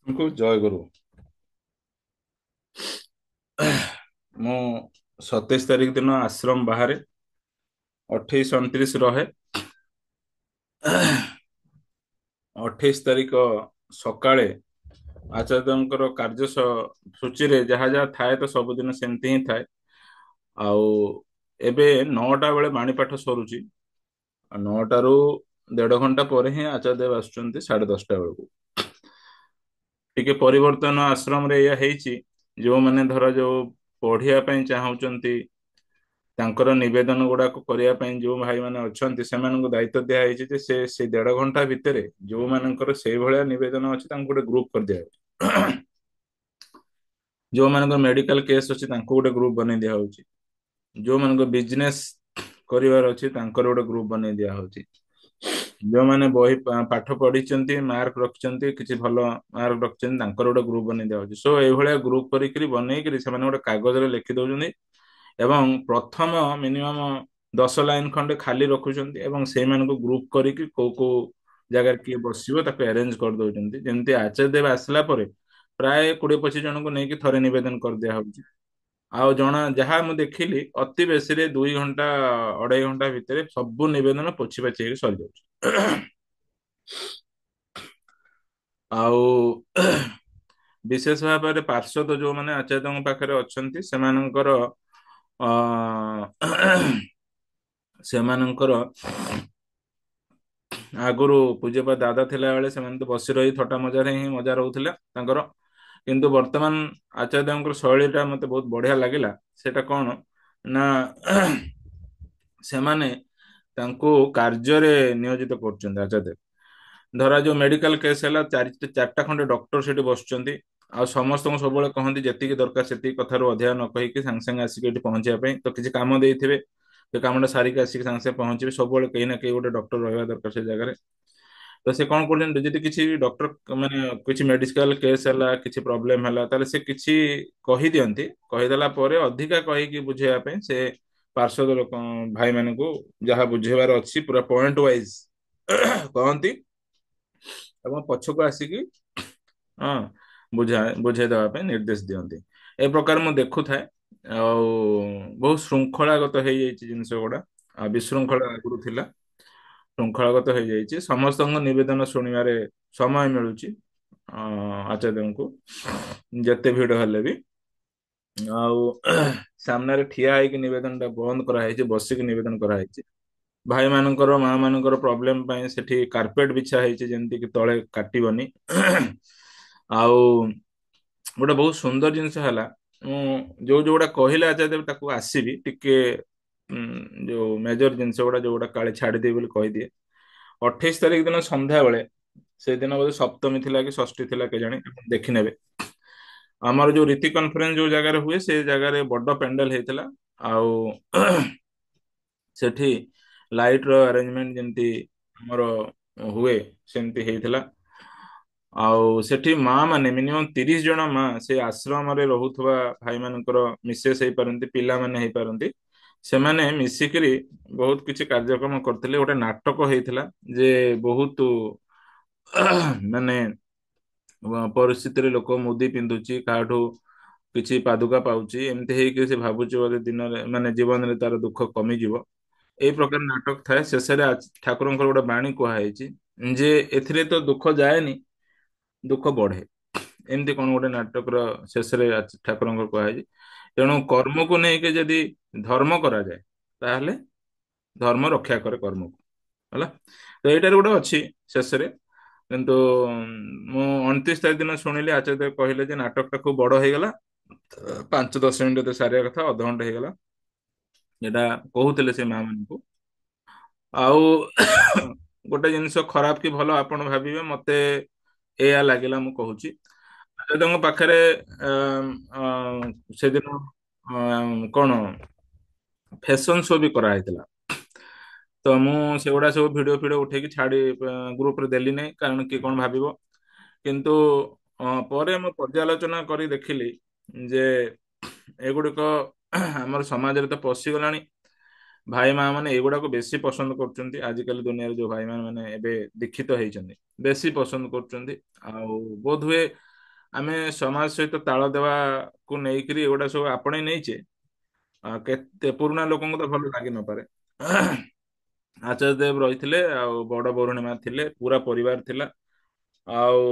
ଙ୍କୁ ଜୟ ଗୁରୁ। ମୁଁ 27 ତାରିଖ ଦିନ ଆଶ୍ରମ ବାହାରେ 28 29 ରହେ। 28 ତାରିଖ ସକାଳେ ଆଚାର୍ଯ୍ୟଙ୍କର ସୂଚୀରେ ଯାହା ଯାହା ଥାଏ ତ ସବୁଦିନ ସେମିତି ହିଁ ଥାଏ। ଆଉ ଏବେ 9ଟା ବେଳେ ବାଣୀପାଠ ସରୁଛି। ଆଉ 9ଟାରୁ 1.5 ଘଣ୍ଟା ପରେ ହିଁ ଆଚାର୍ଯ୍ୟ ଦେବ ଆସୁଛନ୍ତି 10:30 ବେଳକୁ। ଟିକେ ପରିବର୍ତ୍ତନ ଆଶ୍ରମରେ ଏଇଆ ହେଇଛି, ଯୋଉମାନେ ଧର ଯୋଉ ପଢିବା ପାଇଁ ଚାହୁଁଛନ୍ତି ତାଙ୍କର ନିବେଦନ ଗୁଡାକ କରିବା ପାଇଁ ଯୋଉ ଭାଇମାନେ ଅଛନ୍ତି ସେମାନଙ୍କୁ ଦାୟିତ୍ୱ ଦିଆଯାଇଛି ଯେ ସେ 1.5 ଘଣ୍ଟା ଭିତରେ ଯୋଉମାନଙ୍କର ସେଇଭଳିଆ ନିବେଦନ ଅଛି ତାଙ୍କୁ ଗୋଟେ ଗ୍ରୁପ କରିଦିଆଯାଉଛି। ଯୋଉମାନଙ୍କର ମେଡିକାଲ କେସ୍ ଅଛି ତାଙ୍କୁ ଗୋଟେ ଗ୍ରୁପ ବନେଇ ଦିଆହଉଛି। ଯୋଉମାନଙ୍କ ବିଜନେସ କରିବାର ଅଛି ତାଙ୍କର ଗୋଟେ ଗ୍ରୁପ ବନେଇ ଦିଆହଉଛି। ଯୋଉମାନେ ବହି ପାଠ ପଢିଛନ୍ତି, ମାର୍କ ରଖିଛନ୍ତି, କିଛି ଭଲ ମାର୍କ ରଖିଛନ୍ତି, ତାଙ୍କର ଗୋଟେ ଗ୍ରୁପ ବନେଇ ଦିଆହଉଛି। ସୋ ଏଇଭଳିଆ ଗ୍ରୁପ କରିକିରି ବନେଇକିରି ସେମାନେ ଗୋଟେ କାଗଜରେ ଲେଖି ଦଉଛନ୍ତି ଏବଂ ପ୍ରଥମ ମିନିମମ 10 ଲାଇନ ଖଣ୍ଡେ ଖାଲି ରଖୁଛନ୍ତି ଏବଂ ସେଇମାନଙ୍କୁ ଗ୍ରୁପ କରିକି କୋଉ କୋଉ ଜାଗାରେ କିଏ ବସିବ ତାକୁ ଆରେଞ୍ଜ କରିଦଉଛନ୍ତି। ଯେମିତି ଆଚାର୍ଯ୍ୟ ଦେବ ଆସିଲା ପରେ ପ୍ରାୟ 20 25 ଜଣଙ୍କୁ ନେଇକି ଥରେ ନିବେଦନ କରିଦିଆ ହଉଛି। ଆଉ ଯାହା ମୁଁ ଦେଖିଲି ଅତି ବେଶୀରେ 2 ଘଣ୍ଟା 2.5 ଘଣ୍ଟା ଭିତରେ ସବୁ ନିବେଦନ ପୋଛି ପାଛି ହେଇକି ସରିଯାଉଛି। ଆଉ ବିଶେଷ ଭାବରେ ପାର୍ଷଦ ଯୋଉମାନେ ଆଚାର୍ଯ୍ୟଙ୍କ ପାଖରେ ଅଛନ୍ତି ଅ ସେମାନଙ୍କର ଆଗରୁ ପୂଜ୍ୟପାଦ ଦାଦା ଥିଲା ବେଳେ ସେମାନେ ତ ବସି ରହି ଥଟା ମଜାରେ ହିଁ ମଜା ରହୁଥିଲା ତାଙ୍କର। କିନ୍ତୁ ବର୍ତ୍ତମାନ ଆଚାର୍ଯ୍ୟଙ୍କର ଶୈଳୀଟା ମତେ ବହୁତ ବଢିଆ ଲାଗିଲା। ସେଟା କଣ ନା ସେମାନେ ତାଙ୍କୁ କାର୍ଯ୍ୟରେ ନିୟୋଜିତ କରୁଛନ୍ତି ଆଚାର୍ଯ୍ୟ। ଧରା ଯୋଉ ମେଡିକାଲ କେସ୍ ହେଲା, 4ଟା ଖଣ୍ଡେ ଡକ୍ଟର ସେଠି ବସୁଛନ୍ତି। ଆଉ ସମସ୍ତଙ୍କୁ ସବୁବେଳେ କହନ୍ତି ଯେତିକି ଦରକାର ସେତିକି କଥାରୁ ଅଧିକା ନ କହିକି ସାଙ୍ଗେ ସାଙ୍ଗେ ଆସିକି ଏଠି ପହଞ୍ଚିବା ପାଇଁ। ତ କିଛି କାମ ଦେଇଥିବେ, ସେ କାମଟା ସାରିକି ଆସିକି ସାଙ୍ଗେ ସାଙ୍ଗେ ପହଞ୍ଚିବେ। ସବୁବେଳେ କେହି ନା କେହି ଗୋଟେ ଡକ୍ଟର ରହିବା ଦରକାର ସେ ଜାଗାରେ। ତ ସେ କଣ କରୁଛନ୍ତି, ଯଦି କିଛି ଡକ୍ଟର ମାନେ କିଛି ମେଡିକାଲ କେସ୍ ହେଲା, କିଛି ପ୍ରୋବ୍ଲେମ ହେଲା, ତାହେଲେ ସେ କିଛି କହିଦିଅନ୍ତି। କହିଦେଲା ପରେ ଅଧିକା କହିକି ବୁଝେଇବା ପାଇଁ ସେ ପାର୍ଷଦ ଲୋକ ଭାଇମାନଙ୍କୁ ଯାହା ବୁଝେଇବାର ଅଛି ପୁରା ପଏଣ୍ଟ ୱାଇଜ କହନ୍ତି ଏବଂ ପଛକୁ ଆସିକି ହଁ ବୁଝେଇ ଦେବା ପାଇଁ ନିର୍ଦ୍ଦେଶ ଦିଅନ୍ତି। ଏ ପ୍ରକାର ମୁଁ ଦେଖୁଥାଏ। ଆଉ ବହୁତ ଶୃଙ୍ଖଳାଗତ ହେଇଯାଇଛି ଜିନିଷ ଗୁଡା। ଆଉ ବିଶୃଙ୍ଖଳା ଆଗରୁ ଥିଲା, ଶୃଙ୍ଖଳାଗତ ହେଇଯାଇଛି। ସମସ୍ତଙ୍କ ନିବେଦନ ଶୁଣିବାରେ ସମୟ ମିଳୁଛି ଆଚାର୍ଯ୍ୟଙ୍କୁ, ଯେତେ ଭିଡ ହେଲେ ବି। ଆଉ ସାମ୍ନାରେ ଠିଆ ହେଇକି ନିବେଦନ ଟା ବନ୍ଦ କରାହେଇଛି, ବସିକି ନିବେଦନ କରାହେଇଛି। ଭାଇମାନଙ୍କର ମା ମାନଙ୍କର ପ୍ରୋବ୍ଲେମ ପାଇଁ ସେଠି କାର୍ପେଟ ବିଛା ହେଇଛି, ଯେମିତି କି ତଳେ କାଟିବନି। ଆଉ ଗୋଟେ ବହୁତ ସୁନ୍ଦର ଜିନିଷ ହେଲା, ମୁଁ ଯୋଉଗୁଡା କହିଲେ ଆଚାର୍ଯ୍ୟ ଦେବ ତାକୁ ଆସିବି ଟିକେ ଯୋଉ ମେଜର ଜିନିଷ ଗୁଡା ଯୋଉଗୁଡା କାଳେ ଛାଡିଦେବି ବୋଲି କହିଦିଏ। 28 ତାରିଖ ଦିନ ସନ୍ଧ୍ୟାବେଳେ, ସେଦିନ ବୋଧେ ସପ୍ତମୀ ଥିଲା କି ଷଷ୍ଠୀ ଥିଲା କେଜାଣି, ଆପଣ ଦେଖିନେବେ। ଆମର ଯୋଉ ରୀତି କନଫରେନ୍ସ ଯୋଉ ଜାଗାରେ ହୁଏ ସେ ଜାଗାରେ ବଡ ପେଣ୍ଡାଲ ହେଇଥିଲା। ଆଉ ସେଠି ଲାଇଟ ର ଆରେଞ୍ଜମେଣ୍ଟ ଯେମିତି ଆମର ହୁଏ ସେମିତି ହେଇଥିଲା। ଆଉ ସେଠି ମା ମାନେ ମିନିମମ୍ 30 ଜଣ ମା ସେ ଆଶ୍ରମରେ ରହୁଥିବା ଭାଇମାନଙ୍କର ମିସେସ୍ ହେଇପାରନ୍ତି, ପିଲାମାନେ ହେଇପାରନ୍ତି, ସେମାନେ ମିଶିକିରି ବହୁତ କିଛି କାର୍ଯ୍ୟକ୍ରମ କରିଥିଲେ। ଗୋଟେ ନାଟକ ହେଇଥିଲା ଯେ ବହୁତ ମାନେ ପରିସ୍ଥିତିରେ ଲୋକ ମୁଦି ପିନ୍ଧୁଛି, କାହାଠୁ କିଛି ପାଦୁକା ପାଉଛି, ଏମିତି ହେଇକି ସେ ଭାବୁଛି ବୋଧେ ଦିନରେ ମାନେ ଜୀବନରେ ତାର ଦୁଃଖ କମିଯିବ। ଏଇ ପ୍ରକାର ନାଟକ ଥାଏ। ଶେଷରେ ଠାକୁରଙ୍କର ଗୋଟେ ବାଣୀ କୁହାଯାଇଛି ଯେ ଏଥିରେ ତ ଦୁଃଖ ଯାଏନି, ଦୁଃଖ ବଢେ। ଏମିତି କଣ ଗୋଟେ ନାଟକର ଶେଷରେ ଠାକୁରଙ୍କର କୁହାଯାଇଛି। ତେଣୁ କର୍ମକୁ ନେଇକି ଯଦି ଧର୍ମ କରାଯାଏ ତାହେଲେ ଧର୍ମ ରକ୍ଷା କରେ କର୍ମକୁ। ହେଲା, ତ ଏଇଟାରେ ଗୋଟେ ଅଛି ଶେଷରେ। କିନ୍ତୁ ମୁଁ 29 ତାରିଖ ଦିନ ଶୁଣିଲି ଆଚାର୍ଯ୍ୟ ଦେବ କହିଲେ ଯେ ନାଟକଟା ଖୁବ ବଡ ହେଇଗଲା, 5-10 ମିନିଟ ସାରିବା କଥା, ଅଧଘଣ୍ଟେ ହେଇଗଲା। ଏଟା କହୁଥିଲେ ସେ ମା ମାନଙ୍କୁ। ଆଉ ଗୋଟେ ଜିନିଷ ଖରାପ କି ଭଲ ଆପଣ ଭାବିବେ, ମତେ ଏଇଆ ଲାଗିଲା, ମୁଁ କହୁଛି। ଆଚାର୍ଯ୍ୟଙ୍କ ପାଖରେ ସେଦିନ କଣ ଫ୍ୟାସନ ଶୋ ବି କରାହେଇଥିଲା। ତ ମୁଁ ସେଗୁଡା ସବୁ ଭିଡିଓ ଫିଡିଓ ଉଠେଇକି ଛାଡି ଗ୍ରୁପରେ ଦେଲି ନାହିଁ, କାରଣ କିଏ କଣ ଭାବିବ। କିନ୍ତୁ ପରେ ମୁଁ ପର୍ଯ୍ୟାଲୋଚନା କରି ଦେଖିଲି ଯେ ଏଗୁଡିକ ଆମର ସମାଜରେ ତ ପଶିଗଲାଣି। ଭାଇ ମା ମାନେ ଏଗୁଡାକୁ ବେଶୀ ପସନ୍ଦ କରୁଛନ୍ତି। ଆଜିକାଲି ଦୁନିଆରେ ଯୋଉ ଭାଇ ମାନେ ଏବେ ଦୀକ୍ଷିତ ହେଇଛନ୍ତି ବେଶୀ ପସନ୍ଦ କରୁଛନ୍ତି। ଆଉ ବୋଧହୁଏ ଆମେ ସମାଜ ସହିତ ତାଳ ଦେବାକୁ ନେଇକରି ଏଗୁଡା ସବୁ ଆପଣେଇ ନେଇଛେ। କେତେ ପୁରୁଣା ଲୋକଙ୍କୁ ତ ଭଲ ଲାଗି ନପାରେ। ଆଚାର୍ଯ୍ୟ ଦେବ ରହିଥିଲେ, ଆଉ ବଡ ବରୁଣୀମା ଥିଲେ, ପୁରା ପରିବାର ଥିଲା। ଆଉ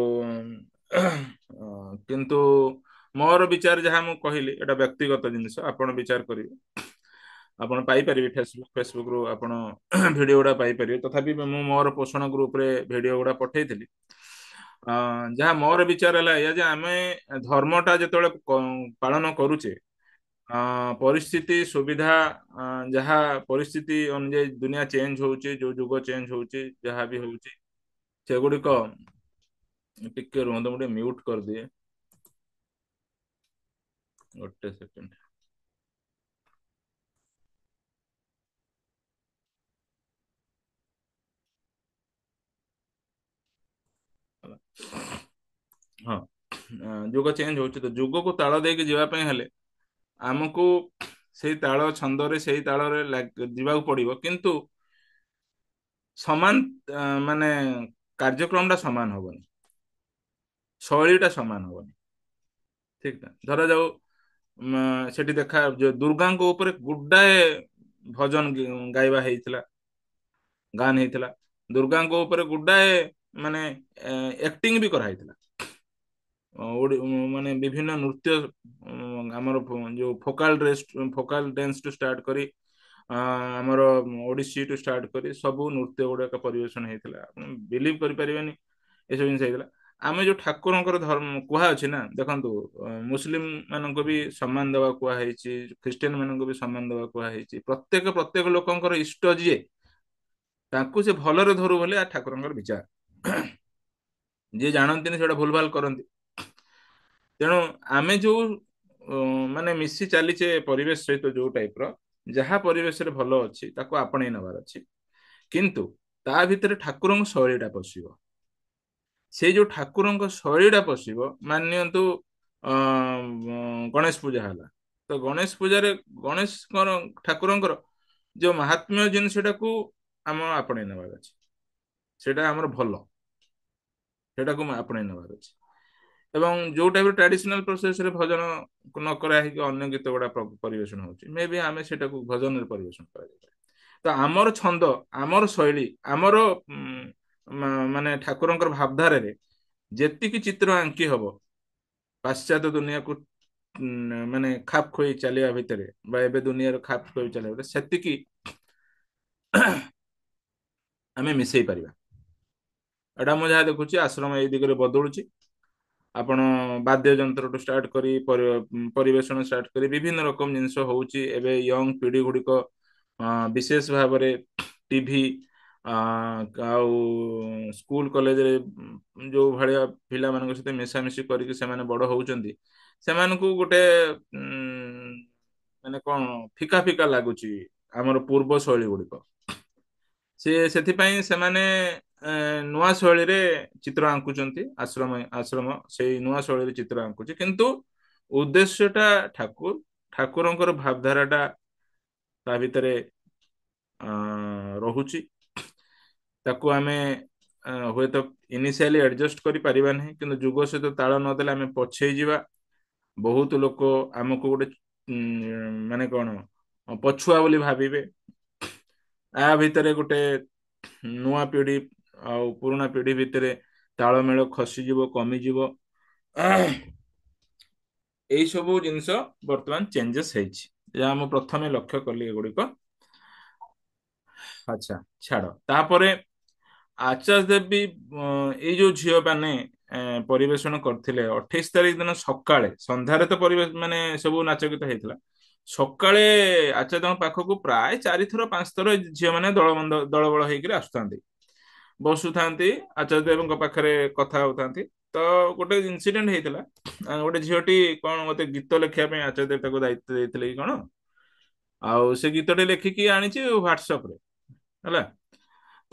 କିନ୍ତୁ ମୋର ବିଚାର ଯାହା ମୁଁ କହିଲି ଏଟା ବ୍ୟକ୍ତିଗତ ଜିନିଷ, ଆପଣ ବିଚାର କରିବେ। ଆପଣ ପାଇପାରିବେ ଫେସବୁକରୁ ଆପଣ ଭିଡିଓ ଗୁଡା ପାଇପାରିବେ। ତଥାପି ମୁଁ ମୋର ପୋଷଣ ଗ୍ରୁପରେ ଭିଡିଓ ଗୁଡା ପଠେଇଥିଲି। ଯାହା ମୋର ବିଚାର ହେଲା ଏଇଆ ଯେ ଆମେ ଧର୍ମଟା ଯେତେବେଳେ ପାଳନ କରୁଛେ, ପରିସ୍ଥିତି ସୁବିଧା, ଯାହା ପରିସ୍ଥିତି ଅନୁଯାୟୀ ଦୁନିଆ ଚେଞ୍ଜ ହଉଛି, ଯୋଉ ଯୁଗ ଚେଞ୍ଜ ହଉଛି, ଯାହା ବି ହଉଛି ସେଗୁଡିକ, ଟିକେ ରୁହନ୍ତୁ ମୁଁ ଟିକେ ମ୍ୟୁଟ କରିଦିଏ, ଗୋଟେ ସେକେଣ୍ଡ। ହଁ, ଯୁଗ ଚେଞ୍ଜ ହଉଛି, ତ ଯୁଗକୁ ତାଳ ଦେଇକି ଯିବା ପାଇଁ ହେଲେ ଆମକୁ ସେଇ ତାଳ ଛନ୍ଦରେ ସେଇ ତାଳରେ ଯିବାକୁ ପଡିବ। କିନ୍ତୁ ସମାନ ମାନେ କାର୍ଯ୍ୟକ୍ରମ ଟା ସମାନ ହବନି, ଶୈଳୀ ଟା ସମାନ ହବନି। ଠିକ ନା? ଧରାଯାଉ ସେଠି ଦେଖା ଯୋଉ ଦୁର୍ଗାଙ୍କ ଉପରେ ଗୁଡାଏ ଭଜନ ଗାଇବା ହେଇଥିଲା, ଗାନ ହେଇଥିଲା। ଦୁର୍ଗାଙ୍କ ଉପରେ ଗୁଡାଏ ମାନେ ଆକ୍ଟିଂ ବି କରାହେଇଥିଲା। ମାନେ ବିଭିନ୍ନ ନୃତ୍ୟ, ଆମର ଯୋଉ ଫୋକାଲ ଡ୍ୟାନ୍ସ ଟୁ ଷ୍ଟାର୍ଟ କରି ଆମର ଓଡିଶୀ ଟୁ ଷ୍ଟାର୍ଟ କରି ସବୁ ନୃତ୍ୟ ଗୁଡାକ ପରିବେଷଣ ହେଇଥିଲା। ଆପଣ ବିଲିଭ କରିପାରିବେନି ଏସବୁ ଜିନିଷ ହେଇଥିଲା। ଆମେ ଯୋଉ ଠାକୁରଙ୍କର ଧର୍ମ କୁହାଅଛି ନା, ଦେଖନ୍ତୁ ମୁସଲିମ ମାନଙ୍କୁ ବି ସମ୍ମାନ ଦେବା କୁହାହେଇଛି, ଖ୍ରୀଷ୍ଟିଆନ ମାନଙ୍କୁ ବି ସମ୍ମାନ ଦେବା କୁହାହେଇଛି। ପ୍ରତ୍ୟେକ ଲୋକଙ୍କର ଇଷ୍ଟ ଯିଏ, ତାଙ୍କୁ ସେ ଭଲରେ ଧରୁ ବୋଲି ଠାକୁରଙ୍କର ବିଚାର। ଯିଏ ଜାଣନ୍ତିନି ସେଟା ଭୁଲ ଭାଲ କରନ୍ତି। ତେଣୁ ଆମେ ଯୋଉ ମାନେ ମିଶି ଚାଲିଛେ ପରିବେଶ ସହିତ, ଯୋଉ ଟାଇପର ଯାହା ପରିବେଶରେ ଭଲ ଅଛି ତାକୁ ଆପଣେଇ ନେବାର ଅଛି। କିନ୍ତୁ ତା ଭିତରେ ଠାକୁରଙ୍କ ଶୈଳୀଟା ପଶିବ। ସେଇ ଯୋଉ ଠାକୁରଙ୍କ ଶୈଳୀଟା ପଶିବ, ମାନିନିଅନ୍ତୁ ଗଣେଶ ପୂଜା ହେଲା, ତ ଗଣେଶ ପୂଜାରେ ଗଣେଶଙ୍କର ଠାକୁରଙ୍କର ଯୋଉ ମାହାତ୍ମ୍ୟ ଜିନିଷଟାକୁ ଆମ ଆପଣେଇ ନେବାର ଅଛି। ସେଇଟା ଆମର ଭଲ, ସେଇଟାକୁ ଆପଣେଇ ନେବାର ଅଛି। ଏବଂ ଯୋଉ ଟାଇପର ଟ୍ରାଡିସନାଲ ପ୍ରୋସେସରେ ଭଜନ ନ କରା ହେଇକି ଅନ୍ୟ ଗୀତ ଗୁଡା ପରିବେଷଣ ହଉଛି, ମେ ବି ଆମେ ସେଟାକୁ ଭଜନରେ ପରିବେଷଣ କରାଯାଇପାରେ। ତ ଆମର ଛନ୍ଦ, ଆମର ଶୈଳୀ, ଆମର ମାନେ ଠାକୁରଙ୍କର ଭାବଧାରାରେ ଯେତିକି ଚିତ୍ର ଆଙ୍କି ହବ ପାଶ୍ଚାତ୍ୟ ଦୁନିଆକୁ ମାନେ ଖାପ ଖୁଆଇ ଚାଲିବା ଭିତରେ, ବା ଏବେ ଦୁନିଆର ଖାପ ଖୁଆଇ ଚାଲିବା ଭିତରେ, ସେତିକି ଆମେ ମିଶେଇ ପାରିବା। ଏଇଟା ମୁଁ ଯାହା ଦେଖୁଛି ଆଶ୍ରମ ଏଇ ଦିଗରେ ବଦଳୁଛି। ଆପଣ ବାଦ୍ୟ ଯନ୍ତ୍ରଠୁ ଷ୍ଟାର୍ଟ କରି ପରିବେଷଣ ଷ୍ଟାର୍ଟ କରି ବିଭିନ୍ନ ରକମ ଜିନିଷ ହଉଛି। ଏବେ ୟଙ୍ଗ ପିଢି ଗୁଡିକ ବିଶେଷ ଭାବରେ ଟିଭି ଆଉ ସ୍କୁଲ କଲେଜରେ ଯୋଉ ଭଳିଆ ପିଲାମାନଙ୍କ ସହିତ ମିଶାମିଶି କରିକି ସେମାନେ ବଡ ହଉଛନ୍ତି, ସେମାନଙ୍କୁ ଗୋଟେ ମାନେ କଣ ଫିକା ଫିକା ଲାଗୁଛି ଆମର ପୂର୍ବ ଶୈଳୀ ଗୁଡିକ। ସେଥିପାଇଁ ସେମାନେ ନୂଆ ଶୈଳୀରେ ଚିତ୍ର ଆଙ୍କୁଛନ୍ତି। ଆଶ୍ରମ ସେଇ ନୂଆ ଶୈଳୀରେ ଚିତ୍ର ଆଙ୍କୁଛି, କିନ୍ତୁ ଉଦ୍ଦେଶ୍ୟଟା ଠାକୁରଙ୍କର ଭାବଧାରାଟା ତା ଭିତରେ ରହୁଛି। ତାକୁ ଆମେ ହୁଏତ ଇନିସିଆଲି ଆଡଜଷ୍ଟ କରିପାରିବା ନାହିଁ, କିନ୍ତୁ ଯୁଗ ସହିତ ତାଳ ନଦେଲେ ଆମେ ପଛେଇ ଯିବା। ବହୁତ ଲୋକ ଆମକୁ ଗୋଟେ ମାନେ କଣ ପଛୁଆ ବୋଲି ଭାବିବେ। ଆ ଭିତରେ ଗୋଟେ ନୂଆ ପିଢି ଆଉ ପୁରୁଣା ପିଢି ଭିତରେ ତାଳମେଳ ଖସିଯିବ, କମିଯିବ। ଏଇ ସବୁ ଜିନିଷ ବର୍ତ୍ତମାନ ଚେଞ୍ଜେସ୍ ହେଇଛି, ଯାହା ମୁଁ ପ୍ରଥମେ ଲକ୍ଷ୍ୟ କଲି ଏଗୁଡିକ। ଆଚ୍ଛା, ଛାଡ। ତାପରେ ଆଚାର୍ଯ୍ୟ ଦେବ ବି ଏଇ ଯୋଉ ଝିଅ ମାନେ ପରିବେଷଣ କରିଥିଲେ 28 ତାରିଖ ଦିନ ସକାଳେ, ସନ୍ଧ୍ୟାରେ ତ ପରିବେଶ ମାନେ ସବୁ ନାଚ ଗୀତ ହେଇଥିଲା। ସକାଳେ ଆଚାର୍ଯ୍ୟଙ୍କ ପାଖକୁ ପ୍ରାୟ 4 ଥର 5 ଥର ଝିଅ ମାନେ ଦଳବଳ ହେଇକିରି ଆସୁଥାନ୍ତି, ବସୁଥାନ୍ତି, ଆଚାର୍ଯ୍ୟ ଦେବଙ୍କ ପାଖରେ କଥା ହଉଥାନ୍ତି। ତ ଗୋଟେ ଇନସିଡେଣ୍ଟ ହେଇଥିଲା, ଗୋଟେ ଝିଅଟି କଣ ଗୋଟେ ଗୀତ ଲେଖିବା ପାଇଁ ଆଚାର୍ଯ୍ୟ ଦେବ ତାକୁ ଦାୟିତ୍ୱ ଦେଇଥିଲେ କି କଣ, ଆଉ ସେ ଗୀତଟି ଲେଖିକି ଆଣିଛି ହ୍ୱାଟ୍ସଆପରେ, ହେଲା।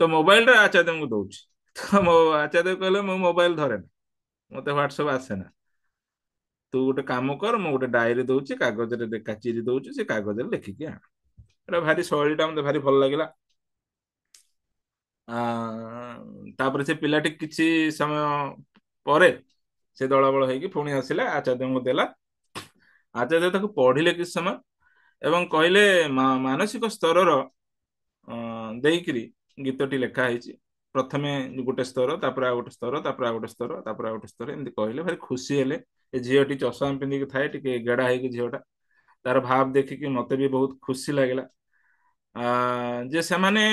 ତ ମୋବାଇଲଟା ଆଚାର୍ଯ୍ୟଙ୍କୁ ଦଉଛି। ତ ମୋ ଆଚାର୍ଯ୍ୟ କହିଲେ ମୁଁ ମୋବାଇଲ ଧରେ ନା, ମତେ ହ୍ୱାଟ୍ସଆପ ଆସେ ନା। ତୁ ଗୋଟେ କାମ କର, ମୁଁ ଗୋଟେ ଡାଏରୀ ଦଉଛି, କାଗଜରେ ଚିରି ଦଉଛି, ସେ କାଗଜରେ ଲେଖିକି ଆଣ। ଏଟା ଭାରି ଶୈଳୀଟା ମତେ ଭାରି ଭଲ ଲାଗିଲା। ଆ ତାପରେ ସେ ପିଲାଟି କିଛି ସମୟ ପରେ ସେ ଦଳବଳ ହେଇକି ପୁଣି ଆସିଲା, ଆଚାର୍ଯ୍ୟଙ୍କୁ ଦେଲା। ଆଚାର୍ଯ୍ୟ ତାକୁ ପଢିଲେ କିଛି ସମୟ ଏବଂ କହିଲେ ମାନସିକ ସ୍ତରର ଦେଇକିରି ଗୀତଟି ଲେଖା ହେଇଛି। ପ୍ରଥମେ ଗୋଟେ ସ୍ତର, ତାପରେ ଆଉ ଗୋଟେ ସ୍ତର, ତାପରେ ଆଉ ଗୋଟେ ସ୍ତର, ତାପରେ ଆଉ ଗୋଟେ ସ୍ତର, ଏମିତି କହିଲେ। ଭାରି ଖୁସି ହେଲେ। ଏ ଝିଅଟି ଚଷମା ପିନ୍ଧିକି ଥାଏ, ଟିକେ ଗେଡା ହେଇକି ଝିଅଟା, ତାର ଭାବ ଦେଖିକି ମତେ ବି ବହୁତ ଖୁସି ଲାଗିଲା। ଯେ ସେମାନେ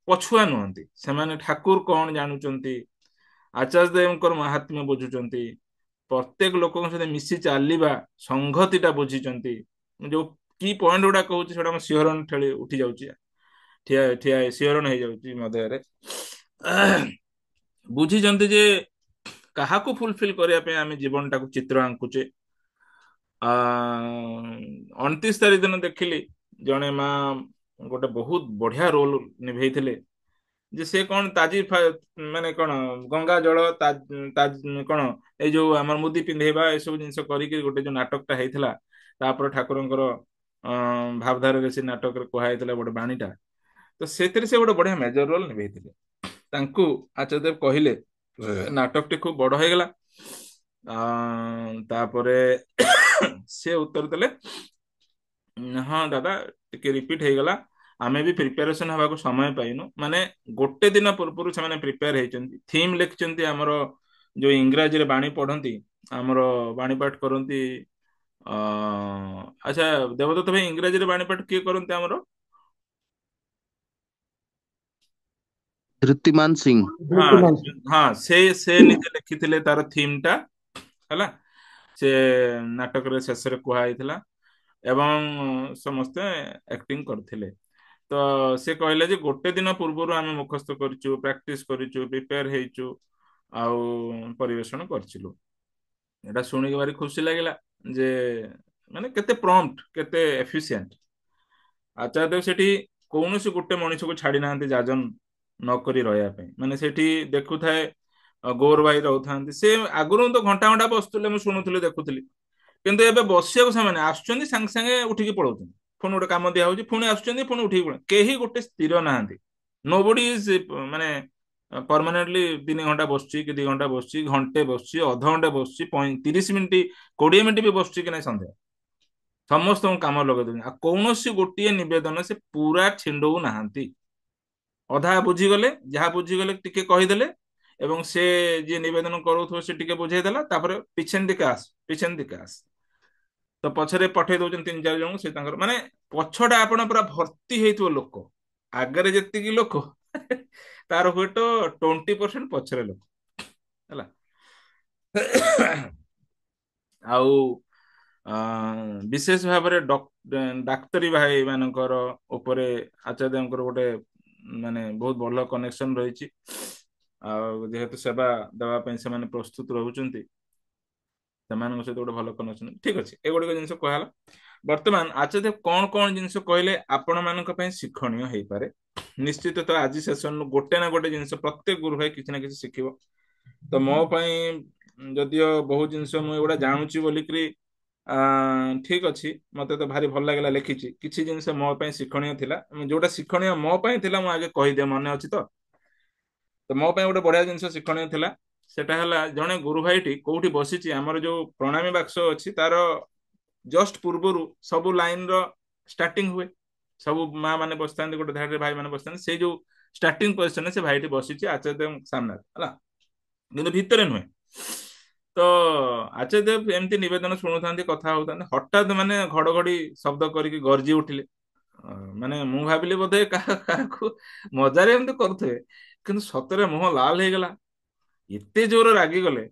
ପଛୁଆ ନୁହନ୍ତି, ସେମାନେ ଠାକୁର କଣ ଜାଣୁଛନ୍ତି, ଆଚାର୍ଯ୍ୟ ଦେବଙ୍କର ମାହାତ୍ମ୍ୟ ବୁଝୁଛନ୍ତି, ପ୍ରତ୍ୟେକ ଲୋକଙ୍କ ସହିତ ମିଶି ଚାଲିବା ସଂହତିଟା ବୁଝିଛନ୍ତି। ଯୋଉ କି ପଏଣ୍ଟ ଗୁଡା କହୁଛି ସେଟା ଆମ ଶିହରଣ ଠେଳି ଉଠି ଯାଉଛି, ଠିଆ ଠିଆ ଶିହରଣ ହେଇଯାଉଛି ମୋ ଦେହରେ। ବୁଝିଛନ୍ତି ଯେ କାହାକୁ ଫୁଲଫିଲ କରିବା ପାଇଁ ଆମେ ଜୀବନଟାକୁ ଚିତ୍ର ଆଙ୍କୁଛେ। 29 ତାରିଖ ଦିନ ଦେଖିଲି ଜଣେ ମା ଗୋଟେ ବହୁତ ବଢିଆ ରୋଲ ନିଭେଇଥିଲେ। ଯେ ସେ କଣ ମାନେ କଣ ଗଙ୍ଗା ଜଳ କଣ ଏଇ ଯୋଉ ଆମର ମୁଦି ପିନ୍ଧେଇବା ଏସବୁ ଜିନିଷ କରିକି ଗୋଟେ ଯୋଉ ନାଟକଟା ହେଇଥିଲା, ତାପରେ ଠାକୁରଙ୍କର ଭାବଧାରାରେ ସେ ନାଟକରେ କୁହାଯାଇଥିଲା ଗୋଟେ ବାଣୀଟା। ତ ସେଥିରେ ସେ ଗୋଟେ ବଢିଆ ମେଜର ରୋଲ ନିଭେଇଥିଲେ। ତାଙ୍କୁ ଆଚାର୍ଯ୍ୟ ଦେବ କହିଲେ, ନାଟକଟି ଖୁବ ବଡ ହେଇଗଲା। ତାପରେ ସେ ଉତ୍ତର ଦେଲେ, ହଁ ଦାଦା, ଟିକେ ରିପିଟ ହେଇଗଲା, ଆମେ ବି ପ୍ରିପାରେସନ ହେବାକୁ ସମୟ ପାଇନୁ। ମାନେ ଗୋଟେ ଦିନ ପୂର୍ବରୁ ସେମାନେ ପ୍ରିପେୟାର ହେଇଛନ୍ତି, ଥିମ୍ ଲେଖିଛନ୍ତି। ଆମର ଯୋଉ ଇଂରାଜୀରେ ବାଣୀ ପଢନ୍ତି, ଆମର ବାଣୀ ପାଠ କରନ୍ତି। ଆଚ୍ଛା ଦେବଦତ୍ତ ଭାଇ, ଇଂରାଜୀରେ ବାଣୀ ପାଠ କିଏ କରନ୍ତି ଆମର? ଧୃତିମାନ ସିଂ। ହଁ ହଁ, ସେ ସେ ନିଜେ ଲେଖିଥିଲେ ତାର ଥିମ୍ ଟା, ହେଲା। ସେ ନାଟକରେ ଶେଷରେ କୁହାଯାଇଥିଲା ଏବଂ ସମସ୍ତେ ଆକ୍ଟିଂ କରିଥିଲେ। ତ ସେ କହିଲେ ଯେ ଗୋଟେ ଦିନ ପୂର୍ବରୁ ଆମେ ମୁଖସ୍ଥ କରିଛୁ, ପ୍ରାକ୍ଟିସ କରିଛୁ, ପ୍ରିପେୟାର ହେଇଛୁ, ଆଉ ପରିବେଷଣ କରିଥିଲୁ। ଏଟା ଶୁଣିକି ଭାରି ଖୁସି ଲାଗିଲା ଯେ ମାନେ କେତେ ପ୍ରମ୍ପ୍ଟ, କେତେ ଏଫିସିଏଣ୍ଟ। ଆଚାର୍ଯ୍ୟ ଦେବ ସେଠି କୌଣସି ଗୋଟେ ମଣିଷକୁ ଛାଡି ନାହାନ୍ତି ଯାଜନ ନକରି ରହିବା ପାଇଁ। ମାନେ ସେଠି ଦେଖୁଥାଏ ଗୌର ଭାଇ ରହୁଥାନ୍ତି, ସେ ଆଗରୁ ତ ଘଣ୍ଟା ଘଣ୍ଟା ବସୁଥିଲେ, ମୁଁ ଶୁଣୁଥିଲି, ଦେଖୁଥିଲି। କିନ୍ତୁ ଏବେ ବସିବାକୁ ସେମାନେ ଆସୁଛନ୍ତି, ସାଙ୍ଗେ ସାଙ୍ଗେ ଉଠିକି ପଳଉଛନ୍ତି। ପୁଣି ଗୋଟେ କାମ ଦିଆ ହଉଛି, ପୁଣି ଆସୁଛନ୍ତି, ପୁଣି ଉଠିକି ପଳଉଛନ୍ତି। କେହି ଗୋଟେ ସ୍ଥିର ନାହାନ୍ତି। ନୋବଡି ଇଜ ମାନେ ପରମାନେଣ୍ଟଲି 3 ଘଣ୍ଟା ବସୁଛି କି 2 ଘଣ୍ଟା ବସୁଛି, ଘଣ୍ଟେ ବସୁଛି, ଅଧଘଣ୍ଟେ ବସୁଛି, 30 ମିନିଟ୍ 20 ମିନିଟ୍ ବି ବସୁଛି କି ନାହିଁ ସନ୍ଦେହ। ସମସ୍ତଙ୍କୁ କାମ ଲଗେଇ ଦଉଛନ୍ତି, ଆଉ କୌଣସି ଗୋଟିଏ ନିବେଦନ ସେ ପୁରା ଛିଣ୍ଡଉ ନାହାନ୍ତି। ଅଧା ବୁଝିଗଲେ, ଯାହା ବୁଝିଗଲେ ଟିକେ କହିଦେଲେ, ଏବଂ ସେ ଯିଏ ନିବେଦନ କରୁଥିବ ସେ ଟିକେ ବୁଝେଇଦେଲା, ତାପରେ ପିଛେନ ଦିକେ ଆସ, ପିଛେନ ଦିକେ ଆସ। ତ ପଛରେ ପଠେଇ ଦଉଛନ୍ତି 3-4 ଜଣଙ୍କୁ, ସେ ତାଙ୍କର ମାନେ ପଛଟା ଆପଣ ପୁରା ଭର୍ତ୍ତି ହେଇଥିବ ଲୋକ, ଆଗରେ ଯେତିକି ଲୋକ ତାର ହୁଏତ 20% ପଛରେ ଲୋକ, ହେଲା। ଆଉ ବିଶେଷ ଭାବରେ ଡାକ୍ତରୀ ଭାଇ ମାନଙ୍କର ଉପରେ ଆଚାର୍ଯ୍ୟଙ୍କର ଗୋଟେ ମାନେ ବହୁତ ଭଲ କନେକ୍ସନ ରହିଛି। ଆଉ ଯେହେତୁ ସେବା ଦେବା ପାଇଁ ସେମାନେ ପ୍ରସ୍ତୁତ ରହୁଛନ୍ତି, ସେମାନଙ୍କ ସହିତ ଗୋଟେ ଭଲ କନେକ୍ସନ। ଠିକ ଅଛି, ଏଗୁଡିକ ଜିନିଷ କୁହାହେଲା। ବର୍ତ୍ତମାନ ଆଚାର୍ଯ୍ୟ କଣ କଣ ଜିନିଷ କହିଲେ ଆପଣ ମାନଙ୍କ ପାଇଁ ଶିକ୍ଷଣୀୟ ହେଇପାରେ। ନିଶ୍ଚିତ ତ ଆଜି ସେସନରୁ ଗୋଟେ ନା ଗୋଟେ ଜିନିଷ ପ୍ରତ୍ୟେକ ଗୁରୁ ଭାଇ କିଛି ନା କିଛି ଶିଖିବ। ତ ମୋ ପାଇଁ ଯଦିଓ ବହୁତ ଜିନିଷ ମୁଁ ଏଗୁଡା ଜାଣୁଛି ବୋଲିକିରି ଠିକ ଅଛି, ମତେ ତ ଭାରି ଭଲ ଲାଗିଲା, ଲେଖିଛି। କିଛି ଜିନିଷ ମୋ ପାଇଁ ଶିକ୍ଷଣୀୟ ଥିଲା, ଯୋଉଟା ଶିକ୍ଷଣୀୟ ମୋ ପାଇଁ ଥିଲା ମୁଁ ଆଗେ କହିଦିଏ, ମନେ ଅଛି ତ? ତ ମୋ ପାଇଁ ଗୋଟେ ବଢିଆ ଜିନିଷ ଶିକ୍ଷଣୀୟ ଥିଲା। ସେଟା ହେଲା, ଜଣେ ଗୁରୁ ଭାଇଟି କୋଉଠି ବସିଛି, ଆମର ଯୋଉ ପ୍ରଣାମୀ ବାକ୍ସ ଅଛି ତାର ଜଷ୍ଟ ପୂର୍ବରୁ ସବୁ ଲାଇନ ର ଷ୍ଟାର୍ଟିଂ ହୁଏ। ସବୁ ମା ମାନେ ବସିଥାନ୍ତି, ଗୋଟେ ଧାଡ଼ିରେ ଭାଇ ମାନେ ବସିଥାନ୍ତି। ସେଇ ଯୋଉ ଷ୍ଟାର୍ଟିଂ ପୋଜିସନରେ ସେ ଭାଇଟି ବସିଛି ଆଚାର୍ଯ୍ୟ ସାମ୍ନାରେ, ହେଲା, କିନ୍ତୁ ଭିତରେ ନୁହେଁ। ତ ଆଚାର୍ଯ୍ୟ ଦେବ ଏମିତି ନିବେଦନ ଶୁଣୁଥାନ୍ତି, କଥା ହଉଥାନ୍ତି, ହଠାତ୍ ମାନେ ଘଡଘଡି ଶବ୍ଦ କରିକି ଗର୍ଜି ଉଠିଲେ। ମାନେ ମୁଁ ଭାବିଲି ବୋଧେ କାହାକୁ ମଜାରେ ଏମିତି କରୁଥିବେ, କିନ୍ତୁ ସତରେ ମୁହଁ ଲାଲ ହେଇଗଲା, ଏତେ ଜୋର ରାଗିଗଲେ।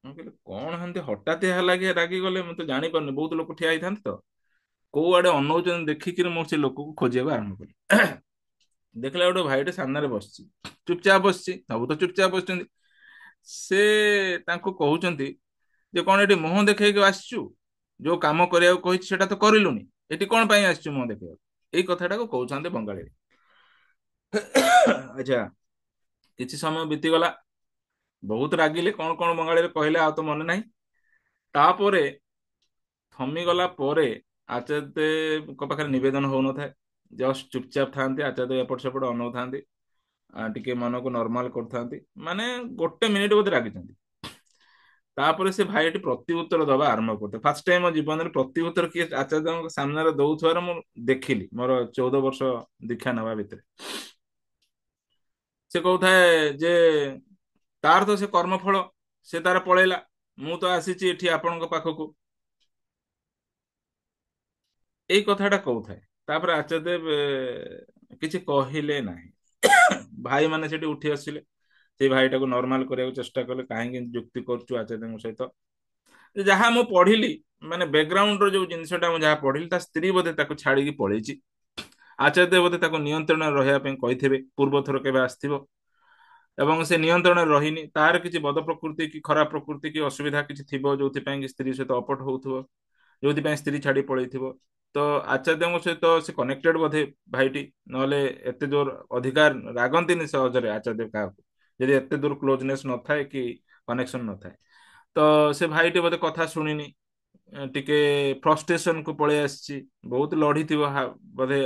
ମୁଁ କହିଲି କଣ ଏମିତି ହଠାତ୍ ହେଲା କି ରାଗିଗଲେ, ମୁଁ ତ ଜାଣିପାରୁନି, ବହୁତ ଲୋକ ଠିଆ ହେଇଥାନ୍ତି ତ, କୋଉ ଆଡେ ଅନଉଛନ୍ତି ଦେଖିକିରି ମୁଁ ସେ ଲୋକକୁ ଖୋଜିବାକୁ ଆରମ୍ଭ କଲି। ଦେଖିଲା ଗୋଟେ ଭାଇଟେ ସାମ୍ନାରେ ବସିଛି, ଚୁପଚାପ ବସିଛି, ସବୁ ତ ଚୁପଚାପ ବସିଛନ୍ତି। ସେ ତାଙ୍କୁ କହୁଛନ୍ତି ଯେ କଣ ଏଠି ମୁହଁ ଦେଖେଇକି ଆସିଛୁ, ଯୋଉ କାମ କରିବାକୁ କହିଛି ସେଟା ତ କରିଲୁନି, ଏଠି କଣ ପାଇଁ ଆସିଛୁ ମୁହଁ ଦେଖେଇବାକୁ, ଏଇ କଥାଟାକୁ କହୁଛନ୍ତି ବଙ୍ଗାଳୀରେ। ଆଚ୍ଛା, କିଛି ସମୟ ବିତିଗଲା, ବହୁତ ରାଗିଲେ, କଣ କଣ ବଙ୍ଗାଳୀରେ କହିଲେ ଆଉ ତ ମନେ ନାହିଁ। ତାପରେ ଥମିଗଲା ପରେ ଆଚାର୍ଯ୍ୟଙ୍କ ପାଖରେ ନିବେଦନ ହଉନଥାଏ, ଜଷ୍ଟ ଚୁପଚାପ ଥାନ୍ତି, ଆଚାର୍ଯ୍ୟ ଏପଟ ସେପଟ ଅନଉଥାନ୍ତି, ଟିକେ ମନକୁ ନର୍ମାଲ କରୁଥାନ୍ତି, ମାନେ ଗୋଟେ ମିନିଟ ବୋଧେ ରାଗିଛନ୍ତି। ତାପରେ ସେ ଭାଇଟି ପ୍ରତି ଉତ୍ତର ଦବା ଆରମ୍ଭ କରୁଥିଲେ। ଫାର୍ଷ୍ଟ ଟାଇମ ମୋ ଜୀବନରେ ପ୍ରତି ଉତ୍ତର କିଏ ଆଚାର୍ଯ୍ୟଙ୍କ ସାମ୍ନାରେ ଦଉଥିବାର ମୁଁ ଦେଖିଲି, ମୋର 14 ବର୍ଷ ଦୀକ୍ଷା ନେବା ଭିତରେ। ସେ କହୁଥାଏ ଯେ ତାର ତ ସେ କର୍ମଫଳ, ସେ ତାର ପଳେଇଲା, ମୁଁ ତ ଆସିଛି ଏଠି ଆପଣଙ୍କ ପାଖକୁ, ଏଇ କଥାଟା କହୁଥାଏ। ତାପରେ ଆଚାର୍ଯ୍ୟ ଦେବ କିଛି କହିଲେ ନାହିଁ। ଭାଇମାନେ ସେଠି ଉଠି ଆସିଲେ, ସେଇ ଭାଇଟାକୁ ନର୍ମାଲ କରିବାକୁ ଚେଷ୍ଟା କଲେ, କାହିଁକି ଏମିତି ଯୁକ୍ତି କରୁଛୁ ଆଚାର୍ଯ୍ୟଙ୍କ ସହିତ। ଯାହା ମୁଁ ପଢିଲି, ମାନେ ବ୍ୟାକଗ୍ରାଉଣ୍ଡର ଯୋଉ ଜିନିଷଟା ମୁଁ ଯାହା ପଢିଲି, ତା ସ୍ତ୍ରୀ ବୋଧେ ତାକୁ ଛାଡିକି ପଳେଇଛି, ଆଚାର୍ଯ୍ୟ ବୋଧେ ତାକୁ ନିୟନ୍ତ୍ରଣରେ ରହିବା ପାଇଁ କହିଥିବେ, ପୂର୍ବ ଥର କେବେ ଆସିଥିବ, ଏବଂ ସେ ନିୟନ୍ତ୍ରଣରେ ରହିନି, ତାର କିଛି ବଦ ପ୍ରକୃତି କି ଖରାପ ପ୍ରକୃତି କି ଅସୁବିଧା କିଛି ଥିବ, ଯୋଉଥିପାଇଁ କି ସ୍ତ୍ରୀ ସହିତ ଅପଟ ହଉଥିବ, ଯୋଉଥିପାଇଁ ସ୍ତ୍ରୀ ଛାଡି ପଳେଇଥିବ। ତ ଆଚାର୍ଯ୍ୟଙ୍କ ସହିତ ସେ କନେକ୍ଟେଡ ବୋଧେ ଭାଇଟି, ନହେଲେ ଏତେ ଜୋର ଅଧିକାର ରାଗନ୍ତିନି ସହଜରେ ଆଚାର୍ଯ୍ୟ କାହାକୁ, ଯଦି ଏତେ ଦୂର କ୍ଲୋଜନେସ୍ ନଥାଏ କି କନେକ୍ସନ ନଥାଏ। ତ ସେ ଭାଇଟି ବୋଧେ କଥା ଶୁଣିନି, ଟିକେ ଫ୍ରଷ୍ଟ୍ରେସନ କୁ ପଳେଇ ଆସିଛି, ବହୁତ ଲଢିଥିବ ବୋଧେ,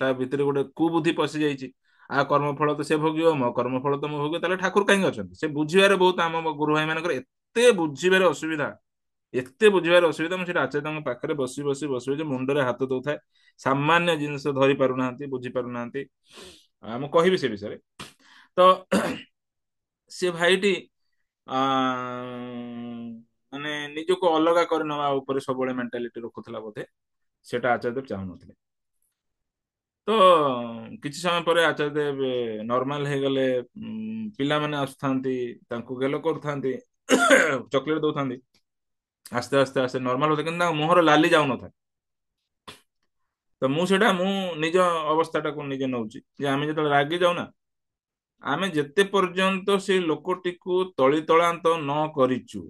ତା ଭିତରେ ଗୋଟେ କୁବୁଦ୍ଧି ପଶି ଯାଇଛି, ଆ କର୍ମଫଳ ତ ସେ ଭୋଗିବ, ମୋ କର୍ମଫଳ ତ ମୁଁ ଭୋଗିବ, ତାହେଲେ ଠାକୁର କାହିଁକି ଅଛନ୍ତି, ସେ ବୁଝିବାରେ ବହୁତ, ଆମ ଗୁରୁ ଭାଇ ମାନଙ୍କର ଏତେ ବୁଝିବାରେ ଅସୁବିଧା, ଏତେ ବୁଝିବାର ଅସୁବିଧା। ମୁଁ ସେଟା ଆଚାର୍ଯ୍ୟଙ୍କ ପାଖରେ ବସି ବସି ବସି ବସି ମୁଣ୍ଡରେ ହାତ ଦଉଥାଏ, ସାମାନ୍ୟ ଜିନିଷ ଧରି ପାରୁନାହାନ୍ତି, ବୁଝି ପାରୁନାହାନ୍ତି। ମୁଁ କହିବି ସେ ବିଷୟରେ। ତ ସେ ଭାଇଟି ଆ ମାନେ ନିଜକୁ ଅଲଗା କରି ନେବା ଉପରେ ସବୁବେଳେ ମେଣ୍ଟାଲିଟି ରଖୁଥିଲା ବୋଧେ, ସେଟା ଆଚାର୍ଯ୍ୟ ଚାହୁଁନଥିଲେ। ତ କିଛି ସମୟ ପରେ ଆଚାର୍ଯ୍ୟ ଦେବ ନର୍ମାଲ ହେଇଗଲେ। ପିଲାମାନେ ଆସୁଥାନ୍ତି, ତାଙ୍କୁ ଗେଲ କରୁଥାନ୍ତି, ଚକୋଲେଟ ଦଉଥାନ୍ତି, ଆସ୍ତେ ଆସ୍ତେ ଆସ୍ତେ ନର୍ମାଲ ହଉଥାଏ, କିନ୍ତୁ ତାଙ୍କ ମୁହଁର ଲାଲି ଯାଉନଥାଏ। ତ ମୁଁ ନିଜ ଅବସ୍ଥାଟାକୁ ନିଜେ ନଉଛି, ଯେ ଆମେ ଯେତେବେଳେ ରାଗି ଯାଉନା, ଆମେ ଯେତେ ପର୍ଯ୍ୟନ୍ତ ସେ ଲୋକଟିକୁ ତଳି ତଳାନ୍ତ ନ କରିଛୁ,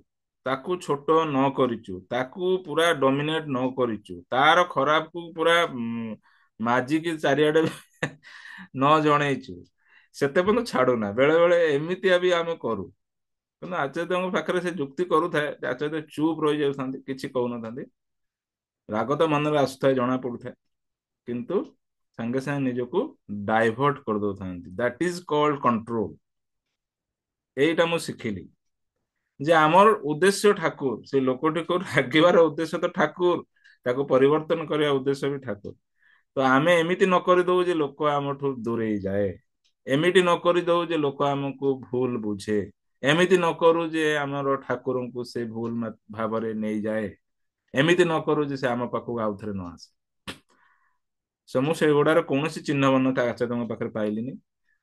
ତାକୁ ଛୋଟ ନ କରିଛୁ, ତାକୁ ପୁରା ଡମିନେଟ ନ କରିଛୁ, ତାର ଖରାପକୁ ପୁରା ମାଜିକି ଚାରିଆଡେ ନ ଜଣେଇଛୁ, ସେତେ ପର୍ଯ୍ୟନ୍ତ ଛାଡୁନା। ବେଳେ ବେଳେ ଏମିତିଆ ବି ଆମେ କରୁ, କିନ୍ତୁ ଆଚାର୍ଯ୍ୟଙ୍କ ପାଖରେ ସେ ଯୁକ୍ତି କରୁଥାଏ, ଆଚାର୍ଯ୍ୟ ଚୁପ୍ ରହିଯାଉଥାନ୍ତି, କିଛି କହୁନଥାନ୍ତି। ରାଗ ତ ମନରେ ଆସୁଥାଏ, ଜଣା ପଡୁଥାଏ, କିନ୍ତୁ ସାଙ୍ଗେ ସାଙ୍ଗେ ନିଜକୁ ଡାଇଭର୍ଟ କରିଦଉଥାନ୍ତି। That is called control. ଏଇଟା ମୁଁ ଶିଖିଲି, ଯେ ଆମର ଉଦ୍ଦେଶ୍ୟ ଠାକୁର, ସେ ଲୋକଟିକୁ ରାଗିବାର ଉଦ୍ଦେଶ୍ୟ ତ ଠାକୁର, ତାକୁ ପରିବର୍ତ୍ତନ କରିବା ଉଦ୍ଦେଶ୍ୟ ବି ଠାକୁର। ତ ଆମେ ଏମିତି ନ କରିଦଉ ଯେ ଲୋକ ଆମଠୁ ଦୂରେଇ ଯାଏ, ଏମିତି ନ କରିଦଉ ଯେ ଲୋକ ଆମକୁ ଭୁଲ ବୁଝେ, ଏମିତି ନ କରୁ ଯେ ଆମର ଠାକୁରଙ୍କୁ ସେ ଭୁଲ ଭାବରେ ନେଇଯାଏ, ଏମିତି ନ କରୁ ଯେ ସେ ଆମ ପାଖକୁ ଆଉଥରେ ନ ଆସେ। ମୁଁ ସେଗୁଡାର କୌଣସି ଚିହ୍ନ ବର୍ଣ୍ଣ ତା ଆଚାର୍ଯ୍ୟଙ୍କ ପାଖରେ ପାଇଲିନି।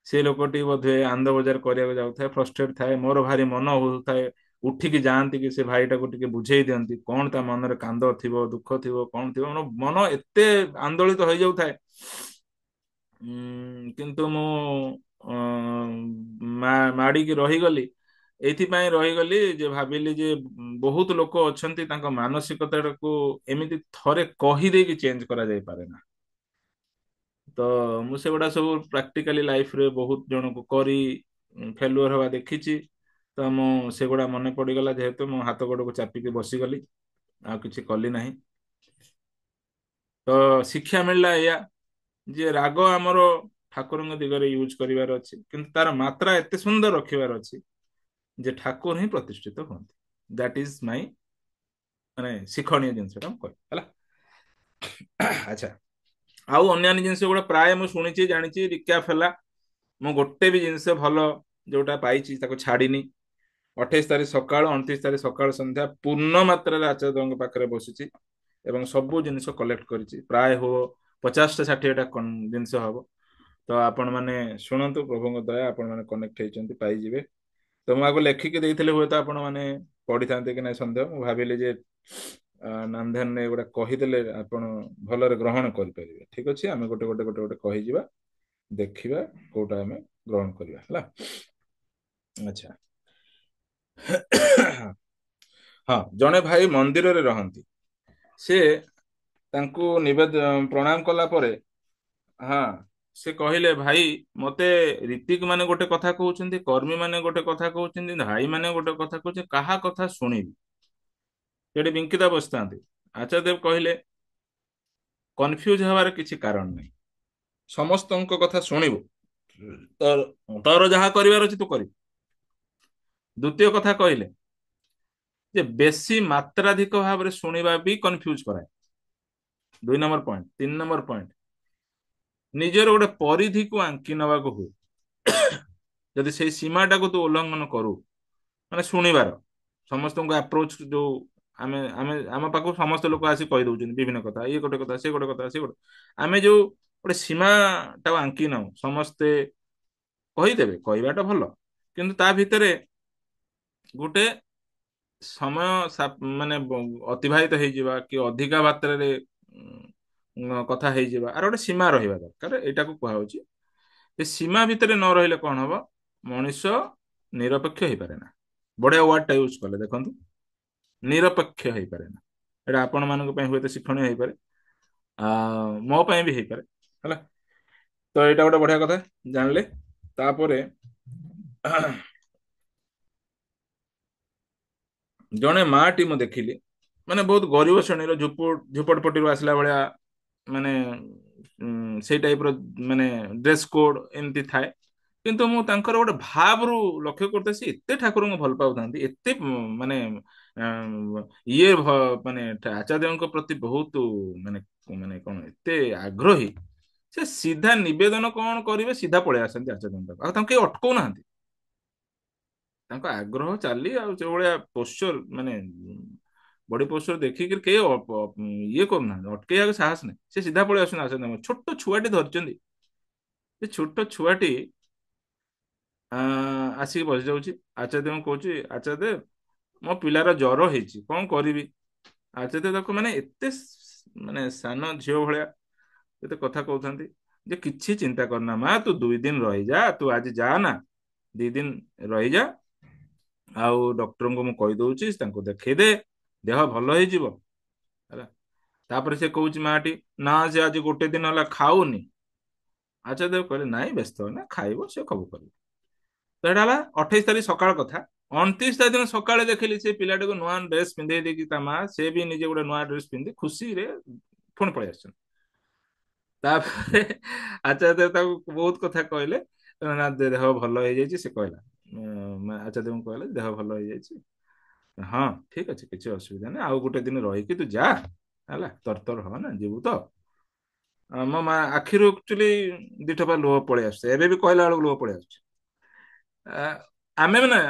ସେ ଲୋକଟି ବୋଧେ ଆନନ୍ଦ ବଜାର କରିବାକୁ ଯାଉଥାଏ, ଫ୍ରଷ୍ଟ୍ରେଟ ଥାଏ, ମୋର ଭାରି ମନ ହଉଥାଏ, ଉଠିକି ଯାଆନ୍ତି କି ସେ ଭାଇଟାକୁ ଟିକେ ବୁଝେଇ ଦିଅନ୍ତି, କଣ ତା ମନରେ କାନ୍ଦ ଥିବ, ଦୁଃଖ ଥିବ, କଣ ଥିବ, ମୋର ମନ ଏତେ ଆନ୍ଦୋଳିତ ହେଇଯାଉଥାଏ। କିନ୍ତୁ ମୁଁ ମାଡିକି ରହିଗଲି। ଏଇଥିପାଇଁ ରହିଗଲି ଯେ ଭାବିଲି ଯେ ବହୁତ ଲୋକ ଅଛନ୍ତି, ତାଙ୍କ ମାନସିକତାକୁ ଏମିତି ଥରେ କହିଦେଇକି ଚେଞ୍ଜ କରାଯାଇ ପାରେ ନା। ତ ମୁଁ ସେଗୁଡା ସବୁ ପ୍ରାକ୍ଟିକାଲି ଲାଇଫରେ ବହୁତ ଜଣକୁ କରି ଫେଲୁଅର ହବା ଦେଖିଛି। ତ ମୁଁ ସେଗୁଡା ମନେ ପଡିଗଲା, ଯେହେତୁ ମୁଁ ହାତ ଗୋଡକୁ ଚାପିକି ବସିଗଲି, ଆଉ କିଛି କଲି ନାହିଁ। ତ ଶିକ୍ଷା ମିଳିଲା ଏଇଆ, ଯେ ରାଗ ଆମର ଠାକୁରଙ୍କ ଦିଗରେ ୟୁଜ କରିବାର ଅଛି, କିନ୍ତୁ ତାର ମାତ୍ରା ଏତେ ସୁନ୍ଦର ରଖିବାର ଅଛି ଯେ ଠାକୁର ହିଁ ପ୍ରତିଷ୍ଠିତ ହୁଅନ୍ତି। ଦ୍ୟାଟ ଇଜ ମାଇ ମାନେ ଶିକ୍ଷଣୀୟ ଜିନିଷଟା ମୁଁ କହିବି ହେଲା। ଆଚ୍ଛା, ଆଉ ଅନ୍ୟାନ୍ୟ ଜିନିଷ ଗୁଡା ପ୍ରାୟ ମୁଁ ଶୁଣିଛି, ଜାଣିଛି, ରିକ୍ୟାପ ହେଲା। ମୁଁ ଗୋଟେ ବି ଜିନିଷ ଭଲ ଯୋଉଟା ପାଇଛି ତାକୁ ଛାଡିନି। 28 ତାରିଖ ସକାଳ, 29 ତାରିଖ ସକାଳ ସନ୍ଧ୍ୟା ପୂର୍ଣ୍ଣ ମାତ୍ରାରେ ଆଚାର୍ଯ୍ୟଙ୍କ ପାଖରେ ବସିଛି ଏବଂ ସବୁ ଜିନିଷ କଲେକ୍ଟ କରିଛି। ପ୍ରାୟ 50ଟା 60ଟା ଜିନିଷ ହବ। ତ ଆପଣ ମାନେ ଶୁଣନ୍ତୁ, ପ୍ରଭୁଙ୍କ ଦୟା ଆପଣ ମାନେ କନେକ୍ଟ ହେଇଛନ୍ତି, ପାଇଯିବେ। ତ ମୁଁ ଆଗ ଲେଖିକି ଦେଇଥିଲେ ହୁଏତ ଆପଣ ମାନେ ପଢିଥାନ୍ତେ କି ନାଇଁ ସନ୍ଦେହ। ମୁଁ ଭାବିଲି ଯେ ନାମଧ୍ୟାନରେ ଏଗୁଡା କହିଦେଲେ ଆପଣ ଭଲରେ ଗ୍ରହଣ କରିପାରିବେ। ଠିକ ଅଛି, ଆମେ ଗୋଟେ ଗୋଟେ ଗୋଟେ ଗୋଟେ କହିଯିବା, ଦେଖିବା କୋଉଟା ଆମେ ଗ୍ରହଣ କରିବା ହେଲା। ଆଚ୍ଛା। ହଁ, ଜଣେ ଭାଇ ମନ୍ଦିରରେ ରହନ୍ତି। ସେ ତାଙ୍କୁ ପ୍ରଣାମ କଲା ପରେ, ହଁ, ସେ କହିଲେ ଭାଇ ମତେ ରୀତିକ ମାନେ ଗୋଟେ କଥା କହୁଛନ୍ତି, କର୍ମୀ ମାନେ ଗୋଟେ କଥା କହୁଛନ୍ତି, ଭାଇ ମାନେ ଗୋଟେ କଥା କହୁଛନ୍ତି, କାହା କଥା ଶୁଣିବି? ସେଠି ବିଙ୍କିତା ବସିଥାନ୍ତି। ଆଚାର୍ଯ୍ୟ ଦେବ କହିଲେ କନଫ୍ୟୁଜ ହେବାର କିଛି କାରଣ ନାହିଁ, ସମସ୍ତଙ୍କ କଥା ଶୁଣିବୁ, ତୋର ତୋର ଯାହା କରିବାର ଅଛି ତୁ କରିବୁ। ଦ୍ୱିତୀୟ କଥା କହିଲେ ଯେ ବେଶୀ ମାତ୍ରାଧିକ ଭାବରେ ଶୁଣିବା ବି କନଫ୍ୟୁଜ କରାଏ। 2 ନମ୍ବର ପଏଣ୍ଟ। 3 ନମ୍ବର ପଏଣ୍ଟ, ନିଜର ଗୋଟେ ପରିଧିକୁ ଆଙ୍କି ନେବାକୁ ହୁଏ। ଯଦି ସେଇ ସୀମାଟାକୁ ତୁ ଉଲ୍ଲଂଘନ କରୁ, ମାନେ ଶୁଣିବାର ସମସ୍ତଙ୍କୁ ଆପ୍ରୋଚ, ଯୋଉ ଆମେ ଆମେ ଆମ ପାଖକୁ ସମସ୍ତ ଲୋକ ଆସି କହିଦଉଛନ୍ତି ବିଭିନ୍ନ କଥା, ଇଏ ଗୋଟେ କଥା, ସେ ଗୋଟେ କଥା, ସେ ଗୋଟେ, ଆମେ ଯୋଉ ଗୋଟେ ସୀମାଟାକୁ ଆଙ୍କି ନାଉ, ସମସ୍ତେ କହିଦେବେ, କହିବାଟା ଭଲ, କିନ୍ତୁ ତା ଭିତରେ ଗୋଟେ ସମୟ ମାନେ ଅତିବାହିତ ହେଇଯିବା କି ଅଧିକା ମାତ୍ରାରେ କଥା ହେଇଯିବା, ଆର ଗୋଟେ ସୀମା ରହିବା ଦରକାର। ଏଇଟାକୁ କୁହାଯାଉଛି। ଏ ସୀମା ଭିତରେ ନ ରହିଲେ କଣ ହବ? ମଣିଷ ନିରପେକ୍ଷ ହେଇପାରେ ନା। ବଢିଆ ୱାର୍ଡ ଟା ୟୁଜ କଲେ, ଦେଖନ୍ତୁ, ନିରପେକ୍ଷ ହେଇପାରେ ନା। ଏଇଟା ଆପଣ ମାନଙ୍କ ପାଇଁ ହୁଏତ ଶିକ୍ଷଣୀୟ ହେଇପାରେ, ଆ ମୋ ପାଇଁ ବି ହେଇପାରେ, ହେଲା। ତ ଏଇଟା ଗୋଟେ ବଢିଆ କଥା ଜାଣିଲେ। ତାପରେ ଜଣେ ମାଟି ମୁଁ ଦେଖିଲି, ମାନେ ବହୁତ ଗରିବ ଶ୍ରେଣୀର, ଝୁପଡପଟ୍ଟିରୁ ଆସିଲା ଭଳିଆ, ମାନେ ସେଇ ଟାଇପର ମାନେ ଡ୍ରେସ କୋଡ ଏମିତି ଥାଏ। କିନ୍ତୁ ମୁଁ ତାଙ୍କର ଗୋଟେ ଭାବରୁ ଲକ୍ଷ୍ୟ କରୁଥାଏ, ସେ ଏତେ ଠାକୁରଙ୍କୁ ଭଲ ପାଉଥାନ୍ତି, ଏତେ ମାନେ ମାନେ ଆଚାର୍ଯ୍ୟଙ୍କ ପ୍ରତି ବହୁତ ମାନେ ମାନେ କଣ ଏତେ ଆଗ୍ରହୀ, ସେ ସିଧା ନିବେଦନ କଣ କରିବେ ସିଧା ପଳେଇ ଆସନ୍ତି ଆଚାର୍ଯ୍ୟଙ୍କ ପାଖକୁ, ଆଉ ତାଙ୍କୁ କେହି ଅଟକଉନାହାନ୍ତି। ତାଙ୍କ ଆଗ୍ରହ ଚାଲି ଆଉ ସେଭଳିଆ ପୋସ୍ଚର, ମାନେ ବଡି ପୋସ୍ଚର ଦେଖିକି କେହି ଇଏ କରୁନାହାନ୍ତି, ଅଟକେଇବାକୁ ସାହସ ନାହିଁ। ସେ ସିଧା ପଳେଇ ଆସୁଛନ୍ତି ଆଚାର୍ଯ୍ୟ। ଛୋଟ ଛୁଆଟି ଧରିଛନ୍ତି, ସେ ଛୋଟ ଛୁଆଟି ଆସିକି ବସି ଯାଉଛି। ଆଚାର୍ଯ୍ୟଙ୍କୁ କହୁଛି, ଆଚାର୍ଯ୍ୟ ମୋ ପିଲାର ଜର ହେଇଛି, କଣ କରିବି? ଆଚାର୍ଯ୍ୟ ତାକୁ ମାନେ ଏତେ ମାନେ ସାନ ଝିଅ ଭଳିଆ ଏତେ କଥା କହୁଥାନ୍ତି ଯେ କିଛି ଚିନ୍ତା କରନା ମା, ତୁ 2 ଦିନ ରହିଯା, ତୁ ଆଜି ଯା ନା, 2 ଦିନ ରହିଯା, ଆଉ ଡକ୍ଟରଙ୍କୁ ମୁଁ କହିଦଉଛି, ତାଙ୍କୁ ଦେଖେଇଦେ, ଦେହ ଭଲ ହେଇଯିବ, ହେଲା। ତାପରେ ସେ କହୁଛି ମାଟି, ନା ସେ ଆଜି ଗୋଟେ ଦିନ ହେଲା ଖାଉନି। ଆଚାର୍ଯ୍ୟ ଦେବ କହିଲେ ନାଇଁ ବ୍ୟସ୍ତ ନା, ଖାଇବ, ସେ ସବୁ କରିବ। ତ ଏଇଟା ହେଲା 28 ତାରିଖ ସକାଳ କଥା। 29 ତାରିଖ ଦିନ ସକାଳେ ଦେଖିଲି ସେ ପିଲାଟାକୁ ନୂଆ ଡ୍ରେସ ପିନ୍ଧେଇ ଦେଇକି ତା ମା, ସେ ବି ନିଜେ ଗୋଟେ ନୂଆ ଡ୍ରେସ ପିନ୍ଧି ଖୁସିରେ ପୁଣି ପଳେଇ ଆସିଛନ୍ତି। ତାପରେ ଆଚାର୍ଯ୍ୟ ଦେବ ତାକୁ ବହୁତ କଥା କହିଲେ, ନା ଦେହ ଭଲ ହେଇଯାଇଛି, ସେ କହିଲା, ଆଚାର୍ଯ୍ୟଙ୍କୁ କହିଲେ ଦେହ ଭଲ ହେଇଯାଇଛି, ହଁ ଠିକ ଅଛି, କିଛି ଅସୁବିଧା ନାହିଁ, ଆଉ ଗୋଟେ ଦିନ ରହିକି ତୁ ଯା, ହେଲା, ତରତର ହବ ନା, ଯିବୁ ତ। ମୋ ମା ଆଖିରୁ ଆକ୍ଚୁଆଲି 2 ଟୋପା ଲୁହ ପଳେଇ ଆସୁଛି, ଏବେ ବି କହିଲା ବେଳକୁ ଲୁହ ପଳେଇ ଆସୁଛି। ଆ, ଆମେ ନା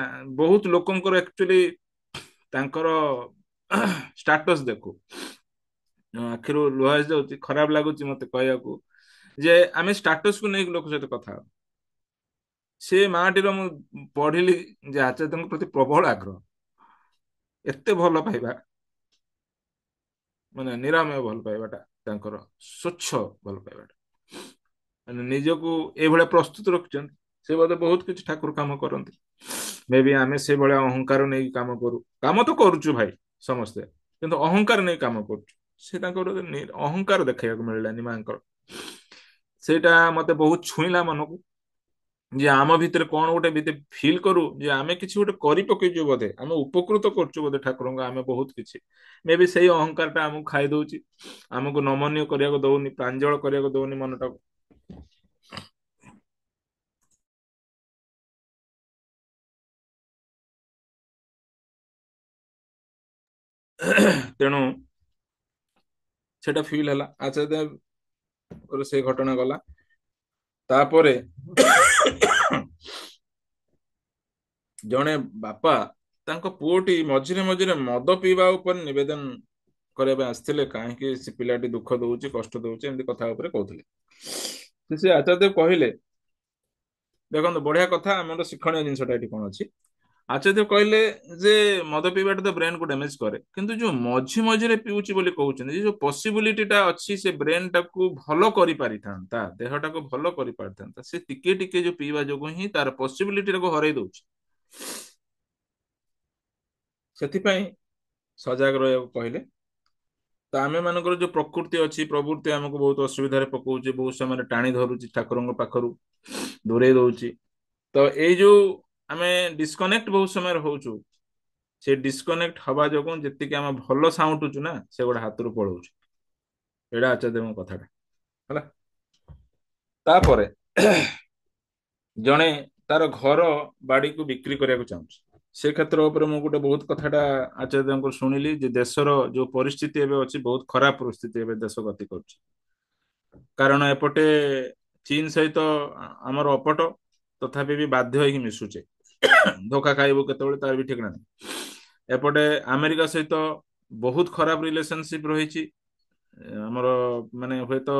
ବହୁତ ଲୋକଙ୍କର ଆକ୍ଚୁଆଲି ତାଙ୍କର ଷ୍ଟାଟସ ଦେଖୁ, ଆଖିରୁ ଲୁହ ଆସିଯାଉଛି, ଖରାପ ଲାଗୁଛି ମତେ କହିବାକୁ ଯେ ଆମେ ଷ୍ଟାଟସକୁ ନେଇକି ଲୋକ ସହିତ କଥା ହଉ। ସେ ମାଟିର ମୁଁ ପଢିଲି ଯେ ଆଚାର୍ଯ୍ୟଙ୍କ ପ୍ରତି ପ୍ରବଳ ଆଗ୍ରହ, ଏତେ ଭଲ ପାଇବା, ମାନେ ନିରାମୟ ଭଲ ପାଇବାଟା, ତାଙ୍କର ସ୍ୱଚ୍ଛ ଭଲ ପାଇବାଟା, ମାନେ ନିଜକୁ ଏଇଭଳିଆ ପ୍ରସ୍ତୁତ ରଖିଛନ୍ତି। ସେ ବୋଧେ ବହୁତ କିଛି ଠାକୁର କାମ କରନ୍ତି, ମେ ବି ଆମେ ସେଇଭଳିଆ ଅହଙ୍କାର ନେଇକି କାମ କରୁ, କାମ ତ କରୁଛୁ ଭାଇ ସମସ୍ତେ, କିନ୍ତୁ ଅହଙ୍କାର ନେଇ କାମ କରୁଛୁ। ସେ ତାଙ୍କର ଅହଙ୍କାର ଦେଖେଇବାକୁ ମିଳିଲାନି ମାଙ୍କର, ସେଇଟା ମତେ ବହୁତ ଛୁଇଁଲା ମନକୁ। ଯେ ଆମ ଭିତରେ କଣ ଗୋଟେ ଫିଲ୍ କରୁ ଯେ ଆମେ କିଛି ଗୋଟେ କରି ପକେଇଛୁ, ବୋଧେ ଆମେ ଉପକୃତ କରୁଛୁ ବୋଧେ ଠାକୁରଙ୍କ, ଆମେ ବହୁତ କିଛି, ମେ ବି ସେଇ ଅହଙ୍କାର ଟା ଆମକୁ ଖାଇ ଦଉଛି, ଆମକୁ ନମନୀୟ କରିବାକୁ ଦଉନି, ପ୍ରାଞ୍ଜଳ କରିବାକୁ ଦଉନି ମନଟାକୁ। ତେଣୁ ସେଟା ଫିଲ୍ ହେଲା। ଆଚାର୍ଯ୍ୟ ସେ ଘଟଣା ଗଲା। ତାପରେ ଜଣେ ବାପା ତାଙ୍କ ପୁଅଟି ମଝିରେ ମଝିରେ ମଦ ପିଇବା ଉପରେ ନିବେଦନ କରିବା ପାଇଁ ଆସିଥିଲେ, କାହିଁକି ସେ ପିଲାଟି ଦୁଃଖ ଦଉଛି, କଷ୍ଟ ଦଉଛି, ଏମିତି କଥା ଉପରେ କହୁଥିଲେ। ସେ ଆଚାର୍ଯ୍ୟ କହିଲେ, ଦେଖନ୍ତୁ ବଢିଆ କଥା, ଆମର ଶିକ୍ଷଣୀୟ ଜିନିଷଟା ଏଠି କଣ ଅଛି। ଆଚାର୍ଯ୍ୟ କହିଲେ ଯେ ମଦ ପିଇବାଟା ତ ବ୍ରେନ କୁ ଡ୍ୟାମେଜ କରେ, କିନ୍ତୁ ଯୋଉ ମଝି ମଝିରେ ପିଉଛି ବୋଲି କହୁଛନ୍ତି, ଯୋଉ ପସିବିଲିଟି ଟା ଅଛି ସେ ବ୍ରେନ ଟାକୁ ଭଲ କରିପାରିଥାନ୍ତା, ଦେହଟାକୁ ଭଲ କରିପାରିଥାନ୍ତା, ସେ ଟିକେ ଟିକେ ଯୋଉ ପିଇବା ଯୋଗୁଁ ହିଁ ତାର ପସିବିଲିଟି ଟାକୁ ହରେଇ ଦଉଛି। ସେଥିପାଇଁ ସଜାଗ ରହିବାକୁ କହିଲେ। ତ ଆମେ ମାନଙ୍କର ଯୋଉ ପ୍ରକୃତି ଅଛି, ପ୍ରବୃତ୍ତି ଆମକୁ ବହୁତ ଅସୁବିଧାରେ ପକଉଛି, ବହୁତ ସମୟରେ ଟାଣି ଧରୁଛି ଠାକୁରଙ୍କ ପାଖରୁ, ଦୂରେଇ ଦଉଛି। ତ ଏଇ ଯୋଉ ଆମେ ଡିସକନେକ୍ଟ ବହୁତ ସମୟରେ ହଉଛୁ, ସେ ଡିସକନେକ୍ଟ ହବା ଯୋଗୁଁ ଯେତିକି ଆମେ ଭଲ ସାଉଁଟୁଛୁ ନା, ସେଗୁଡ଼ା ହାତରୁ ପଳଉଛି। ଏଇଟା ଆଚାର୍ଯ୍ୟଙ୍କ କଥାଟା ହେଲା। ତାପରେ ଜଣେ ତାର ଘର ବାଡିକୁ ବିକ୍ରି କରିବାକୁ ଚାହୁଁଛି। ସେ କ୍ଷେତ୍ର ଉପରେ ମୁଁ ଗୋଟେ ବହୁତ କଥାଟା ଆଚାର୍ଯ୍ୟଙ୍କୁ ଶୁଣିଲି, ଯେ ଦେଶର ଯୋଉ ପରିସ୍ଥିତି ଏବେ ଅଛି, ବହୁତ ଖରାପ ପରିସ୍ଥିତି ଏବେ ଦେଶ ଗତି କରୁଛି। କାରଣ ଏପଟେ ଚୀନ ସହିତ ଆମର ଅପଟ, ତଥାପି ବି ବାଧ୍ୟ ହେଇକି ମିଶୁଛେ। ଧୋକା ଖାଇବୁ କେତେବେଳେ ତାର ବି ଠିକ ନାହିଁ। ଏପଟେ ଆମେରିକା ସହିତ ବହୁତ ଖରାପ ରିଲେସନସିପ ରହିଛି ଆମର, ମାନେ ହୁଏତ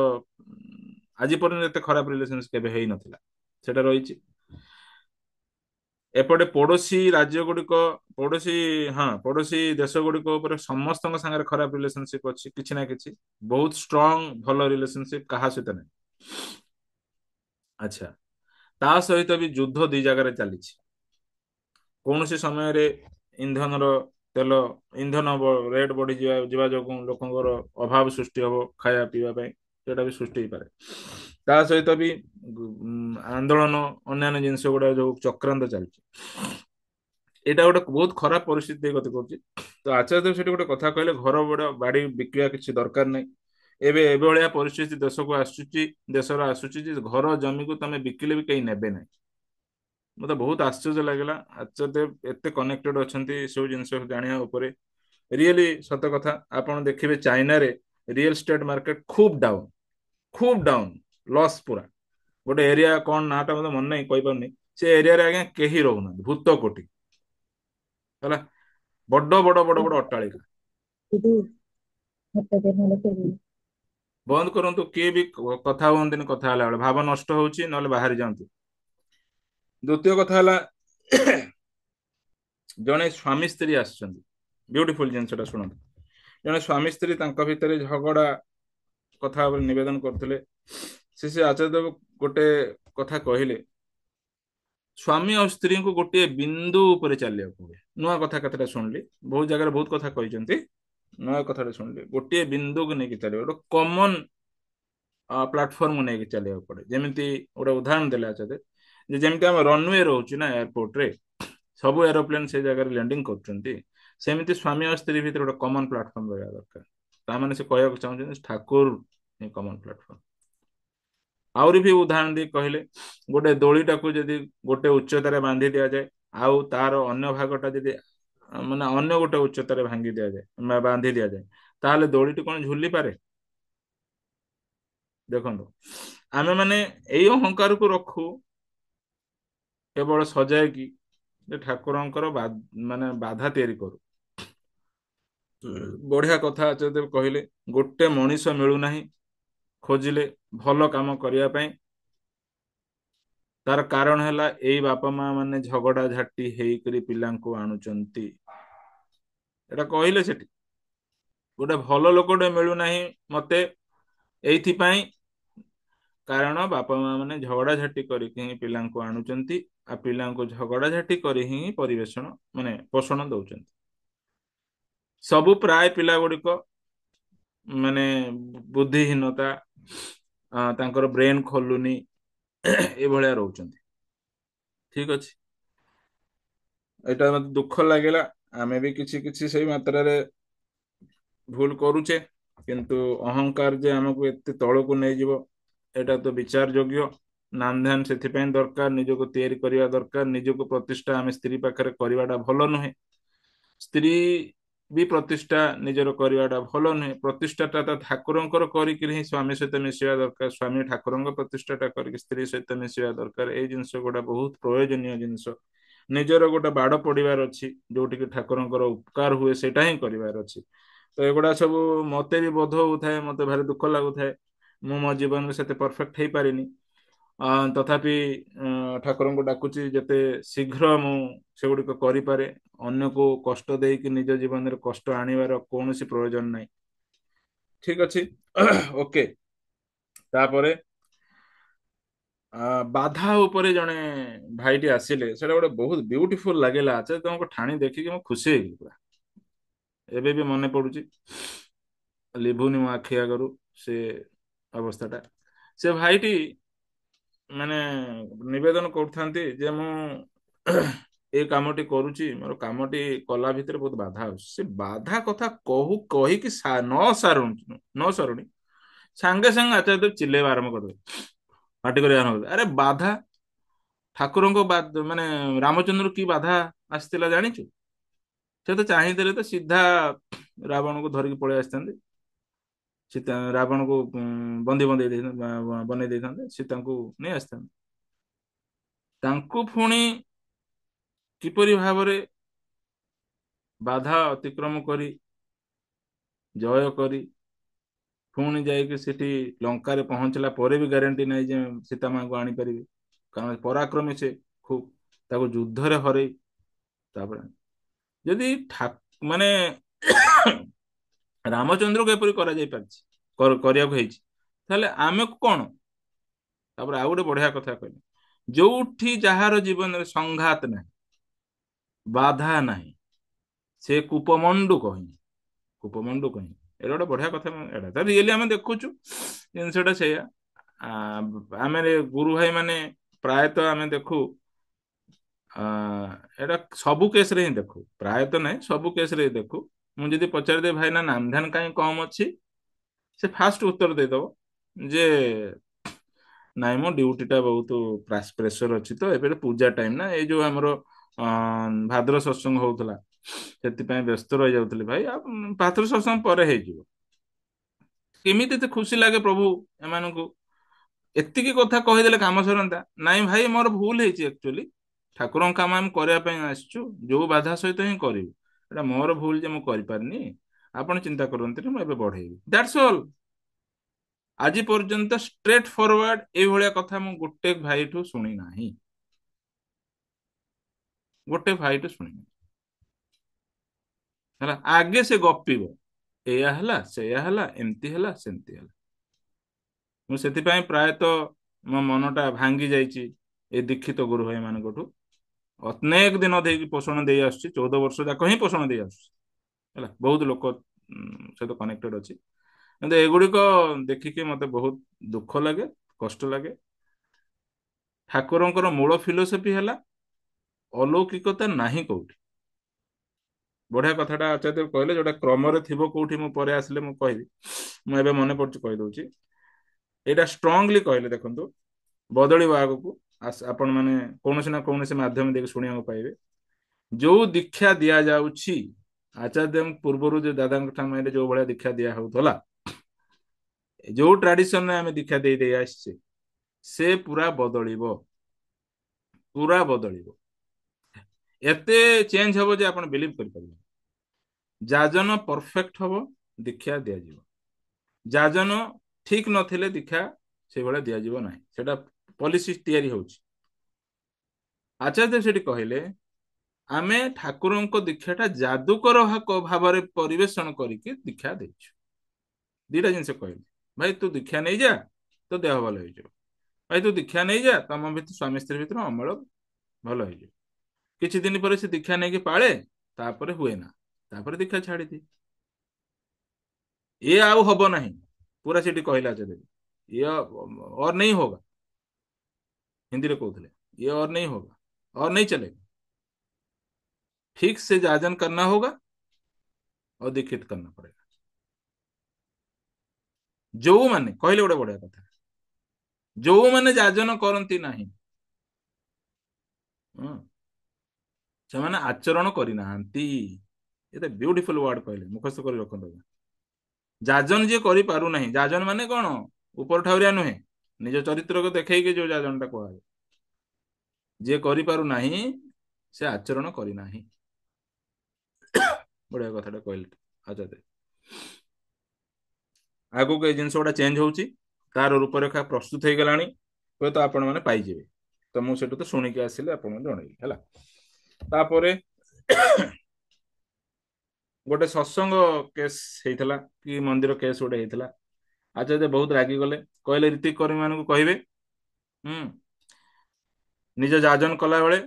ଆଜି ପର୍ଯ୍ୟନ୍ତ ଏତେ ଖରାପ ରିଲେସନସିପ କେବେ ହେଇନଥିଲା, ସେଟା ରହିଛି। ଏପଟେ ପଡୋଶୀ ରାଜ୍ୟ ଗୁଡିକ, ପଡୋଶୀ, ହଁ ପଡୋଶୀ ଦେଶ ଗୁଡିକ ଉପରେ ସମସ୍ତଙ୍କ ସାଙ୍ଗରେ ଖରାପ ରିଲେସନସିପ ଅଛି, କିଛି ନା କିଛି। ବହୁତ ଷ୍ଟ୍ରଙ୍ଗ ଭଲ ରିଲେସନସିପ କାହା ସହିତ ନାହିଁ। ଆଚ୍ଛା, ତା ସହିତ ବି ଯୁଦ୍ଧ ଦି ଜାଗାରେ ଚାଲିଛି। କୌଣସି ସମୟରେ ଇନ୍ଧନର ତେଲ, ଇନ୍ଧନ ରେଟ୍ ବଢିଯିବା ଯିବା ଯୋଗୁଁ ଲୋକଙ୍କର ଅଭାବ ସୃଷ୍ଟି ହବ ଖାଇବା ପିଇବା ପାଇଁ, ସେଟା ବି ସୃଷ୍ଟି ହେଇପାରେ। ତା ସହିତ ବି ଆନ୍ଦୋଳନ, ଅନ୍ୟାନ୍ୟ ଜିନିଷ ଗୁଡା ଯୋଉ ଚକ୍ରାନ୍ତ ଚାଲିଛି, ଏଇଟା ଗୋଟେ ବହୁତ ଖରାପ ପରିସ୍ଥିତି ଦେଇ ଗତି କରୁଛି। ତ ଆଚାର୍ଯ୍ୟ ସେଠି ଗୋଟେ କଥା କହିଲେ, ଘର ବଡ ବାଡି ବିକିବା କିଛି ଦରକାର ନାହିଁ। ଏବେ ଏଭଳିଆ ପରିସ୍ଥିତି ଦେଶକୁ ଆସୁଛି, ଦେଶର ଆସୁଛି ଯେ ଘର ଜମିକୁ ତମେ ବିକିଲେ ବି କେହି ନେବେ ନାହିଁ। ମତେ ବହୁତ ଆଶ୍ଚର୍ଯ୍ୟ ଲାଗିଲା, ଆଚାର୍ଯ୍ୟ ଏତେ କନେକ୍ଟେଡ ଅଛନ୍ତି ଏସବୁ ଜିନିଷ ଜାଣିବା ଉପରେ। ରିଏଲି ସତ କଥା, ଆପଣ ଦେଖିବେ ଚାଇନାରେ ରିଏଲ ଷ୍ଟେଟ ମାର୍କେଟ ଖୁବ ଡାଉନ, ଲସ୍ ପୁରା। ଗୋଟେ ଏରିଆ କଣ ନାଁ ଟା ମତେ ମନେ ନାହିଁ, କହିପାରୁନି, ସେ ଏରିଆରେ ଆଜ୍ଞା କେହି ରହୁନାହାନ୍ତି, ଭୂତ କୋଟି ହେଲା। ବଡ ବଡ ଅଟ୍ଟାଳିକା। ବନ୍ଦ କରନ୍ତୁ, କିଏ ବି କଥା ହୁଅନ୍ତିନି, କଥା ହେଲା ବେଳେ ଭାବ ନଷ୍ଟ ହଉଛି, ନହେଲେ ବାହାରି ଯାଆନ୍ତୁ। ଦ୍ଵିତୀୟ କଥା ହେଲା, ଜଣେ ସ୍ୱାମୀ ସ୍ତ୍ରୀ ଆସିଛନ୍ତି, ବିୟୁଟିଫୁଲ ଜିନିଷଟା ଶୁଣନ୍ତୁ। ଜଣେ ସ୍ୱାମୀ ସ୍ତ୍ରୀ ତାଙ୍କ ଭିତରେ ଝଗଡା କଥା ଉପରେ ନିବେଦନ କରୁଥିଲେ। ସେ ଆଚାର୍ଯ୍ୟ ଗୋଟେ କଥା କହିଲେ, ସ୍ୱାମୀ ଆଉ ସ୍ତ୍ରୀଙ୍କୁ ଗୋଟିଏ ବିନ୍ଦୁ ଉପରେ ଚାଲିବାକୁ ହୁଏ। ନୂଆ କଥା କେତେଟା ଶୁଣିଲି, ବହୁତ ଜାଗାରେ ବହୁତ କଥା କହିଛନ୍ତି, ନୂଆ କଥାଟା ଶୁଣିଲି, ଗୋଟିଏ ବିନ୍ଦୁକୁ ନେଇକି ଚାଲିବ, ଗୋଟେ କମନ ପ୍ଲାଟଫର୍ମକୁ ନେଇକି ଚାଲିବାକୁ ପଡେ। ଯେମିତି ଗୋଟେ ଉଦାହରଣ ଦେଲେ ଆଚାର୍ଯ୍ୟ, ଯେ ଯେମିତି ଆମ ରନୱେ ରହୁଛି ନା ଏୟାରପୋର୍ଟରେ, ସବୁ ଏରୋପ୍ଲେନ ସେ ଜାଗାରେ ଲ୍ୟାଣ୍ଡିଂ କରୁଛନ୍ତି, ସେମିତି ସ୍ୱାମୀ ଆଉ ସ୍ତ୍ରୀ ଭିତରେ ଗୋଟେ କମନ ପ୍ଲାଟଫର୍ମ ରହିବା ଦରକାର। ତାମାନେ ସେ କହିବାକୁ ଚାହୁଁଛନ୍ତି ଠାକୁର କମନ ପ୍ଲାଟଫର୍ମ। ଆହୁରି ବି ଉଦାହରଣ ଦେଇ କହିଲେ, ଗୋଟେ ଦୋଳିଟାକୁ ଯଦି ଗୋଟେ ଉଚ୍ଚତାରେ ବାନ୍ଧି ଦିଆଯାଏ, ଆଉ ତାର ଅନ୍ୟ ଭାଗଟା ଯଦି ମାନେ ଅନ୍ୟ ଗୋଟେ ଉଚ୍ଚତାରେ ଭାଙ୍ଗି ଦିଆଯାଏ, ବାନ୍ଧି ଦିଆଯାଏ, ତାହେଲେ ଦୋଳିଟି କଣ ଝୁଲି ପାରେ? ଦେଖନ୍ତୁ, ଆମେ ମାନେ ଏଇ ଅହଙ୍କାରକୁ ରଖୁ କେବଳ ସଜାଇକି, ଯେ ଠାକୁରଙ୍କର ମାନେ ବାଧା ତିଆରି କରୁ। ବଢିଆ କଥା ଆଚାର୍ଯ୍ୟ କହିଲେ, ଗୋଟେ ମଣିଷ ମିଳୁନାହିଁ ଖୋଜିଲେ ଭଲ କାମ କରିବା ପାଇଁ। ତାର କାରଣ ହେଲା, ଏଇ ବାପା ମା ମାନେ ଝଗଡା ଝାଟି ହେଇକରି ପିଲାଙ୍କୁ ଆଣୁଛନ୍ତି। ଏଟା କହିଲେ ସେଠି, ଗୋଟେ ଭଲ ଲୋକଟେ ମିଳୁନାହିଁ ମତେ ଏଇଥିପାଇଁ, କାରଣ ବାପା ମା ମାନେ ଝଗଡା ଝାଟି କରିକି ହିଁ ପିଲାଙ୍କୁ ଆଣୁଛନ୍ତି, ଆଉ ପିଲାଙ୍କୁ ଝଗଡା ଝାଟି କରି ହିଁ ପରିବେଷଣ ମାନେ ପୋଷଣ ଦଉଛନ୍ତି। ସବୁ ପ୍ରାୟ ପିଲା ଗୁଡିକ ମାନେ ବୁଦ୍ଧିହୀନତା, ତାଙ୍କର ବ୍ରେନ ଖୋଲୁନି, ଏଇଭଳିଆ ରହୁଛନ୍ତି। ଠିକ ଅଛି, ଏଇଟା ମତେ ଦୁଃଖ ଲାଗିଲା। ଆମେ ବି କିଛି କିଛି ସେଇ ମାତ୍ରାରେ ଭୁଲ କରୁଛେ, କିନ୍ତୁ ଅହଙ୍କାର ଯେ ଆମକୁ ଏତେ ତଳକୁ ନେଇଯିବ, ଏଇଟା ତ ବିଚାର ଯୋଗ୍ୟ। ନାମ ଧ୍ୟାନ ସେଥିପାଇଁ ଦରକାର, ନିଜକୁ ତିଆରି କରିବା ଦରକାର, ନିଜକୁ ପ୍ରତିଷ୍ଠା ଆମେ ସ୍ତ୍ରୀ ପାଖରେ କରିବାଟା ଭଲ ନୁହେଁ। ସ୍ତ୍ରୀ ବି ପ୍ରତିଷ୍ଠା ନିଜର କରିବାଟା ଭଲ ନୁହେଁ। ପ୍ରତିଷ୍ଠାଟା ତ ଠାକୁରଙ୍କର କରିକିରି ହିଁ ସ୍ୱାମୀ ସହିତ ମିଶିବା ଦରକାର, ସ୍ୱାମୀ ଠାକୁରଙ୍କ ପ୍ରତିଷ୍ଠାଟା କରିକି ସ୍ତ୍ରୀ ସହିତ ମିଶିବା ଦରକାର। ଏଇ ଜିନିଷ ଗୁଡା ବହୁତ ପ୍ରୟୋଜନୀୟ ଜିନିଷ। ନିଜର ଗୋଟେ ବାଡ଼ ପଡ଼ିବାର ଅଛି, ଯୋଉଠିକି ଠାକୁରଙ୍କର ଉପକାର ହୁଏ ସେଇଟା ହିଁ କରିବାର ଅଛି। ତ ଏଗୁଡ଼ା ସବୁ ମତେ ବି ବୋଧ ହଉଥାଏ, ମତେ ଭାରି ଦୁଃଖ ଲାଗୁଥାଏ, ମୁଁ ମୋ ଜୀବନରେ ସେତେ ପରଫେକ୍ଟ ହେଇପାରିନି। ତଥାପି ଠାକୁରଙ୍କୁ ଡାକୁଛି ଯେତେ ଶୀଘ୍ର ମୁଁ ସେଗୁଡ଼ିକ କରିପାରେ। ଅନ୍ୟକୁ କଷ୍ଟ ଦେଇକି ନିଜ ଜୀବନରେ କଷ୍ଟ ଆଣିବାର କୌଣସି ପ୍ରয়োଜନ ନାହିଁ। ଠିକ ଅଛି। ଓକେ। ତାପରେ ବାଧା ଉପରେ ଜଣେ ଭାଇଟି ଆସିଲେ, ସେଟା ଗୋଟେ ବହୁତ ବିୟୁଟିଫୁଲ ଲାଗିଲା। ଆଚ୍ଛା, ତମକୁ ଠାଣି ଦେଖିକି ମୁଁ ଖୁସି ହେଇଗଲି ପୁରା। ଏବେ ବି ମନେ ପଡୁଛି, ଲିଭୁନି ମୋ ଆଖି ଆଗରୁ ସେ ଅବସ୍ଥାଟା। ସେ ଭାଇଟି ମାନେ ନିବେଦନ କରୁଥାନ୍ତି ଯେ ମୁଁ ଏ କାମଟି କରୁଛି, ମୋର କାମଟି କଲା ଭିତରେ ବହୁତ ବାଧା ଆସୁଛି। ସେ ବାଧା କଥା କହିକି ନ ସରୁଣି ସାଙ୍ଗେ ସାଙ୍ଗେ ଆଚାର୍ଯ୍ୟ ଦେବ ଚିଲେଇବା ଆରମ୍ଭ କରିଦେବେ, ପାଟି କରିବା ଆରମ୍ଭ କରିଦେବେ। ଆରେ ବାଧା, ଠାକୁରଙ୍କ ମାନେ ରାମଚନ୍ଦ୍ର କି ବାଧା ଆସିଥିଲା ଜାଣିଛୁ? ସେ ତ ଚାହିଁଥିଲେ ତ ସିଧା ରାବଣକୁ ଧରିକି ପଳେଇ ଆସିଥାନ୍ତେ। ସୀତା ରାବଣକୁ ବନ୍ଦୀ ବନେଇ ଦେଇଥାନ୍ତେ, ବନେଇ ଦେଇଥାନ୍ତେ, ସୀତାଙ୍କୁ ନେଇ ଆସିଥାନ୍ତେ। ତାଙ୍କୁ ପୁଣି କିପରି ଭାବରେ ବାଧା ଅତିକ୍ରମ କରି ଜୟ କରି ପୁଣି ଯାଇକି ସେଠି ଲଙ୍କାରେ ପହଞ୍ଚିଲା ପରେ ବି ଗ୍ୟାରେଣ୍ଟି ନାହିଁ ଯେ ସୀତା ମାଙ୍କୁ ଆଣିପାରିବେ, କାରଣ ପରାକ୍ରମୀ ସେ ଖୁବ୍, ତାକୁ ଯୁଦ୍ଧରେ ହରେଇ ତାପରେ ଯଦି ମାନେ ରାମଚନ୍ଦ୍ରକୁ ଏପରି କରାଯାଇ ପାରିଛି, କରିବାକୁ ହେଇଛି, ତାହେଲେ ଆମକୁ କଣ? ତାପରେ ଆଉ ଗୋଟେ ବଢିଆ କଥା କହିଲେ, ଯୋଉଠି ଯାହାର ଜୀବନରେ ସଂଘାତ ନାହିଁ, ବାଧା ନାହିଁ, ସେ କୂପମଣ୍ଡୁ କହିଁ, କୂପମଣ୍ଡୁ କହିଁ। ଏଇଟା ଗୋଟେ ବଢିଆ କଥା। ଏଇଟା ତ ରିଏଲି ଆମେ ଦେଖୁଛୁ ଜିନିଷଟା ସେଇଆ। ଆମେ ଗୁରୁ ଭାଇ ମାନେ ପ୍ରାୟତଃ ଆମେ ଦେଖୁ, ଏଇଟା ସବୁ କେସରେ ହିଁ ଦେଖୁ, ପ୍ରାୟତଃ ନାହିଁ ସବୁ କେସରେ ହିଁ ଦେଖୁ। ମୁଁ ଯଦି ପଚାରିଦିଏ ଭାଇ ନା ନାମ ଧ୍ୟାନ କାହିଁ କମ ଅଛି, ସେ ଫାଷ୍ଟ ଉତ୍ତର ଦେଇଦବ ଯେ ନାଇଁ ମୋ ଡ୍ୟୁଟି ଟା ବହୁତ ପ୍ରେସର ଅଛି, ତ ଏବେ ପୂଜା ଟାଇମ ନା, ଏଇ ଯୋଉ ଆମର ଭାଦ୍ର ସତ୍ସଙ୍ଗ ହଉଥିଲା ସେଥିପାଇଁ ବ୍ୟସ୍ତ ରହିଯାଉଥିଲି ଭାଇ, ଆଉ ଭାଦ୍ର ସତ୍ସଙ୍ଗ ପରେ ହେଇଯିବ। କେମିତି ଏତେ ଖୁସି ଲାଗେ ପ୍ରଭୁ ଏମାନଙ୍କୁ ଏତିକି କଥା କହିଦେଲେ କାମ ସରନ୍ତା। ନାଇଁ ଭାଇ ମୋର ଭୁଲ ହେଇଛି, ଆକ୍ଚୁଆଲି ଠାକୁରଙ୍କ କାମ ଆମେ କରିବା ପାଇଁ ଆସିଛୁ, ଯୋଉ ବାଧା ସହିତ ହିଁ କରିବୁ, ଏଟା ମୋର ଭୁଲ ଯେ ମୁଁ କରିପାରିନି, ଆପଣ ଚିନ୍ତା କରନ୍ତୁନି, ମୁଁ ଏବେ ବଢେଇବି, ଦ୍ୟାଟ୍ସ ଅଲ୍। ଆଜି ପର୍ଯ୍ୟନ୍ତ ଷ୍ଟ୍ରେଟ ଫରୱାର୍ଡ ଏଇଭଳିଆ କଥା ମୁଁ ଗୋଟେ ଭାଇଠୁ ଶୁଣି ନାହିଁ, ଗୋଟେ ଭାଇଠୁ ଶୁଣିନି। ହେଲା, ଆଗେ ସେ ଗପିବ, ଏଇଆ ହେଲା ସେଇଆ ହେଲା ଏମିତି ହେଲା ସେମିତି ହେଲା। ମୁଁ ସେଥିପାଇଁ ପ୍ରାୟତଃ ମୋ ମନଟା ଭାଙ୍ଗି ଯାଇଛି ଏ ଦୀକ୍ଷିତ ଗୁରୁ ଭାଇ ମାନଙ୍କଠୁ। ଅନେକ ଦିନ ଦେଇକି ପୋଷଣ ଦେଇ ଆସୁଛି, 14 ବର୍ଷ ଯାକ ହିଁ ପୋଷଣ ଦେଇ ଆସୁଛି। ହେଲା, ବହୁତ ଲୋକ ସହିତ କନେକ୍ଟେଡ ଅଛି, କିନ୍ତୁ ଏଗୁଡିକ ଦେଖିକି ମତେ ବହୁତ ଦୁଃଖ ଲାଗେ, କଷ୍ଟ ଲାଗେ। ଠାକୁରଙ୍କର ମୂଳ ଫିଲୋସଫି ହେଲା ଅଲୌକିକତା ନାହିଁ କୋଉଠି। ବଢିଆ କଥାଟା ଆଚାର୍ଯ୍ୟ କହିଲେ, ଯୋଉଟା କ୍ରମରେ ଥିବ କୋଉଠି ମୁଁ ପରେ ଆସିଲେ ମୁଁ କହିବି, ମୁଁ ଏବେ ମନେ ପଡୁଛି କହିଦଉଛି। ଏଇଟା ଷ୍ଟ୍ରଙ୍ଗଲି କହିଲେ, ଦେଖନ୍ତୁ ବଦଳିବ ଆଗକୁ, ଆପଣ ମାନେ କୌଣସି ନା କୌଣସି ମାଧ୍ୟମ ଦେଇକି ଶୁଣିବାକୁ ପାଇବେ। ଯୋଉ ଦୀକ୍ଷା ଦିଆଯାଉଛି, ଆଚାର୍ଯ୍ୟ ପୂର୍ବରୁ ଯୋଉ ଦାଦାଙ୍କ ସମୟରେ ଯୋଉ ଭଳିଆ ଦୀକ୍ଷା ଦିଆ ହଉଥିଲା, ଯୋଉ ଟ୍ରାଡିସନରେ ଆମେ ଦୀକ୍ଷା ଦେଇ ଦେଇ ଆସିଛେ, ସେ ପୁରା ବଦଳିବ, ପୁରା ବଦଳିବ। ଏତେ ଚେଞ୍ଜ ହବ ଯେ ଆପଣ ବିଲିଭ କରିପାରିବେ। ଯାଜନ ପରଫେକ୍ଟ ହବ, ଦୀକ୍ଷା ଦିଆଯିବ। ଯାଜନ ଠିକ ନଥିଲେ ଦୀକ୍ଷା ସେଇଭଳିଆ ଦିଆଯିବ ନାହିଁ, ସେଟା ପଲିସି ତିଆରି ହଉଛି। ଆଚାର୍ଯ୍ୟ ସେଠି କହିଲେ ଆମେ ଠାକୁରଙ୍କ ଦୀକ୍ଷାଟା ଯାଦୁକର ଭାବରେ ପରିବେଷଣ କରିକି ଦୀକ୍ଷା ଦେଇଛୁ। ଦିଟା ଜିନିଷ କହିଲେ, ଭାଇ ତୁ ଦୀକ୍ଷା ନେଇଯା, ତୋ ଦେହ ଭଲ ହେଇଯିବ। ଭାଇ ତୁ ଦୀକ୍ଷା ନେଇଯା, ତମ ଭିତରେ ସ୍ୱାମୀ ସ୍ତ୍ରୀ ଭିତରେ ଅମଳ ଭଲ ହେଇଯିବ। କିଛି ଦିନ ପରେ ସେ ଦୀକ୍ଷା ନେଇକି ପାଳେ, ତାପରେ ହୁଏ ନା, ତାପରେ ଦୀକ୍ଷା ଛାଡିଦିଏ। ଇଏ ଆଉ ହବ ନାହିଁ, ପୁରା ସେଠି କହିଲା ଯଦି ଇଏ और नहीं होगा, ହିନ୍ଦୀରେ କହୁଥିଲେ ये और नहीं होगा और नहीं चलेगा, ठीक से जाजन करना होगा और दीक्षित करना पड़ेगा। ଯୋଉମାନେ କହିଲେ ଗୋଟେ ବଢିଆ କଥା, ଯୋଉମାନେ ଯାଜନ କରନ୍ତି ନାହିଁ, ହଁ, ସେମାନେ ଆଚରଣ କରିନାହାନ୍ତି। ଏତେ ବିୟୁଟିଫୁଲ ୱାର୍ଡ କହିଲେ, ମୁଖସ୍ଥ କରି ରଖନ୍ତୁ। ଯାଜନ ଯିଏ କରିପାରୁନାହିଁ, ଯାଜନ ମାନେ କଣ? ଉପର ଠାଉରିଆ ନୁହେଁ, ନିଜ ଚରିତ୍ରକୁ ଦେଖେଇକି ଯୋଉ ଯାଜନଟା କୁହାଯାଏ। ଯିଏ କରିପାରୁନାହିଁ, ସେ ଆଚରଣ କରିନାହିଁ। ବଢିଆ କଥାଟା କହିଲେ ଆଚାର୍ଯ୍ୟ। ଆଗକୁ ଏଇ ଜିନିଷ ଗୁଡା ଚେଞ୍ଜ ହଉଛି, ତାର ରୂପରେଖା ପ୍ରସ୍ତୁତ ହେଇଗଲାଣି, ହୁଏତ ଆପଣ ମାନେ ପାଇଯିବେ। ତ ମୁଁ ସେଠୁ ତ ଶୁଣିକି ଆସିଲେ ଆପଣଙ୍କୁ ଜଣେଇଲି ହେଲା। ତାପରେ ଗୋଟେ ସତ୍ସଙ୍ଗ କେସ୍ ହେଇଥିଲା, କି ମନ୍ଦିର କେସ୍ ଗୋଟେ ହେଇଥିଲା। ଆଚାର୍ଯ୍ୟ ବହୁତ ରାଗିଗଲେ, କହିଲେ ରୀତିକ କର୍ମୀ ମାନଙ୍କୁ କହିବେ, ହୁଁ, ନିଜ ଯାଜନ କଲା ବେଳେ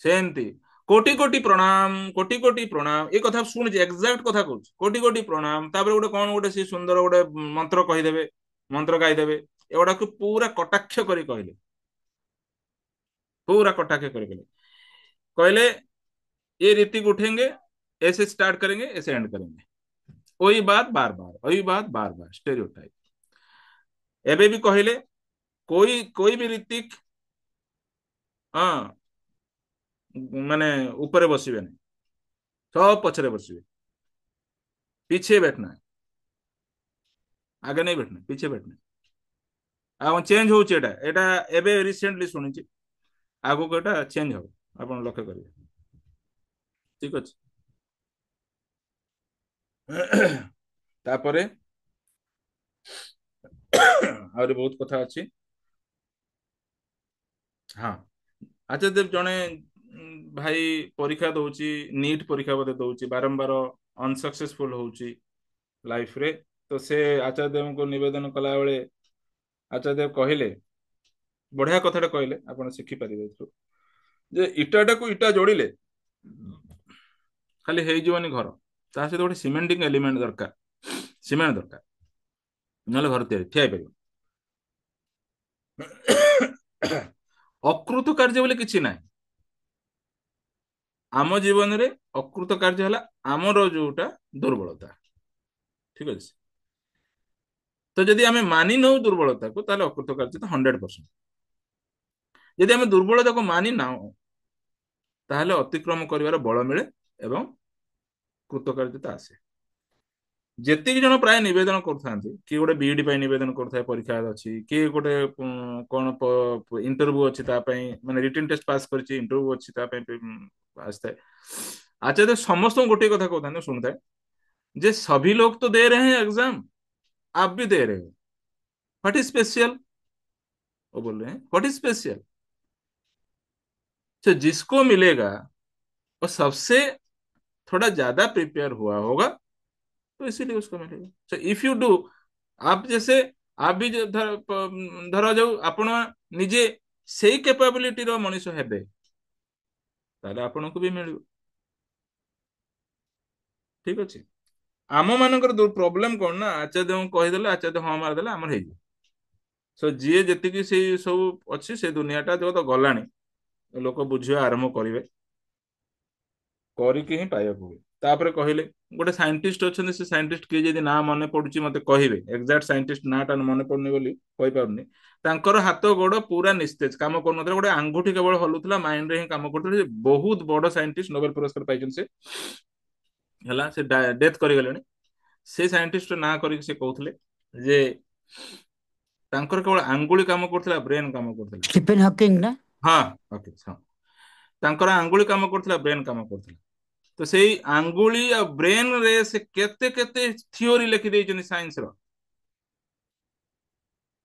ସେମିତି କୋଟି କୋଟି ପ୍ରଣାମ, କୋଟି କୋଟି ପ୍ରଣାମ, ଏ କଥା ଶୁଣିଛି, ଏକ୍ସାକ୍ଟ କଥା କହୁଛି, କୋଟି କୋଟି ପ୍ରଣାମ, ତାପରେ ଗୋଟେ କଣ ଗୋଟେ ସେ ସୁନ୍ଦର ଗୋଟେ ମନ୍ତ୍ର କହିଦେବେ, ମନ୍ତ୍ର ଗାଇଦେବେ, ଏଗୁଡାକୁ ପୁରା କଟାକ୍ଷ କରି କହିଲେ, पूरा कटाके करके कहले ये ऋतिक उठेंगे, ऐसे स्टार्ट करेंगे, ऐसे एंड करेंगे, वही बात बार बार, वही बात बार बार, स्टेरियोटाइप। एबे भी कहले कोई कोई भी ऋतिक, हाँ, माने ऊपर बसवे नहीं, सब पछरे बसवे, पीछे बैठना है, आगे नहीं बैठना, पीछे बैठना है। आ चेंज होउछ एटा एटा एबे रिसेंटली सुनिछि, आगो को एटा चेंज हो, आपण लक्ष्य करिवे, ठीक अछि। तापरे आहुरी बहुत कथा अछि। हाँ, ଆଚ୍ଛା ଦେବ ଜଣେ ଭାଇ ପରୀକ୍ଷା ଦଉଛି, ନିଟ୍ ପରୀକ୍ଷା ବୋଧେ ଦଉଛି, ବାରମ୍ବାର ଅନସକ୍ସେସଫୁଲ ହଉଛି ଲାଇଫରେ। ତ ସେ ଆଚାର୍ଯ୍ୟ ଦେବଙ୍କୁ ନିବେଦନ କଲା ବେଳେ ଆଚାର୍ଯ୍ୟ ଦେବ କହିଲେ, ବଢିଆ କଥାଟା କହିଲେ, ଆପଣ ଶିଖିପାରିବେ ଏଥିରୁ, ଯେ ଇଟାଟାକୁ ଇଟା ଯୋଡ଼ିଲେ ଖାଲି ହେଇଯିବନି ଘର, ତା ସହିତ ଗୋଟେ ସିମେଣ୍ଟିଂ ଏଲିମେଣ୍ଟ ଦରକାର, ସିମେଣ୍ଟ ଦରକାର, ନହେଲେ ଘର ତିଆରି ଠିଆ ହେଇପାରିବ। ଅକୃତ କାର୍ଯ୍ୟ ବୋଲି କିଛି ନାହିଁ ଆମ ଜୀବନରେ। ଅକୃତ କାର୍ଯ୍ୟ ହେଲା ଆମର ଯୋଉଟା ଦୁର୍ବଳତା, ଠିକ ଅଛି। ତ ଯଦି ଆମେ ମାନି ନଉ ଦୁର୍ବଳତାକୁ, ତାହେଲେ ଅକୃତ କାର୍ଯ୍ୟ ତ 100%। ଯଦି ଆମେ ଦୁର୍ବଳତାକୁ ମାନି ନାଉ, ତାହେଲେ ଅତିକ୍ରମ କରିବାର ବଳ ମିଳେ ଏବଂ କୃତକାର୍ଯ୍ୟତା ଆସେ। ଯେତିକି ଜଣ ପ୍ରାୟ ନିବେଦନ କରୁଥାନ୍ତି, କିଏ ଗୋଟେ ବିଇଡି ପାଇଁ ନିବେଦନ କରୁଥାଏ, ପରୀକ୍ଷା ଅଛି, କିଏ ଗୋଟେ କଣ ଇଣ୍ଟରଭ୍ୟୁ ଅଛି ତା ପାଇଁ, ମାନେ ରିଟିନ୍ ଟେଷ୍ଟ ପାସ୍ କରିଛି, ଇଣ୍ଟରଭ୍ୟୁ ଅଛି ତା ପାଇଁ ଆସିଥାଏ। ଆଚାର୍ଯ୍ୟ ସମସ୍ତଙ୍କୁ ଗୋଟିଏ କଥା କହୁଥାନ୍ତି, ଶୁଣୁଥାଏ, ଯେ सभी लोग तो दे रहे हैं एग्जाम, आप भी दे रहे हो, व्हाट इज स्पेशल। वो बोल रहे हैं व्हाट इज स्पेशल, तो जिसको मिलेगा वो सबसे थोड़ा ज्यादा प्रिपेयर हुआ होगा, तो इसीलिए उसको मिलेगा। सो इफ यू डू, आप जैसे, आप भी ଧର ଯାଉ ଆପଣ ନିଜେ ସେଇ କ୍ୟାପାବିଲିଟିର ମଣିଷ ହେବେ, ତାହେଲେ ଆପଣଙ୍କୁ ବି ମିଳିବ, ଠିକ ଅଛି। ଆମ ମାନଙ୍କର ପ୍ରୋବ୍ଲେମ କଣ ନା, ଆଚାର୍ଯ୍ୟଙ୍କୁ କହିଦେଲେ, ଆଚାର୍ଯ୍ୟ ହଁ ମାରିଦେଲେ, ଆମର ହେଇଯିବ। ସୋ ଯିଏ ଯେତିକି ସେଇ ସବୁ ଅଛି, ସେ ଦୁନିଆଟା ଯୋଉ ତ ଗଲାଣି, ଲୋକ ବୁଝିବା ଆରମ୍ଭ କରିବେ, କରିକି ହିଁ ପାଇବାକୁ ହୁଏ। ତାପରେ କହିଲେ ଗୋଟେ ସାଇଣ୍ଟିଷ୍ଟ ଅଛନ୍ତି, ସେ ସାଇଣ୍ଟିଷ୍ଟ କିଏ ଯଦି ନାଁ ମନେ ପଡୁଛି ମତେ କହିବେ, ଏକ୍ସାକ୍ଟ ସାଇଣ୍ଟିଷ୍ଟ ନାଁଟା ମନେ ପଡୁନି ବୋଲି କହିପାରୁନି। ତାଙ୍କର ହାତ ଗୋଡ ପୁରା ନିସ୍ତେଜ, କାମ କରୁନଥିଲା, ଗୋଟେ ଆଙ୍ଗୁଠି କେବଳ ହଲୁଥିଲା, ମାଇଣ୍ଡରେ ହିଁ କାମ କରୁଥିଲେ। ସେ ବହୁତ ବଡ ସାଇଣ୍ଟିଷ୍ଟ, ନୋବେଲ ପୁରସ୍କାର ପାଇଛନ୍ତି ସେ, ହେଲା, ସେ ଡେଥ୍ କରିଗଲେଣି। ସେ ସାଇଣ୍ଟିଷ୍ଟ ନାଁ କରିକି ସେ କହୁଥିଲେ ଯେ ତାଙ୍କର କେବଳ ଆଙ୍ଗୁଳି କାମ କରୁଥିଲା, ବ୍ରେନ କାମ କରୁଥିଲା। ଷ୍ଟିଫେନ୍ ହକିଂ ନା? ହଁ, ଓକେ, ହଁ, ତାଙ୍କର ଆଙ୍ଗୁଳି କାମ କରୁଥିଲା, ବ୍ରେନ କାମ କରୁଥିଲା। ତ ସେଇ ଆଙ୍ଗୁଳି ଆଉ ବ୍ରେନ ରେ ସେ କେତେ କେତେ ଥିଓରି ଲେଖି ଦେଇଛନ୍ତି ସାଇନ୍ସ ର।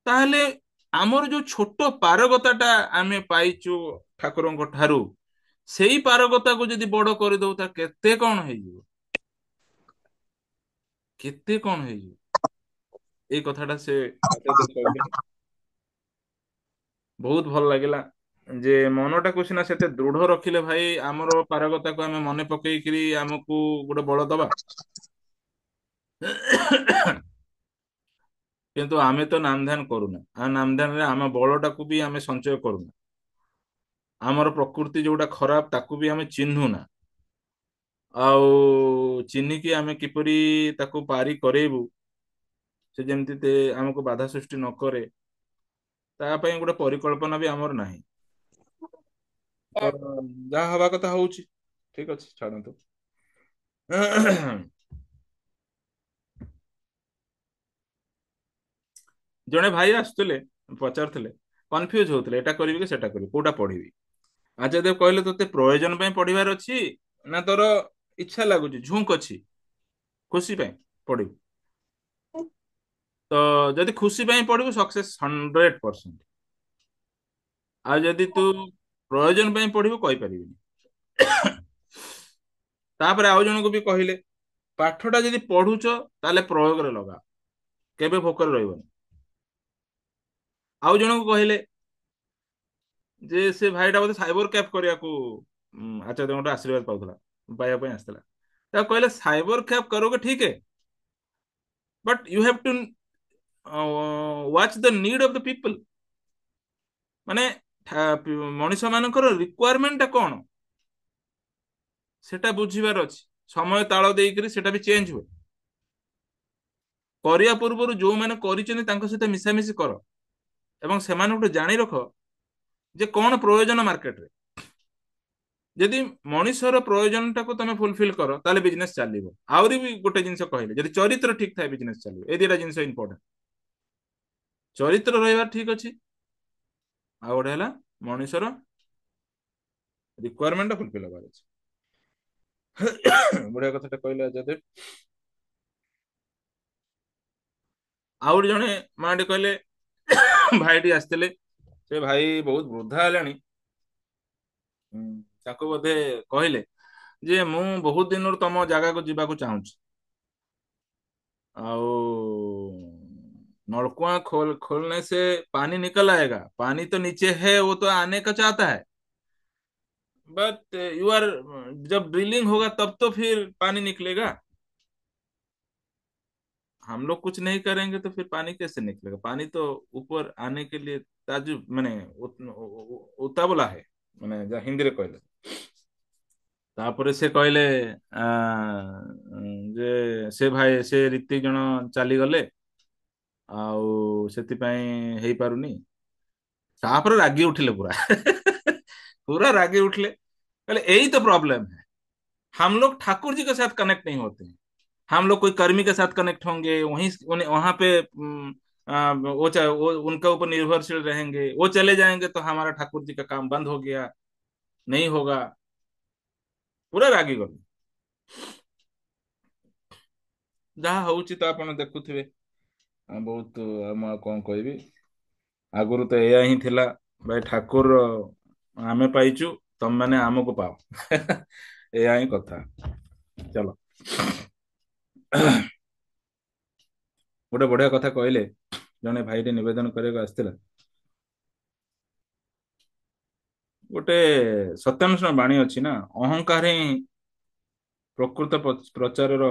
ତାହେଲେ ଆମର ଯୋଉ ଛୋଟ ପାରଗତା ଟା ଆମେ ପାଇଛୁ ଠାକୁରଙ୍କ ଠାରୁ, ସେଇ ପାରଗତାକୁ ଯଦି ବଡ କରିଦଉ, ତା କେତେ କଣ ହେଇଯିବ, କେତେ କଣ ହେଇଯିବ। ଏଇ କଥାଟା ସେ କହିଥିଲେ, ବହୁତ ଭଲ ଲାଗିଲା। ଯେ ମନଟାକୁ ସିନା ସେତେ ଦୃଢ ରଖିଲେ ଭାଇ, ଆମର ପାରଗତାକୁ ଆମେ ମନେ ପକେଇକିରି ଆମକୁ ଗୋଟେ ବଳ ଦବା। କିନ୍ତୁ ଆମେ ତ ନାମ ଧ୍ୟାନ କରୁନା, ଆଉ ନାମ ଧ୍ୟାନରେ ଆମ ବଳଟାକୁ ବି ଆମେ ସଞ୍ଚୟ କରୁନା। ଆମର ପ୍ରକୃତି ଯୋଉଟା ଖରାପ, ତାକୁ ବି ଆମେ ଚିହ୍ନୁନା, ଆଉ ଚିହ୍ନିକି ଆମେ କିପରି ତାକୁ ପାରି କରେଇବୁ, ସେ ଯେମିତି ଆମକୁ ବାଧା ସୃଷ୍ଟି ନ କରେ, ତା ପାଇଁ ଗୋଟେ ପରିକଳ୍ପନା ବି ଆମର ନାହିଁ। ତ ଯାହା ହବା କଥା ହଉଛି, ଠିକ ଅଛି, ଛାଡନ୍ତୁ। ଜଣେ ଭାଇ ଆସୁଥିଲେ, ପଚାରୁଥିଲେ, କନଫ୍ୟୁଜ ହଉଥିଲେ, ଏଟା କରିବି କି ସେଟା କରିବି, କୋଉଟା ପଢିବି। ଆଚାର୍ଯ୍ୟ କହିଲେ ତୋତେ ପ୍ରୟୋଜନ ପାଇଁ ପଢିବାର ଅଛି ନା ତୋର ଇଚ୍ଛା ଲାଗୁଛି ଝୁଙ୍କ ଅଛି ଖୁସି ପାଇଁ ପଢିବୁ। ତ ଯଦି ଖୁସି ପାଇଁ ପଢିବୁ ସକ୍ସେସ୍ 100%। ଆଉ ଯଦି ତୁ ପ୍ରୟୋଜନ ପାଇଁ ପଢିବୁ କହିପାରିବିନି। ତାପରେ ଆଉ ଜଣଙ୍କୁ ବି କହିଲେ ପାଠଟା ଯଦି ପଢୁଛ ତାହେଲେ ପ୍ରୟୋଗରେ ଲଗା, କେବେ ଭୋକରେ ରହିବନି। ଆଉ ଜଣଙ୍କୁ କହିଲେ ଯେ ସେ ଭାଇଟା ବୋଧେ ସାଇବର କ୍ୟାଫ୍ କରିବାକୁ ଆଚାର୍ଯ୍ୟଙ୍କ ଆଶୀର୍ବାଦ ପାଉଥିଲା, ପାଇବା ପାଇଁ ଆସିଥିଲା। ତାକୁ କହିଲେ ସାइबर कैफ करोगे ठीक है, but you have to watch the need of the people. ମାନେ ମଣିଷ ମାନଙ୍କର ରିକ୍ୱାରମେଣ୍ଟ ଟା କଣ ସେଟା ବୁଝିବାର ଅଛି। ସମୟ ତାଳ ଦେଇକରି ସେଟା ବି ଚେଞ୍ଜ ହୁଏ। କରିବା ପୂର୍ବରୁ ଯୋଉମାନେ କରିଛନ୍ତି ତାଙ୍କ ସହିତ ମିଶାମିଶି କର ଏବଂ ସେମାନଙ୍କଠୁ ଜାଣି ରଖ ଯେ କଣ ପ୍ରୟୋଜନ ମାର୍କେଟରେ। ଯଦି ମଣିଷର ପ୍ରୟୋଜନ ଟାକୁ ତମେ ଫୁଲଫିଲ କର ତାହେଲେ ବିଜନେସ ଚାଲିବ। ଆହୁରି ବି ଗୋଟେ ଜିନିଷ କହିଲେ ଯଦି ଚରିତ୍ର ଠିକ ଥାଏ ବିଜନେସ ଚାଲିବ। ଏ ଦିଟା ଜିନିଷ ଇମ୍ପୋର୍ଟାଣ୍ଟ। ଚରିତ୍ର ରହିବା ଠିକ ଅଛି, ଆଉ ଗୋଟେ ହେଲା ମଣିଷର ରିକ୍ୱାରମେଣ୍ଟ ଫୁଲଫିଲ ହବାର ଅଛି। ବଢିଆ କଥାଟା କହିଲେ ଯଦି। ଆଉ ଗୋଟେ ଜଣେ ମାଟି କହିଲେ ଭାଇଟି ଆସିଥିଲେ, ସେ ଭାଇ ବହୁତ ବୃଦ୍ଧା ହେଲାଣି। ହୁଁ, ତାକୁ ବୋଧେ କହିଲେ ଯେ ମୁଁ ବହୁତ ଦିନରୁ ତମ ଜାଗାକୁ ଯିବାକୁ ଚାହୁଁଛି, ଆଉ नलकुआं खोलने से पानी निकल आएगा, पानी तो नीचे है वो तो आने का चाहता है, बट यू आर जब ड्रिलिंग होगा तब तो फिर पानी निकलेगा। हम लोग कुछ नहीं करेंगे तो फिर पानी कैसे निकलेगा? पानी तो ऊपर आने के लिए ताजु माने उतावला है, ମାନେ ଯାହା ହିନ୍ଦୀରେ କହିଲେ। ତାପରେ ସେ କହିଲେ ଆ, ଯେ ସେ ଭାଇ ସେ ରୀତି ଜଣ ଚାଲିଗଲେ ଆଉ ସେଥିପାଇଁ ହେଇପାରୁନି। ତାପରେ ରାଗି उठिले पूरा पूरा रागी उठले, कहले यही तो प्रॉब्लम है, हम लोग ठाकुर जी के साथ कनेक्ट नहीं होते हैं। हम लोग कोई कर्मी के साथ कनेक्ट होंगे वहीं वहां पे वो चाहे वो उनके ऊपर निर्भरशील रहेंगे, वो चले जाएंगे तो हमारा ठाकुर जी का काम बंद हो गया, नहीं होगा। पूरा रागी गले। ଯାହା ହଉଛି ତ ଆପଣ ଦେଖୁଥିବେ। ବହୁତ ମୁଁ ଆଉ କଣ କହିବି, ଆଗରୁ ତ ଏଇଆ ହିଁ ଥିଲା ଭାଇ, ଠାକୁର ଆମେ ପାଇଛୁ ତମମାନେ ଆମକୁ ପାଅ। ଏଇଆ ହିଁ କଥା। ଚାଲ। ଗୋଟେ ବଢିଆ କଥା କହିଲେ, ଜଣେ ଭାଇଟେ ନିବେଦନ କରିବାକୁ ଆସିଥିଲା। ଗୋଟେ ସତ୍ୟାନୁଷ୍ଠାନ ବାଣୀ ଅଛି ନା, ଅହଙ୍କାର ହିଁ ପ୍ରକୃତ ପ୍ରଚାରର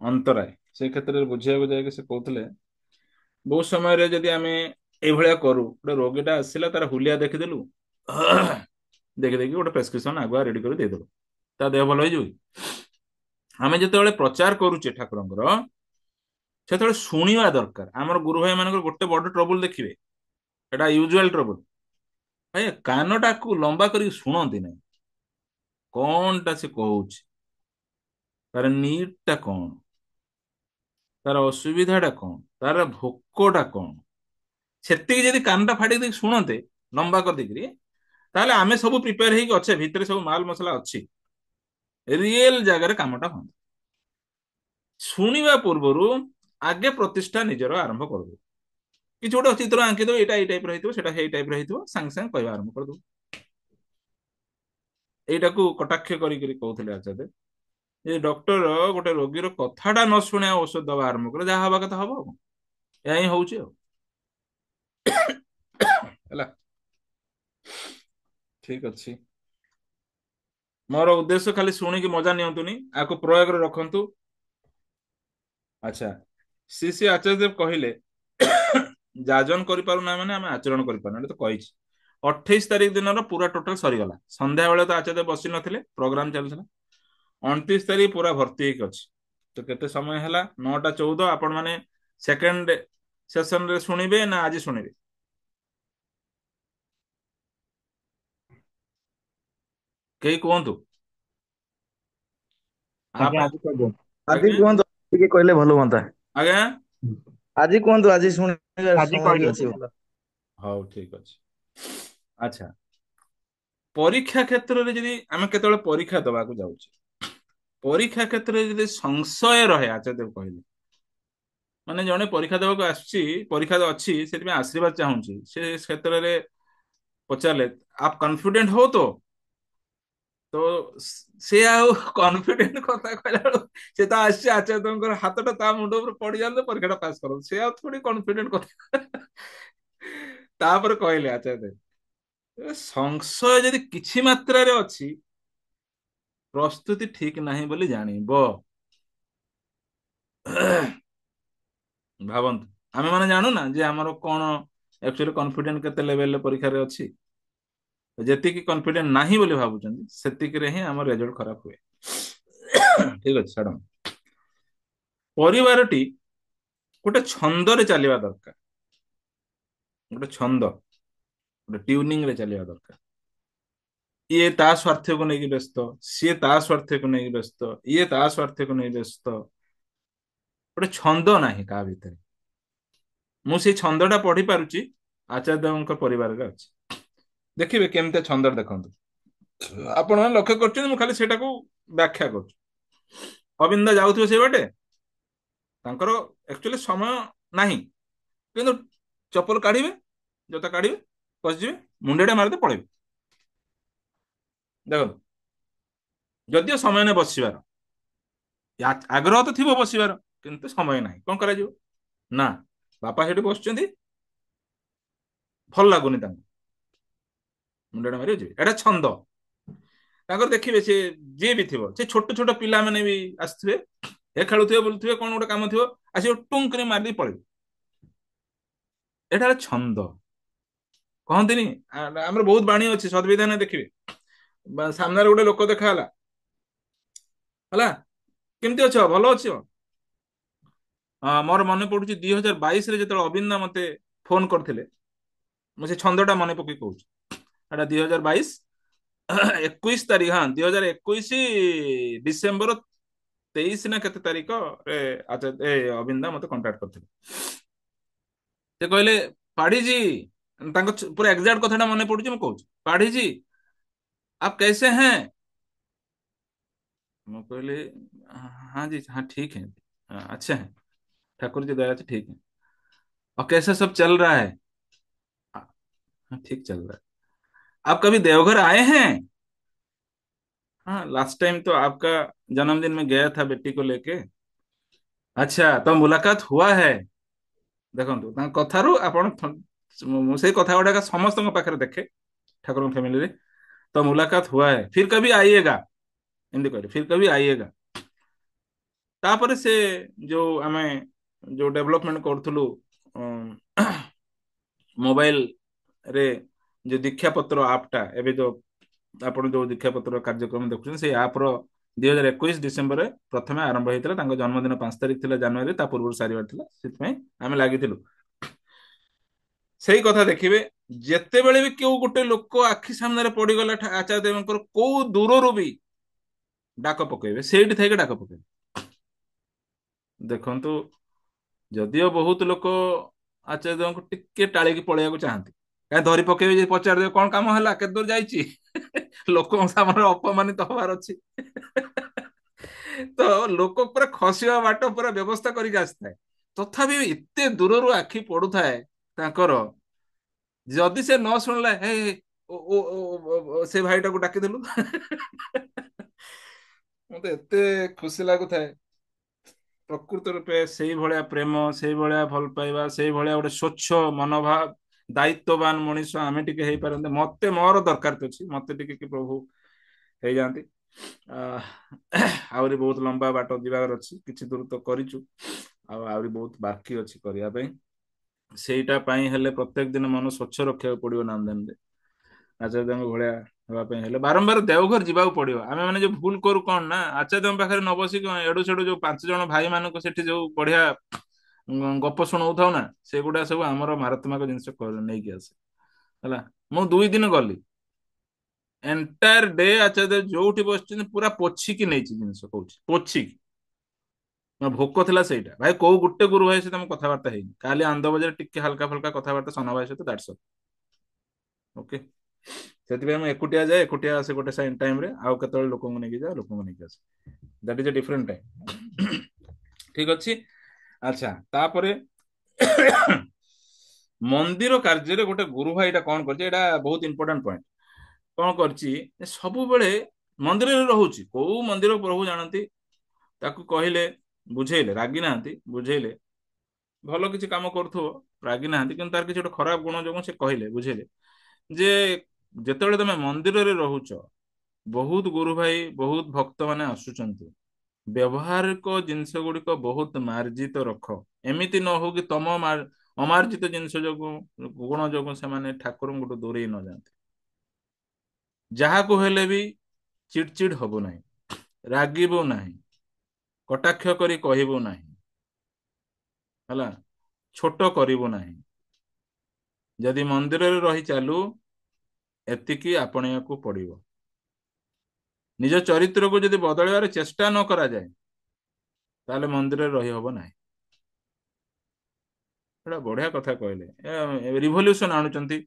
ଅନ୍ତରାୟ। ସେ କ୍ଷେତ୍ରରେ ବୁଝିବାକୁ ଯାଇକି ସେ କହୁଥିଲେ ବହୁତ ସମୟରେ ଯଦି ଆମେ ଏଇଭଳିଆ କରୁ, ଗୋଟେ ରୋଗୀଟା ଆସିଲା ତାର ହୁଲିଆ ଦେଖିଦେଲୁ, ଦେଖି ଦେଖି ଗୋଟେ ପ୍ରେସକ୍ରିପସନ ଆଗୁଆ ରେଡି କରି ଦେଇଦେଲୁ, ତା ଦେହ ଭଲ ହେଇଯିବ କି? ଆମେ ଯେତେବେଳେ ପ୍ରଚାର କରୁଛେ ଠାକୁରଙ୍କର, ସେତେବେଳେ ଶୁଣିବା ଦରକାର। ଆମର ଗୁରୁ ଭାଇ ମାନଙ୍କର ଗୋଟେ ବଡ ଟ୍ରବୁଲ ଦେଖିବେ, ଏଟା ୟୁଜୁଆଲ ଟ୍ରବୁଲ। ଭାଇ କାନଟାକୁ ଲମ୍ବା କରିକି ଶୁଣନ୍ତି ନାହିଁ, କଣଟା ସେ କହୁଛି, ତାର ନିଡ୍ ଟା କଣ, ତାର ଅସୁବିଧା ଟା କଣ, ତାର ଭୋକଟା କଣ, ସେତିକି ଯଦି କାନଟା ଫାଟି ଦେଇକି ଶୁଣନ୍ତେ ଲମ୍ବା କରିଦେଇକିରି, ତାହେଲେ ଆମେ ସବୁ ପ୍ରିପେୟାର ହେଇକି ଅଛେ, ଭିତରେ ସବୁ ମାଲ ମସଲା ଅଛି, ରିଏଲ ଜାଗାରେ କାମଟା ହୁଅନ୍ତା। ଶୁଣିବା ପୂର୍ବରୁ ଆଗେ ପ୍ରତିଷ୍ଠା ନିଜର ଆରମ୍ଭ କରିଦଉ। କିଛି ଗୋଟେ ଚିତ୍ର ଆଙ୍କିଦଉ, ଏଇଟା ଏଇ ଟାଇପର ହେଇଥିବ, ସେଟା ସେଇ ଟାଇପର ହେଇଥିବ, ସାଙ୍ଗେ ସାଙ୍ଗେ କହିବା ଆରମ୍ଭ କରିଦଉ। ଏଇଟାକୁ କଟାକ୍ଷ କରିକିରି କହୁଥିଲେ ଆଚାର୍ଯ୍ୟ ଯେ ଡକ୍ଟର ଗୋଟେ ରୋଗୀର କଥାଟା ନ ଶୁଣି ଆଉ ଔଷଧ ଦବା ଆରମ୍ଭ କଲେ, ଯାହା ହବା କଥା ହବ ଆଉ। ଏହା ହିଁ ହଉଛି ଆଉ। ହେଲା, ଠିକ ଅଛି। ମୋର ଉଦ୍ଦେଶ୍ୟ ଖାଲି ଶୁଣିକି ମଜା ନିଅନ୍ତୁନି, ଆକୁ ପ୍ରୟୋଗରେ ରଖନ୍ତୁ। ଆଚ୍ଛା, ଶ୍ରୀ ଶ୍ରୀ ଆଚାର୍ଯ୍ୟ ଦେବ କହିଲେ ଯାଜନ କରିପାରୁନା ମାନେ ଆମେ ଆଚରଣ କରିପାରୁନା, ଏଟା ତ କହିଛି। 28 ତାରିଖ ଦିନର ପୁରା ଟୋଟାଲ ସରିଗଲା। ସନ୍ଧ୍ୟା ବେଳେ ତ ଆଚାର୍ଯ୍ୟ ବସି ନଥିଲେ, ପ୍ରୋଗ୍ରାମ ଚାଲିଥିଲା। 29 ତାରିଖ ପୁରା ଭର୍ତ୍ତି ହେଇକି ଅଛି। ତ କେତେ ସମୟ ହେଲା? 9ଟା 14। ଆପଣ ମାନେ ସେକେଣ୍ଡ ସେସନରେ ଶୁଣିବେ ନା ଆଜି ଶୁଣିବେ? କେହି କୁହନ୍ତୁ। ଆଜ୍ଞା ଆପଣ ଆଜି କହିଦିଅନ୍ତୁ। ଆଜି ଆଜ୍ଞା କୁହନ୍ତୁ, ଟିକେ କହିଲେ ଭଲ ହୁଅନ୍ତା। ଆଜ୍ଞା ଆଜି କୁହନ୍ତୁ, ଆଜି ଶୁଣିବାର ଆଜି ସମୟ ବି କହିଦିଅନ୍ତୁ ଅଛି। ଭଲ। ହଉ ଠିକ ଅଛି। ଆଚ୍ଛା, ପରୀକ୍ଷା କ୍ଷେତ୍ରରେ ଯଦି ଆମେ କେତେବେଳେ ପରୀକ୍ଷା ଦବାକୁ ଯାଉଛେ, ପରୀକ୍ଷା କ୍ଷେତ୍ରରେ ଯଦି ସଂଶୟ ରହେ, ଆଚାର୍ଯ୍ୟ ଦେବ କହିଲେ, ମାନେ ଜଣେ ପରୀକ୍ଷା ଦେବାକୁ ଆସୁଛି, ପରୀକ୍ଷା ଅଛି ସେଥିପାଇଁ ଆଶୀର୍ବାଦ ଚାହୁଁଛି, ସେ କ୍ଷେତ୍ରରେ ପଚାରିଲେ ଆପ କନଫିଡେंट हो ତ ସେ ଆଉ କନଫିଡେଣ୍ଟ କଥା କହିଲା ବେଳକୁ ସେ ତ ଆସିଛି ଆଚାର୍ଯ୍ୟଙ୍କର ହାତଟା ତା ମୁଣ୍ଡ ଉପରେ ପଡିଯାଆନ୍ତେ ପରୀକ୍ଷାଟା ପାସ୍ କରନ୍ତୁ, ସେ ଆଉ ଥୋଡି କନଫିଡେଣ୍ଟ କଥା। ତାପରେ କହିଲେ ଆଚାର୍ଯ୍ୟ ଦେବ, ସଂଶୟ ଯଦି କିଛି ମାତ୍ରାରେ ଅଛି, ପ୍ରସ୍ତୁତି ଠିକ ନାହିଁ ବୋଲି ଜାଣିବ। ଭାବନ୍ତୁ, ଆମେ ମାନେ ଜାଣୁନା ଯେ ଆମର କଣ ଆକ୍ଚୁଆଲି କନଫିଡେଣ୍ଟ କେତେ ଲେଭେଲରେ ପରୀକ୍ଷାରେ ଅଛି। ଯେତିକି କନଫିଡେଣ୍ଟ ନାହିଁ ବୋଲି ଭାବୁଛନ୍ତି, ସେତିକିରେ ହିଁ ଆମର ରେଜଲ୍ଟ ଖରାପ ହୁଏ। ଠିକ ଅଛି, ଛାଡ। ପରିବାରଟି ଗୋଟେ ଛନ୍ଦରେ ଚାଲିବା ଦରକାର, ଗୋଟେ ଛନ୍ଦ, ଗୋଟେ ଟ୍ୟୁନିଂ ରେ ଚାଲିବା ଦରକାର। ଇଏ ତା ସ୍ୱାର୍ଥକୁ ନେଇକି ବ୍ୟସ୍ତ, ସିଏ ତା ସ୍ୱାର୍ଥକୁ ନେଇକି ବ୍ୟସ୍ତ, ଇଏ ତା ସ୍ୱାର୍ଥକୁ ନେଇ ବ୍ୟସ୍ତ, ଗୋଟେ ଛନ୍ଦ ନାହିଁ କାହା ଭିତରେ। ମୁଁ ସେଇ ଛନ୍ଦଟା ପଢି ପାରୁଛି, ଆଚାର୍ଯ୍ୟଙ୍କ ପରିବାରରେ ଅଛି। ଦେଖିବେ କେମିତି ଛନ୍ଦରେ ଦେଖନ୍ତୁ, ଆପଣ ମାନେ ଲକ୍ଷ୍ୟ କରୁଛନ୍ତି, ମୁଁ ଖାଲି ସେଇଟାକୁ ବ୍ୟାଖ୍ୟା କରୁଛି। ଅବିନ୍ଦା ଯାଉଥିବେ ସେଇ ବାଟେ, ତାଙ୍କର ଆକ୍ଚୁଆଲି ସମୟ ନାହିଁ, କିନ୍ତୁ ଚପଲ କାଢିବେ, ଜୋତା କାଢିବେ, ପଶିଯିବେ, ମୁଣ୍ଡିଆଟା ମାରିଦେବେ, ପଳେଇବେ। ଦେଖନ୍ତୁ, ଯଦିଓ ସମୟ ନାହିଁ ବସିବାର, ଆଗ୍ରହ ତ ଥିବ ବସିବାର, କିନ୍ତୁ ସମୟ ନାହିଁ, କଣ କରାଯିବ? ନା, ବାପା ସେଠି ବସୁଛନ୍ତି, ଭଲ ଲାଗୁନି ତାଙ୍କୁ, ମୁଣ୍ଡଟା ମାରି ଯିବେ, ଏଟା ଛନ୍ଦ। ତାଙ୍କର ଦେଖିବେ, ସେ ଯିଏ ବି ଥିବ, ସେ ଛୋଟ ଛୋଟ ପିଲାମାନେ ବି ଆସିଥିବେ, ଏ ଖେଳୁଥିବେ, ବୁଲୁଥିବେ, କଣ ଗୋଟେ କାମ ଥିବ, ଆସିବ ଟୁଙ୍ଗ କରି ମାରିଦେଇ ପଳେଇବେ। ଏଟା ଛନ୍ଦ। କହନ୍ତିନି, ଆମର ବହୁତ ବାଣୀ ଅଛି ସଦବିଧାନ, ଦେଖିବେ ସାମ୍ନାରେ ଗୋଟେ ଲୋକ ଦେଖା ହେଲା, ହେଲା, କେମିତି ଅଛ, ଭଲ ଅଛି? ମୋର ମନେ ପଡୁଛି 2022ରେ ଯେତେବେଳେ ଅବିନ୍ଦା ମତେ ଫୋନ କରିଥିଲେ, ମୁଁ ସେ ଛନ୍ଦଟା ମନେ ପକେଇ କହୁଛି। ଏଟା 2022 21 ତାରିଖ, ହଁ 2021 ଡିସେମ୍ବର 23 ନା କେତେ ତାରିଖରେ ଅବିନ୍ଦା ମତେ କଣ୍ଟାକ୍ଟ କରିଥିଲେ। ସେ କହିଲେ, ପାଢିजी, ତାଙ୍କ ପୁରା ଏକ୍ସାକ୍ଟ କଥାଟା ମନେ ପଡୁଛି, ମୁଁ କହୁଛି, ପାଢିजी आप कैसे हैं? मैं कहले, हाँ जी, हाँ ठीक है, हाँ, अच्छा है, ठाकुर जी दया से ठीक है। और कैसा सब चल रहा है? हाँ, हाँ, ठीक चल रहा है। आप कभी देवघर आए हैं? हाँ, लास्ट टाइम तो आपका जन्मदिन में गया था बेटी को लेके। अच्छा, तो मुलाकात हुआ है। ଦେଖନ୍ତୁ, ତାଙ୍କ କଥାରୁ ଆପଣ ମୁଁ ସେଇ କଥା ଗୁଡାକ ସମସ୍ତଙ୍କ ପାଖରେ ଦେଖେ ଠାକୁରଙ୍କ ଫ୍ୟାମିଲିରେ। ତ ମୁଲାକାତ ହୁଆ ହେ, ଫିର କଭି ଆଇଏଗା, ଏମିତି କହିଲେ, ଫିର କଭି ଆଇଏଗା। ତାପରେ ସେ ଯୋଉ ଆମେ ଯୋଉ ଡେଭଲପମେଣ୍ଟ କରୁଥିଲୁ ମୋବାଇଲ ରେ, ଯୋଉ ଦୀକ୍ଷା ପତ୍ର ଆପ୍ ଟା, ଏବେ ଯୋଉ ଆପଣ ଯୋଉ ଦୀକ୍ଷା ପତ୍ର କାର୍ଯ୍ୟକ୍ରମ ଦେଖୁଛନ୍ତି, ସେଇ ଆପ୍ ର 2021 ଡିସେମ୍ବରରେ ପ୍ରଥମେ ଆରମ୍ଭ ହେଇଥିଲା। ତାଙ୍କ ଜନ୍ମଦିନ 5 ତାରିଖ ଥିଲା ଜାନୁଆରୀ, ତା ପୂର୍ବରୁ ସାରିବାର ଥିଲା, ସେଥିପାଇଁ ଆମେ ଲାଗିଥିଲୁ। ସେଇ କଥା ଦେଖିବେ, ଯେତେବେଳେ ବି କେଉ ଗୋଟେ ଲୋକ ଆଖି ସାମ୍ନାରେ ପଡିଗଲା ଆଚାର୍ଯ୍ୟ ଦେବଙ୍କର, କୋଉ ଦୂରରୁ ବି ଡାକ ପକେଇବେ, ସେଇଠି ଥାଇକି ଡାକ ପକେଇବେ। ଦେଖନ୍ତୁ, ଯଦିଓ ବହୁତ ଲୋକ ଆଚାର୍ଯ୍ୟ ଦେବଙ୍କୁ ଟିକେ ଟାଳିକି ପଳେଇବାକୁ ଚାହାନ୍ତି, କାହିଁ ଧରି ପକେଇବେ, ଯେ ପଚାରିଦେବେ କଣ କାମ ହେଲା, କେତେ ଦୂର ଯାଇଛି। ଲୋକଙ୍କ ସାମ୍ନାରେ ଅପମାନିତ ହବାର ଅଛି। ତ ଲୋକ ପୁରା ଖସିବା ବାଟ ପୁରା ବ୍ୟବସ୍ଥା କରିକି ଆସିଥାଏ, ତଥାପି ଏତେ ଦୂରରୁ ଆଖି ପଡୁଥାଏ ତାଙ୍କର, ଯଦି ସେ ନ ଶୁଣିଲା, ହେ ସେ ଭାଇଟାକୁ ଡାକିଦେଲୁ। ମତେ ଏତେ ଖୁସି ଲାଗୁଥାଏ। ପ୍ରକୃତ ରୂପେ ସେଇଭଳିଆ ପ୍ରେମ, ସେଇଭଳିଆ ଭଲ ପାଇବା, ସେଇଭଳିଆ ଗୋଟେ ସ୍ୱଚ୍ଛ ମନୋଭାବ, ଦାୟିତ୍ୱବାନ ମଣିଷ ଆମେ ଟିକେ ହେଇପାରନ୍ତେ, ମତେ ମୋର ଦରକାର ଅଛି, ମତେ ଟିକେ କି ପ୍ରଭୁ ହେଇଯାଆନ୍ତି। ଆହୁରି ବହୁତ ଲମ୍ବା ବାଟ ଯିବାର ଅଛି, କିଛି ଦୂର ତ କରିଛୁ, ଆଉ ଆହୁରି ବହୁତ ବାକି ଅଛି କରିବା ପାଇଁ। ସେଇଟା ପାଇଁ ହେଲେ ପ୍ରତ୍ୟେକ ଦିନ ମନ ସ୍ୱଚ୍ଛ ରଖିବାକୁ ପଡିବ ନାମଧାମରେ। ଆଚାର୍ଯ୍ୟଙ୍କ ଭଳିଆ ହେବା ପାଇଁ ହେଲେ ବାରମ୍ବାର ଦେଓଘର ଯିବାକୁ ପଡିବ। ଆମେ ମାନେ ଯୋଉ ଭୁଲ କରୁ କଣ ନା, ଆଚାର୍ଯ୍ୟଙ୍କ ପାଖରେ ନ ବସିକି ଏଡୁ ସେଡୁ ଯୋଉ 5 ଜଣ ଭାଇ ମାନଙ୍କୁ ସେଠି ଯୋଉ ବଢିଆ ଗପ ଶୁଣଉଥାଉ ନା, ସେଗୁଡା ସବୁ ଆମର ମାରାତ୍ମକ ଜିନିଷ ନେଇକି ଆସେ। ହେଲା, ମୁଁ 2 ଦିନ ଗଲି, ଏଣ୍ଟାୟାର ଡେ ଆଚାର୍ଯ୍ୟ ଯୋଉଠି ବସିଛନ୍ତି ପୁରା ପୋଛିକି ନେଇଛି ଜିନିଷ, କହୁଛି ପୋଛିକି। ଭୋକ ଥିଲା ସେଇଟା, ଭାଇ କୋଉ ଗୋଟେ ଗୁରୁ ଭାଇ ସହିତ ମୁଁ କଥାବାର୍ତ୍ତା ହେଇନି, ଖାଲି ଆନନ୍ଦ ବଜାର ଟିକେ ହାଲକା ଫାଲକା କଥାବାର୍ତ୍ତା ସାନ ଭାଇ ସହିତ, ଦ୍ୟାଟ୍ସ ଅଲ୍। ଓକେ। ସେଥିପାଇଁ ମୁଁ ଏକୁଟିଆ ଯାଏ, ଏକୁଟିଆ ଆସେ ଗୋଟେ ଟାଇମରେ, ଆଉ କେତେବେଳେ ଲୋକଙ୍କୁ ନେଇକି ଯାଏ, ଲୋକଙ୍କୁ ନେଇକି ଆସେ। That is a different time. ଠିକ ଅଛି। ଆଚ୍ଛା, ତାପରେ ମନ୍ଦିର କାର୍ଯ୍ୟରେ ଗୋଟେ ଗୁରୁ ଭାଇ ଏଇଟା କଣ କରିଛି, ଏଇଟା ବହୁତ ଇମ୍ପୋର୍ଟାଣ୍ଟ ପଏଣ୍ଟ। କଣ କରିଛି, ସବୁବେଳେ ମନ୍ଦିରରେ ରହୁଛି, କୋଉ ମନ୍ଦିର ପ୍ରଭୁ ଜାଣନ୍ତି, ତାକୁ କହିଲେ, ବୁଝେଇଲେ, ରାଗି ନାହାନ୍ତି, ବୁଝେଇଲେ, ଭଲ କିଛି କାମ କରୁଥିବ, ରାଗି ନାହାନ୍ତି, କିନ୍ତୁ ତାର କିଛି ଗୋଟେ ଖରାପ ଗୁଣ ଯୋଗୁଁ ସେ କହିଲେ, ବୁଝେଇଲେ, ଯେ ଯେତେବେଳେ ତମେ ମନ୍ଦିରରେ ରହୁଛ, ବହୁତ ଗୁରୁ ଭାଇ, ବହୁତ ଭକ୍ତ ମାନେ ଆସୁଛନ୍ତି, ବ୍ୟବହାରିକ ଜିନିଷ ଗୁଡିକ ବହୁତ ମାର୍ଜିତ ରଖ। ଏମିତି ନ ହଉ କି ତମ ଅମାର୍ଜିତ ଜିନିଷ ଯୋଗୁଁ, ଗୁଣ ଯୋଗୁଁ ସେମାନେ ଠାକୁରଙ୍କଠୁ ଦୂରେଇ ନ ଯାଆନ୍ତି। ଯାହାକୁ ହେଲେ ବି ଚିଡ ଚିଡ ହବୁ ନାହିଁ, ରାଗିବୁ ନାହିଁ, କଟାକ୍ଷ କରି କହିବୁ ନାହିଁ, ହେଲା, ଛୋଟ କରିବୁ ନାହିଁ। ଯଦି ମନ୍ଦିରରେ ରହି ଚାଲୁ, ଏତିକି ଆପଣେଇବାକୁ ପଡିବ। ନିଜ ଚରିତ୍ରକୁ ଯଦି ବଦଳାଇବାର ଚେଷ୍ଟା ନ କରାଯାଏ, ତାହେଲେ ମନ୍ଦିରରେ ରହିହବ ନାହିଁ। ଏଟା ବଢିଆ କଥା କହିଲେ, ରିଭଲ୍ୟୁସନ ଆଣୁଛନ୍ତି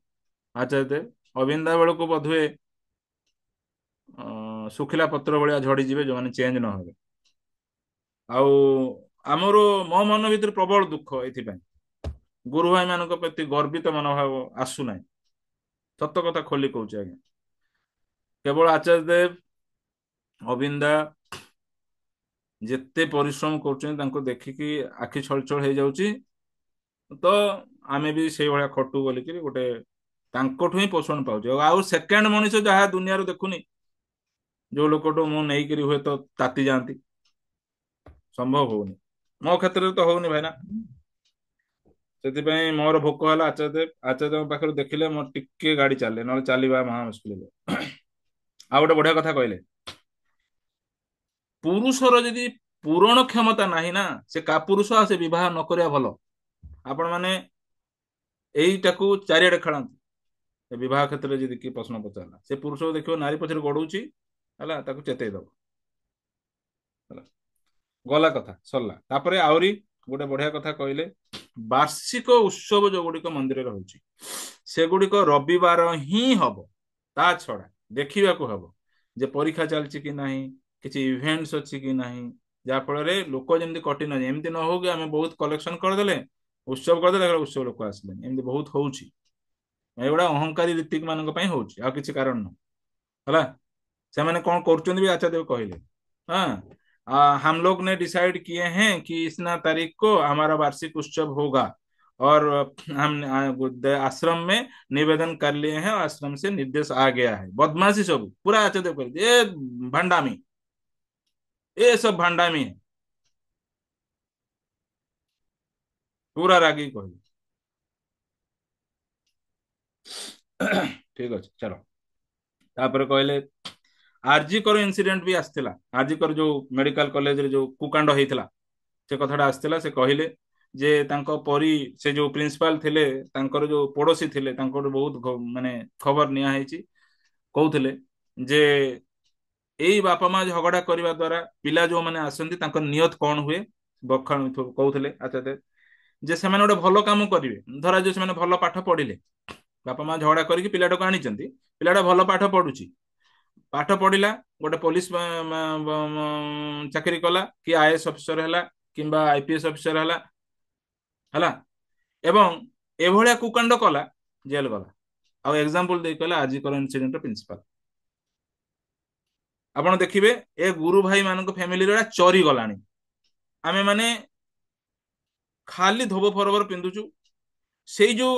ଆଚାର୍ଯ୍ୟ ଦେବ। ଅବିନ୍ଦା ବେଳକୁ ବୋଧହୁଏ ଶୁଖିଲା ପତ୍ର ଭଳିଆ ଝଡିଯିବେ ଯୋଉମାନେ ଚେଞ୍ଜ ନହେବେ। ଆଉ ଆମର, ମୋ ମନ ଭିତରେ ପ୍ରବଳ ଦୁଃଖ ଏଇଥିପାଇଁ, ଗୁରୁ ଭାଇ ମାନଙ୍କ ପ୍ରତି ଗର୍ବିତ ମନୋଭାବ ଆସୁନାହିଁ। ସତ କଥା ଖୋଲି କହୁଛି ଆଜ୍ଞା। କେବଳ ଆଚାର୍ଯ୍ୟ ଦେବ, ଅବିନ୍ଦା ଯେତେ ପରିଶ୍ରମ କରୁଛନ୍ତି, ତାଙ୍କୁ ଦେଖିକି ଆଖି ଛଳ ଛଳ ହେଇଯାଉଛି। ତ ଆମେ ବି ସେଇଭଳିଆ ଖଟୁ ବୋଲିକିରି ଗୋଟେ ତାଙ୍କଠୁ ହିଁ ପୋଷଣ ପାଉଛି। ଆଉ ସେକେଣ୍ଡ ମଣିଷ ଯାହା ଦୁନିଆରୁ ଦେଖୁନି, ଯୋଉ ଲୋକଠୁ ମୁଁ ନେଇକିରି ହୁଏତ ତାତି ଯାଆନ୍ତି, ସମ୍ଭବ ହଉନି। ମୋ କ୍ଷେତ୍ରରେ ତ ହଉନି ଭାଇନା। ସେଥିପାଇଁ ମୋର ଭୋକ ହେଲା ଆଚାର୍ଯ୍ୟ ଦେବ, ଆଚାର୍ଯ୍ୟ ଦେବଙ୍କ ପାଖରୁ ଦେଖିଲେ ମୋର ଟିକେ ଗାଡି ଚାଲେ, ନହେଲେ ଚାଲିବା ମହା ମୁସ୍କିଲ। ଆଉ ଗୋଟେ ବଢିଆ କଥା କହିଲେ, ପୁରୁଷର ଯଦି ପୂରଣ କ୍ଷମତା ନାହିଁ ନା, ସେ କାପୁରୁଷ, ସେ ବିବାହ ନ କରିବା ଭଲ। ଆପଣ ମାନେ ଏଇଟାକୁ ଚାରିଆଡେ ଖେଳନ୍ତୁ। ଏ ବିବାହ କ୍ଷେତ୍ରରେ ଯଦି କିଏ ପ୍ରଶ୍ନ ପଚାରିଲା, ସେ ପୁରୁଷକୁ ଦେଖିବ ନାରୀ ପଛରେ ଗଡୁଛି, ହେଲା, ତାକୁ ଚେତେଇ ଦବ, ହେଲା, ଗଲା କଥା ସରିଲା। ତାପରେ ଆହୁରି ଗୋଟେ ବଢିଆ କଥା କହିଲେ, ବାର୍ଷିକ ଉତ୍ସବ ଯୋଉ ଗୁଡିକ ମନ୍ଦିରରେ ହଉଛି, ସେଗୁଡିକ ରବିବାର ହିଁ ହବ। ତା ଛଡା ଦେଖିବାକୁ ହବ ଯେ ପରୀକ୍ଷା ଚାଲିଛି କି ନାହିଁ, କିଛି ଇଭେଣ୍ଟସ ଅଛି କି ନାହିଁ, ଯାହା ଫଳରେ ଲୋକ ଯେମିତି କଟି ନ ଯାଏ। ଏମିତି ନ ହଉ କି ଆମେ ବହୁତ କଲେକ୍ସନ କରିଦେଲେ, ଉତ୍ସବ କରିଦେଲେ, ଉତ୍ସବ ଲୋକ ଆସିଲେନି, ଏମିତି ବହୁତ ହଉଛି। ଏଗୁଡା ଅହଂକାରୀ ରୀତିକ ମାନଙ୍କ ପାଇଁ ହଉଛି, ଆଉ କିଛି କାରଣ ନାହିଁ, ହେଲା। ସେମାନେ କଣ କରୁଛନ୍ତି ବି ଆଚାର୍ଯ୍ୟ ଦେବ कहले, हाँ, हम लोग ने डिसाइड किए हैं कि इतना तारीख को हमारा वार्षिक उत्सव होगा, और हम आश्रम में निवेदन कर लिए हैं, आश्रम से निर्देश आ गया है। बदमाशी सब पूरा आचार्य देव कर ये भंडामी, ये सब भंडामी है, पूरा रागी कहले। ଠିକ ଅଛି, ଚାଲ। ତାପରେ କହିଲେ, ଆରଜିକର ଇନସିଡେଣ୍ଟ ବି ଆସିଥିଲା। ଆରଜିକର ଯୋଉ ମେଡିକାଲ କଲେଜରେ ଯୋଉ କୁକାଣ୍ଡ ହେଇଥିଲା, ସେ କଥାଟା ଆସିଥିଲା। ସେ କହିଲେ ଯେ ତାଙ୍କ ପରି ସେ ଯୋଉ ପ୍ରିନ୍ସିପାଲ ଥିଲେ, ତାଙ୍କର ଯୋଉ ପଡୋଶୀ ଥିଲେ, ତାଙ୍କର ବହୁତ ମାନେ ଖବର ନିଆ ହେଇଛି। କହୁଥିଲେ ଯେ ଏଇ ବାପା ମା ଝଗଡା କରିବା ଦ୍ଵାରା ପିଲା ଯୋଉମାନେ ଆସନ୍ତି, ତାଙ୍କର ନିୟତ କଣ ହୁଏ। ବଖାଣ କହୁଥିଲେ ଆଚାର୍ଯ୍ୟ, ଯେ ସେମାନେ ଗୋଟେ ଭଲ କାମ କରିବେ, ଧରାଯାଉ ସେମାନେ ଭଲ ପାଠ ପଢିଲେ, ବାପା ମା ଝଗଡା କରିକି ପିଲାଟାକୁ ଆଣିଛନ୍ତି, ପିଲାଟା ଭଲ ପାଠ ପଢୁଛି, ପାଠ ପଢିଲା, ଗୋଟେ ପୋଲିସ ଚାକିରି କଲା, କି ଆଇଏଏସ୍ ଅଫିସର ହେଲା, କିମ୍ବା ଆଇପିଏସ୍ ଅଫିସର ହେଲା, ହେଲା, ଏବଂ ଏଭଳିଆ କୁକାଣ୍ଡ କଲା, ଜେଲ ଗଲା। ଆଉ ଏକ୍ସାମ୍ପଲ ଦେଇ କହିଲା ଆଜିକର ଇନସିଡେଣ୍ଟ ପ୍ରିନ୍ସିପାଲ। ଆପଣ ଦେଖିବେ ଏ ଗୁରୁ ଭାଇ ମାନଙ୍କ ଫ୍ୟାମିଲିରେ ଚରି ଗଲାଣି। ଆମେ ମାନେ ଖାଲି ଧୋବ ଫରବର ପିନ୍ଧୁଛୁ। ସେଇ ଯୋଉ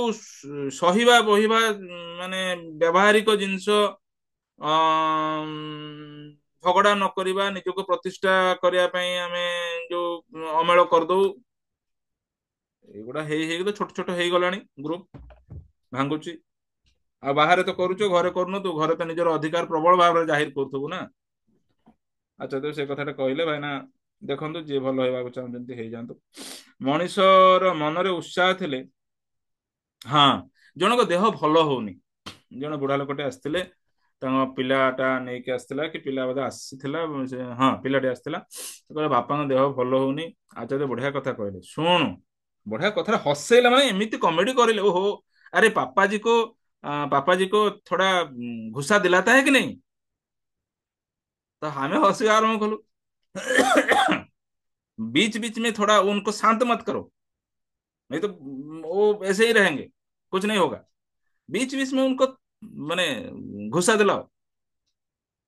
ସହିବା ବହିବା ମାନେ ବ୍ୟବହାରିକ ଜିନିଷ, ଝଗଡା ନ କରିବା, ନିଜକୁ ପ୍ରତିଷ୍ଠା କରିବା ପାଇଁ ଆମେ ଯୋଉ ଅମଳ କରିଦଉ, ଏଇଗୁଡା ହେଇ ହେଇକି ତ ଛୋଟ ଛୋଟ ହେଇଗଲାଣି, ଗ୍ରୁପ ଭାଙ୍ଗୁଛି। ଆଉ ବାହାରେ ତ କରୁଛୁ, ଘରେ କରୁନୁ, ତୁ ଘରେ ତ ନିଜର ଅଧିକାର ପ୍ରବଳ ଭାବରେ ଜାହିର କରୁଥିବୁ ନା। ଆଚ୍ଛା, ତ ସେ କଥାଟା କହିଲେ ଭାଇନା, ଦେଖନ୍ତୁ, ଯିଏ ଭଲ ହେବାକୁ ଚାହୁଁଛନ୍ତି ହେଇଯାଆନ୍ତୁ। ମଣିଷର ମନରେ ଉତ୍ସାହ ଥିଲେ, ହଁ, ଜଣଙ୍କ ଦେହ ଭଲ ହଉନି, ଜଣେ ବୁଢା ଲୋକଟେ ଆସିଥିଲେ, ତାଙ୍କ ପିଲାଟା ନେଇକି ଆସିଥିଲା, କି ପିଲା ବୋଧେ ଆସିଥିଲା, ହଁ ପିଲାଟି ଆସିଥିଲା, କହିଲେ ବାପାଙ୍କ ଦେହ ଭଲ ହଉନି। ଆଚାର୍ଯ୍ୟ ବଢିଆ କଥା କହିଲେ, ଶୁଣୁ, ବଢିଆ କଥାରେ ହସେଇଲା, ମାନେ ଏମିତି କମେଡି କରିଲେ, ଓହୋ, अरे पापा जी को पापा जी को थोड़ा गुस्सा दिलाता है कि नहीं। तो हमें हंसी आरम्भ करो। बीच बीच में थोड़ा उनको शांत मत करो, नहीं तो वो ऐसे ही रहेंगे, कुछ नहीं होगा। बीच बीच में उनको माने गुस्सा दिलाओ,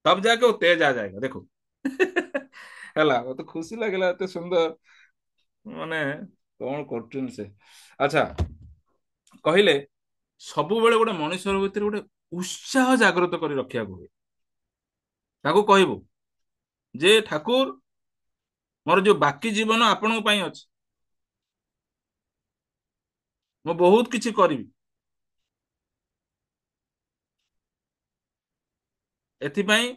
तब जाके वो तेज आ जाएगा देखो। ହେଲା ମତେ ଖୁସି ଲାଗିଲା ଏତେ ସୁନ୍ଦର ମାନେ କଣ କରୁଛନ୍ତି ସେ। ଆଚ୍ଛା, କହିଲେ ସବୁବେଳେ ଗୋଟେ ମଣିଷର ଭିତରେ ଗୋଟେ ଉତ୍ସାହ ଜାଗ୍ରତ କରି ରଖିବାକୁ ହୁଏ। ତାକୁ କହିବୁ ଯେ ଠାକୁର, ମୋର ଯୋଉ ବାକି ଜୀବନ ଆପଣଙ୍କ ପାଇଁ ଅଛି, ମୁଁ ବହୁତ କିଛି କରିବି, ଏଥିପାଇଁ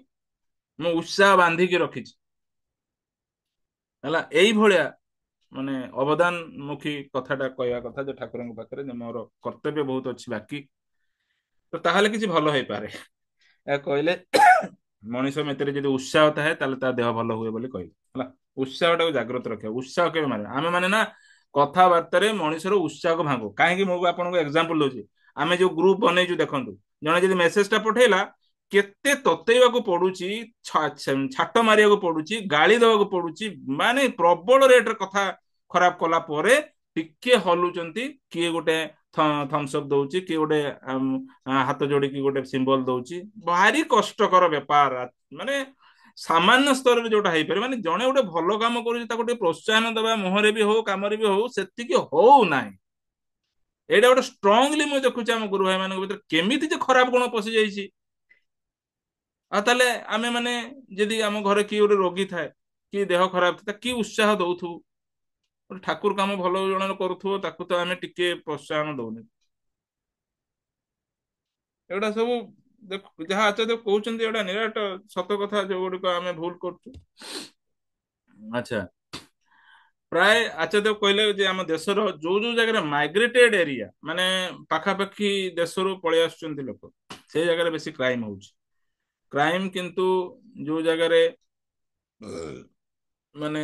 ମୁଁ ଉତ୍ସାହ ବାନ୍ଧିକି ରଖିଛି। ହେଲା ଏଇଭଳିଆ ମାନେ ଅବଦାନ ମୁଖୀ କଥାଟା କହିବା କଥା ଯେ ଠାକୁରଙ୍କ ପାଖରେ ଯେ ମୋର କର୍ତ୍ତବ୍ୟ ବହୁତ ଅଛି ବାକି, ତ ତାହେଲେ କିଛି ଭଲ ହେଇପାରେ। ଏହା କହିଲେ ମଣିଷ ଭିତରେ ଯଦି ଉତ୍ସାହ ଥାଏ ତାହେଲେ ତା ଦେହ ଭଲ ହୁଏ ବୋଲି କହିଲେ। ହେଲା ଉତ୍ସାହଟାକୁ ଜାଗ୍ରତ ରଖିବା। ଉତ୍ସାହ କେବେ ମାନେ ଆମେ ମାନେ ନା କଥାବାର୍ତ୍ତାରେ ମଣିଷର ଉତ୍ସାହକୁ ଭାଙ୍ଗୁ। କାହିଁକି ମୁଁ ଆପଣଙ୍କୁ ଏକ୍ସାମ୍ପଲ ଦଉଛି। ଆମେ ଯୋଉ ଗ୍ରୁପ ବନେଇଛୁ ଦେଖନ୍ତୁ, ଜଣେ ଯଦି ମେସେଜ ଟା ପଠେଇଲା, କେତେ ତତେଇବାକୁ ପଡୁଛି, ଛାଟ ମାରିବାକୁ ପଡୁଛି, ଗାଳି ଦବାକୁ ପଡୁଛି, ମାନେ ପ୍ରବଳ ରେଟରେ କଥା ଖରାପ କଲା ପରେ ଟିକେ ହଲୁଛନ୍ତି, କିଏ ଗୋଟେ ଥମ୍ସ ଅପ୍ ଦଉଛି, କିଏ ଗୋଟେ ହାତ ଯୋଡିକି ଗୋଟେ ସିମ୍ବଲ ଦଉଛି। ଭାରି କଷ୍ଟକର ବେପାର। ମାନେ ସାମାନ୍ୟ ସ୍ତରରେ ଯୋଉଟା ହେଇପାରେ, ମାନେ ଜଣେ ଗୋଟେ ଭଲ କାମ କରୁଛି ତାକୁ ଟିକେ ପ୍ରୋତ୍ସାହନ ଦେବା, ମୁହଁରେ ବି ହଉ କାମରେ ବି ହଉ, ସେତିକି ହଉନାହିଁ। ଏଇଟା ଗୋଟେ ଷ୍ଟ୍ରଙ୍ଗଲି ମୁଁ ଦେଖୁଛି ଆମ ଗୁରୁ ଭାଇ ମାନଙ୍କ ଭିତରେ କେମିତି ଯେ ଖରାପ ଗୁଣ ପଶି ଯାଇଛି। ଆଉ ତାହେଲେ ଆମେ ମାନେ ଯଦି ଆମ ଘରେ କିଏ ଗୋଟେ ରୋଗୀ ଥାଏ, କି ଦେହ ଖରାପ ଥାଏ, କି ଉତ୍ସାହ ଦଉଥିବୁ। ଗୋଟେ ଠାକୁର କାମ ଭଲ ଜଣେ କରୁଥିବ, ତାକୁ ତ ଆମେ ଟିକେ ପ୍ରୋତ୍ସାହନ ଦଉନେ। ଏଗୁଡା ସବୁ ଦେଖ ଯାହା ଆଚାର୍ଯ୍ୟ କହୁଛନ୍ତି, ଏଗୁଡା ନିରାଟ ସତ କଥା, ଯୋଉ ଗୁଡିକ ଆମେ ଭୁଲ କରୁଛୁ। ଆଚ୍ଛା, ପ୍ରାୟ ଆଚାର୍ଯ୍ୟ କହିଲେ ଯେ ଆମ ଦେଶର ଯୋଉ ଯୋଉ ଜାଗାରେ ମାଇଗ୍ରେଟେଡ ଏରିଆ, ମାନେ ପାଖାପାଖି ଦେଶରୁ ପଳେଇ ଆସୁଛନ୍ତି ଲୋକ, ସେଇ ଜାଗାରେ ବେଶୀ କ୍ରାଇମ ହଉଛି। କ୍ରାଇମ କିନ୍ତୁ ଯୋଉ ଜାଗାରେ ମାନେ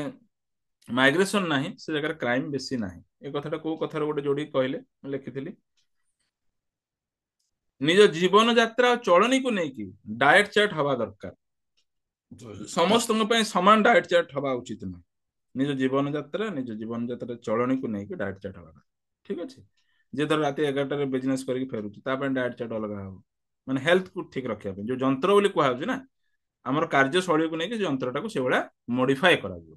ମାଇଗ୍ରେସନ ନାହିଁ, ସେ ଜାଗାରେ କ୍ରାଇମ ବେଶୀ ନାହିଁ। ଏ କଥାଟା କୋଉ କଥାରେ ଗୋଟେ ଯୋଡିକି କହିଲେ, ମୁଁ ଲେଖିଥିଲି। ନିଜ ଜୀବନ ଯାତ୍ରା ଆଉ ଚଳନୀକୁ ନେଇକି ଡାଏଟ ଚାର୍ଟ ହବା ଦରକାର। ସମସ୍ତଙ୍କ ପାଇଁ ସମାନ ଡାଏଟ ଚାର୍ଟ ହବା ଉଚିତ ନୁହେଁ। ନିଜ ଜୀବନ ଯାତ୍ରା ଚଳନୀକୁ ନେଇକି ଡାଏଟ ଚାର୍ଟ ହବା ଦରକାର। ଠିକ ଅଛି। ଯେ ଧର ରାତି 11ଟାରେ ବିଜନେସ କରିକି ଫେରୁଛି, ତା ପାଇଁ ଡାଏଟ ଚାର୍ଟ ଅଲଗା ହବ। ମାନେ ହେଲ୍ଥକୁ ଠିକ ରଖିବା ପାଇଁ, ଯୋଉ ଯନ୍ତ୍ର ବୋଲି କୁହାଯାଉଛି ନା, ଆମର କାର୍ଯ୍ୟଶୈଳୀକୁ ନେଇକି ସେ ଯନ୍ତ୍ରଟାକୁ ସେଇଭଳିଆ ମୋଡିଫାଏ କରାଯିବ।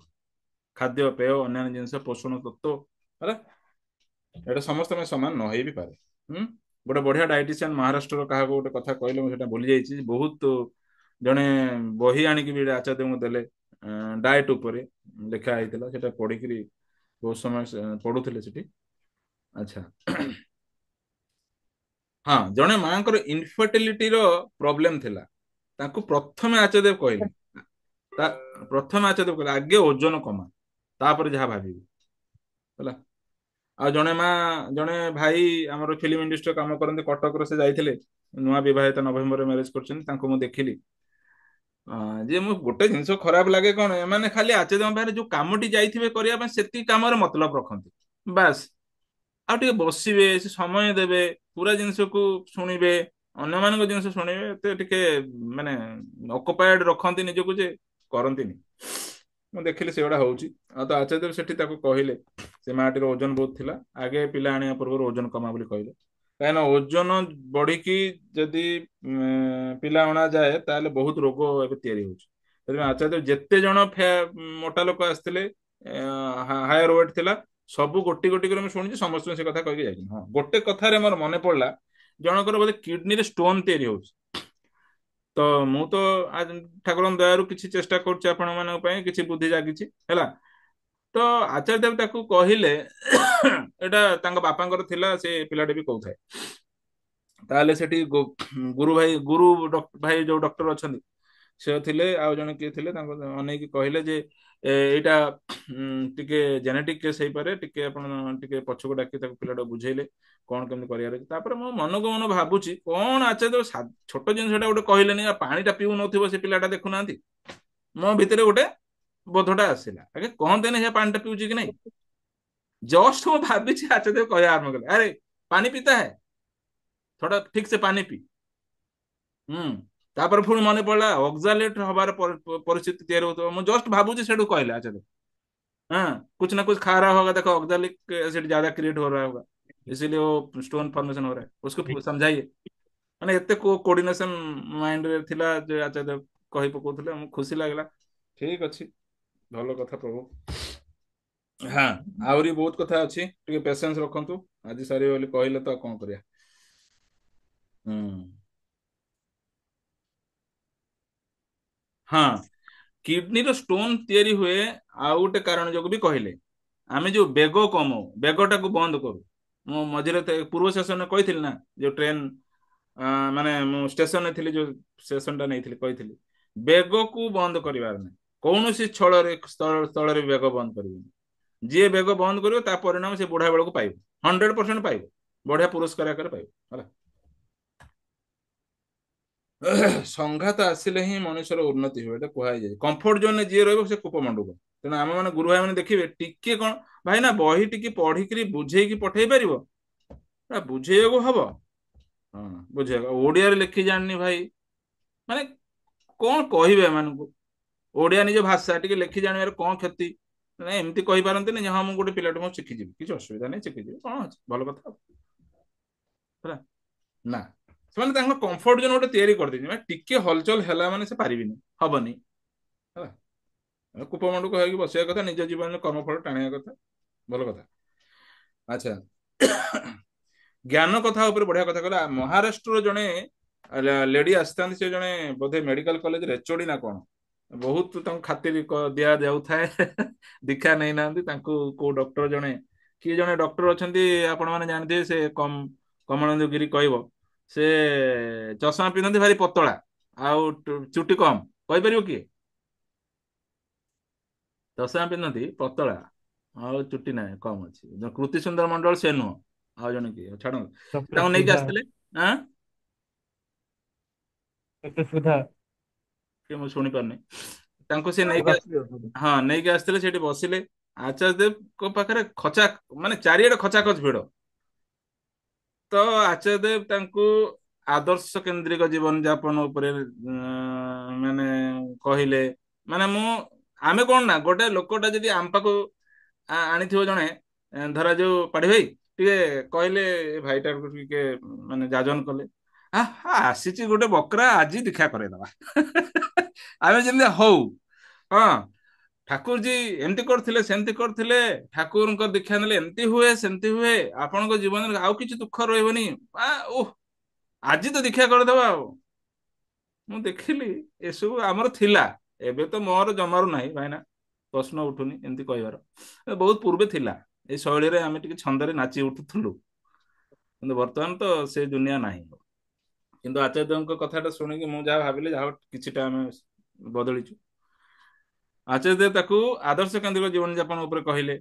ଖାଦ୍ୟ ପେୟ ଅନ୍ୟାନ୍ୟ ଜିନିଷ ପୋଷଣ ତତ୍ତ୍ୱ, ହେଲା ଏଇଟା ସମସ୍ତଙ୍କ ପାଇଁ ସମାନ ନ ହେଇ ବି ପାରେ। ହୁଁ। ଗୋଟେ ବଢିଆ ଡାଇଟିସିଆନ ମହାରାଷ୍ଟ୍ରର କାହାକୁ ଗୋଟେ କଥା କହିଲେ, ମୁଁ ସେଟା ଭୁଲି ଯାଇଛି। ବହୁତ ଜଣେ ବହି ଆଣିକି ବି ଆଚାର୍ଯ୍ୟଙ୍କୁ ଦେଲେ, ଡାଏଟ ଉପରେ ଲେଖା ହେଇଥିଲା, ସେଟା ପଢିକିରି ବହୁତ ସମୟ ପଢୁଥିଲେ ସେଠି। ଆଚ୍ଛା, ହଁ, ଜଣେ ମାଙ୍କର ଇନଫର୍ଟିଲିଟିର ପ୍ରୋବ୍ଲେମ ଥିଲା। ତାଙ୍କୁ ପ୍ରଥମେ ଆଚାର୍ଯ୍ୟ କହିଲେ, ତା ପ୍ରଥମେ ଆଚାର୍ଯ୍ୟ କହିଲେ ଆଗେ ଓଜନ କମା, ତାପରେ ଯାହା ଭାବିବି। ହେଲା ଆଉ ଜଣେ ଭାଇ ଆମର ଫିଲ୍ମ ଇଣ୍ଡଷ୍ଟ୍ରିରେ କାମ କରନ୍ତି କଟକର, ସେ ଯାଇଥିଲେ, ନୂଆ ବିବାହିତ, ନଭେମ୍ବରରେ ମ୍ୟାରେଜ କରିଛନ୍ତି। ତାଙ୍କୁ ମୁଁ ଦେଖିଲି। ଯେ ମୁଁ ଗୋଟେ ଜିନିଷ ଖରାପ ଲାଗେ କଣ, ଏମାନେ ଖାଲି ଆଚାର୍ଯ୍ୟଙ୍କ ପାଖରେ ଯୋଉ କାମଟି ଯାଇଥିବେ କରିବା ପାଇଁ, ସେତିକି କାମରେ ମତଲବ ରଖନ୍ତି। ବାସ୍, ଆଉ ଟିକେ ବସିବେ, ସେ ସମୟ ଦେବେ, ପୁରା ଜିନିଷକୁ ଶୁଣିବେ, ଅନ୍ୟମାନଙ୍କ ଜିନିଷ ଶୁଣିବେ, ଏତେ ଟିକେ ମାନେ ଅକୁପାଏଡ ରଖନ୍ତି ନିଜକୁ, ଯେ କରନ୍ତିନି। ମୁଁ ଦେଖିଲି ସେଗୁଡା ହଉଛି। ଆଉ ତ ଆଚାର୍ଯ୍ୟ ସେଠି ତାକୁ କହିଲେ, ସେ ମାଟିର ଓଜନ ବହୁତ ଥିଲା, ଆଗେ ପିଲା ଆଣିବା ପୂର୍ବରୁ ଓଜନ କମା ବୋଲି କହିଲେ। କାହିଁକିନା ଓଜନ ବଢିକି ଯଦି ପିଲା ଅଣାଯାଏ, ତାହେଲେ ବହୁତ ରୋଗ ଏବେ ତିଆରି ହଉଛି। ସେଥିପାଇଁ ଆଚାର୍ଯ୍ୟ ଯେତେ ଜଣ ମୋଟା ଲୋକ ଆସିଥିଲେ, ହାୟର ୱେଟ ଥିଲା, ସବୁ ଗୋଟି ଗୋଟି କରି ମୁଁ ଶୁଣିଛି, ସମସ୍ତଙ୍କୁ ସେ କଥା କହିକି ଯାଇଛି। ହଁ, ଗୋଟେ କଥାରେ ମୋର ମନେ ପଡିଲା, ଜଣଙ୍କର ବୋଧେ କିଡନୀରେ ଷ୍ଟୋନ ତିଆରି ହଉଛି। ତ ମୁଁ ତ ଠାକୁରଙ୍କ ଦୟାରୁ କିଛି ଚେଷ୍ଟା କରୁଛି ଆପଣ ମାନଙ୍କ ପାଇଁ, କିଛି ବୁଦ୍ଧି ଜାଗିଛି। ହେଲା ତ ଆଚାର୍ଯ୍ୟ ଦେବ ତାକୁ କହିଲେ, ଏଇଟା ତାଙ୍କ ବାପାଙ୍କର ଥିଲା, ସେ ପିଲାଟି ବି କହୁଥାଏ। ତାହେଲେ ସେଠି ଗୁରୁ ଭାଇ ଯୋଉ ଡକ୍ଟର ଅଛନ୍ତି, ସେ ଥିଲେ, ଆଉ ଜଣେ କିଏ ଥିଲେ, ତାଙ୍କୁ ଅନେଇକି କହିଲେ ଯେ ଏଇଟା ଟିକେ ଜେନେଟିକ କେସ୍ ହେଇପାରେ, ଟିକେ ଆପଣ ଟିକେ ପଛକୁ ଡାକି ତାକୁ ପିଲାଟା ବୁଝେଇଲେ କଣ କେମିତି କରିବାର ଅଛି। ତାପରେ ମୁଁ ମନକୁ ମନ ଭାବୁଛି, କଣ ଆଚାର୍ଯ୍ୟ ଛୋଟ ଜିନିଷଟା ଗୋଟେ କହିଲେନି, ପାଣିଟା ପିଉନଥିବ ସେ ପିଲାଟା, ଦେଖୁନାହାନ୍ତି। ମୋ ଭିତରେ ଗୋଟେ ବୋଧଟା ଆସିଲା, ଆগে କହନ୍ତେନି ସେ ପାଣିଟା ପିଉଛି କି ନାଇଁ। ଜଷ୍ଟ ମୁଁ ଭାବିଛି, ଆଚାର୍ଯ୍ୟ କହିବା ଆରମ୍ଭ କଲେ, ଆରେ ପାଣି ପିତା ହେ। थोड़ा ठीक से पानी पी। ହୁଁ। ତାପରେ ପୁଣି ମନେ ପଡିଲା ଅକ୍ସାଲେଟ ହବାର ପରିସ୍ଥିତି ତିଆରି ହଉଥିବ, ମୁଁ ଜଷ୍ଟ ଭାବୁଛି ସେଠୁ କହିଲା ଆଚ୍ଛା ଦେଖ, हाँ कुछ ना कुछ खा रहा होगा, देखो ऑक्सैलिक एसिड ज्यादा क्रिएट हो रहा होगा, इसीलिए वो स्टोन फॉर्मेशन हो रहा है, उसको समझाइए। ମାନେ ଏତେ କୋଅର୍ଡିନେସନ ମାଇଣ୍ଡ ରେ ଥିଲା ଯେ ଆଚାର୍ଯ୍ୟ ଦେବ କହି ପକଉଥିଲେ, ଆମକୁ ଖୁସି ଲାଗିଲା। ଠିକ ଅଛି, ଭଲ କଥା ପ୍ରଭୁ। ହଁ, ଆହୁରି ବହୁତ କଥା ଅଛି, ଟିକେ ପେସେନ୍ସ ରଖନ୍ତୁ, ଆଜି ସରିବ ବୋଲି କହିଲେ ତ ଆଉ କଣ କରିବା। ହୁଁ। ହଁ, କିଡନୀର ଷ୍ଟୋନ ତିଆରି ହୁଏ ଆଉ ଗୋଟେ କାରଣ ଯୋଗୁ ବି କହିଲେ। ଆମେ ଯୋଉ ବେଗ କମାଉ, ବେଗଟାକୁ ବନ୍ଦ କରୁ। ମୁଁ ମଝିରେ ପୂର୍ବ ସେସନରେ କହିଥିଲି ନା, ଯୋଉ ଟ୍ରେନ ମାନେ ମୁଁ ଷ୍ଟେସନରେ ଥିଲି, ଯୋଉ ସେସନଟା ନେଇଥିଲି କହିଥିଲି, ବେଗକୁ ବନ୍ଦ କରିବାର ନାହିଁ। କୌଣସି ସ୍ଥଳରେ ବେଗ ବନ୍ଦ କରିବେନି। ଯିଏ ବେଗ ବନ୍ଦ କରିବ ତା ପରିଣାମ ସେ ବୁଢା ବେଳକୁ ପାଇବ, 100% ପାଇବ, ବଢିଆ ପୁରସ୍କାର ଆକାରରେ ପାଇବ ହେଲା। ସଂଘାତ ଆସିଲେ ହିଁ ମଣିଷର ଉନ୍ନତି ହୁଏ, ଏଟା କୁହାଯାଇଛି। କମ୍ଫର୍ଟ ଜୋନରେ ଯିଏ ରହିବ ସେ କୂପମଣ୍ଡୁକ। ତେଣୁ ଆମେ ମାନେ ଗୁରୁ ଭାଇ ମାନେ ଦେଖିବେ, ଟିକେ କଣ ଭାଇ ନା ବହି ଟିକେ ପଢିକିରି ବୁଝେଇକି ପଠେଇ ପାରିବ, ବୁଝେଇବାକୁ ହବ। ହଁ, ବୁଝେଇବାକୁ ଓଡିଆରେ ଲେଖି ଜାଣିନି ଭାଇ, ମାନେ କଣ କହିବେ ଏମାନଙ୍କୁ। ଓଡିଆ ନିଜ ଭାଷା, ଟିକେ ଲେଖି ଜାଣିବାର କଣ କ୍ଷତି। ନାଇଁ ଏମିତି କହିପାରନ୍ତିନି ଯେ ହଁ ମୁଁ ଗୋଟେ ପିଲାଠୁ ମୁଁ ଶିଖିଯିବି, କିଛି ଅସୁବିଧା ନାହିଁ, ଶିଖିଯିବି କଣ ଅଛି, ଭଲ କଥା ହେଲା। ନା, ସେମାନେ ତାଙ୍କ କମ୍ଫର୍ଟ ଜୋନ ଗୋଟେ ତିଆରି କରିଦେଇଛନ୍ତି, ମାନେ ଟିକେ ହଲଚଲ ହେଲା ମାନେ ସେ ପାରିବିନି, ହବନି ହେଲା। କୂପମଣ୍ଡୁକ ହେଇକି ବସିବା କଥା, ନିଜ ଜୀବନରେ କର୍ମଫଳ ଟାଣିବା କଥା, ଭଲ କଥା। ଆଚ୍ଛା, ଜ୍ଞାନ କଥା ଉପରେ ବଢିଆ କଥା କହିଲା। ମହାରାଷ୍ଟ୍ରର ଜଣେ ଲେଡି ଆସିଥାନ୍ତି, ସେ ଜଣେ ବୋଧେ ମେଡିକାଲ କଲେଜରେ ଏଚଓଡି ନା କଣ, ବହୁତ ତାଙ୍କୁ ଖାତିର ଦିଆଯାଉଥାଏ। ଦୀକ୍ଷା ନେଇନାହାନ୍ତି ତାଙ୍କୁ, କୋଉ ଡକ୍ଟର ଜଣେ, କିଏ ଜଣେ ଡକ୍ଟର ଅଛନ୍ତି ଆପଣ ମାନେ ଜାଣିଥିବେ, ସେ କମଳେନ୍ଦୁ ଗିରି କହିବ, ସେ ଚଷମା ପିନ୍ଧନ୍ତି, ଭାରି ପତଳା, ଆଉ ଚୁଟି କମ, କହିପାରିବ କିଏ? ଚଷମା ପିନ୍ଧନ୍ତି, ପତଳା, ଆଉ ଚୁଟି ନାହିଁ, କମ ଅଛି, କୃତି ସୁନ୍ଦର ମଣ୍ଡଳ ସେ ନୁହଁ, ଆଉ ଜଣେ କିଏ, ଛାଡ, ସେ ଡକ୍ଟର ତାଙ୍କୁ ନେଇକି ସୁଧା। ଆସିଥିଲେ। ଆଁ ଡକ୍ଟର ସୁଧା। କିଏ ମୁଁ ଶୁଣି ପାରୁନି। ତାଙ୍କୁ ସେ ନେଇକି ସୁଧାଶ୍ରୀ ଔଷଧ। ହଁ ନେଇକି ଆସିଥିଲେ, ସେଠି ବସିଲେ। ଆଚାର୍ଯ୍ୟ ଦେବଙ୍କ ପାଖରେ ମାନେ ଚାରିଆଡେ ଖଚାଖଚ ଭିଡ। ତ ଆଚାର୍ଯ୍ୟ ଦେବ ତାଙ୍କୁ ଆଦର୍ଶ କେନ୍ଦ୍ରିକ ଜୀବନ ଯାପନ ଉପରେ ମାନେ କହିଲେ। ମାନେ ଆମେ କଣ ନା, ଗୋଟେ ଲୋକଟା ଯଦି ଆମ ପାଖକୁ ଆଣିଥିବ ଜଣେ, ଧରା ଯୋଉ ପାଢୀ ଭାଇ ଟିକେ କହିଲେ, ଭାଇଟାକୁ ଟିକେ ମାନେ ଯାଜନ କଲେ, ଆସିଛି ଗୋଟେ ବକରା, ଆଜି ଦୀକ୍ଷା କରେଇଦବା। ଆମେ ଯେମିତି ହଉ, ହଁ ଠାକୁରଜୀ ଏମିତି କରିଥିଲେ, ସେମିତି କରିଥିଲେ, ଠାକୁରଙ୍କ ଦୀକ୍ଷା ନେଲେ ଏମିତି ହୁଏ, ସେମିତି ହୁଏ, ଆପଣଙ୍କ ଜୀବନରେ ଆଉ କିଛି ଦୁଃଖ ରହିବନି, ଓହ ଆଜି ତ ଦୀକ୍ଷା କରିଦେବା ଆଉ। ମୁଁ ଦେଖିଲି ଏସବୁ ଆମର ଥିଲା, ଏବେ ତ ମୋର ଜମାରୁ ନାହିଁ ଭାଇନା, ପ୍ରଶ୍ନ ଉଠୁନି ଏମିତି କହିବାର। ବହୁତ ପୂର୍ବେ ଥିଲା, ଏଇ ଶୈଳୀରେ ଆମେ ଟିକେ ଛନ୍ଦରେ ନାଚି ଉଠୁଥିଲୁ, କିନ୍ତୁ ବର୍ତ୍ତମାନ ତ ସେ ଦୁନିଆ ନାହିଁ। କିନ୍ତୁ ଆଚାର୍ଯ୍ୟଙ୍କ କଥାଟା ଶୁଣିକି ମୁଁ ଯାହା ଭାବିଲି, ଯାହା ହଉ କିଛିଟା ଆମେ ବଦଳିଛୁ। ଆଚାର୍ଯ୍ୟ ଦେବ ତାକୁ ଆଦର୍ଶ କେନ୍ଦ୍ରିକ ଜୀବନ ଯାପନ ଉପରେ କହିଲେ।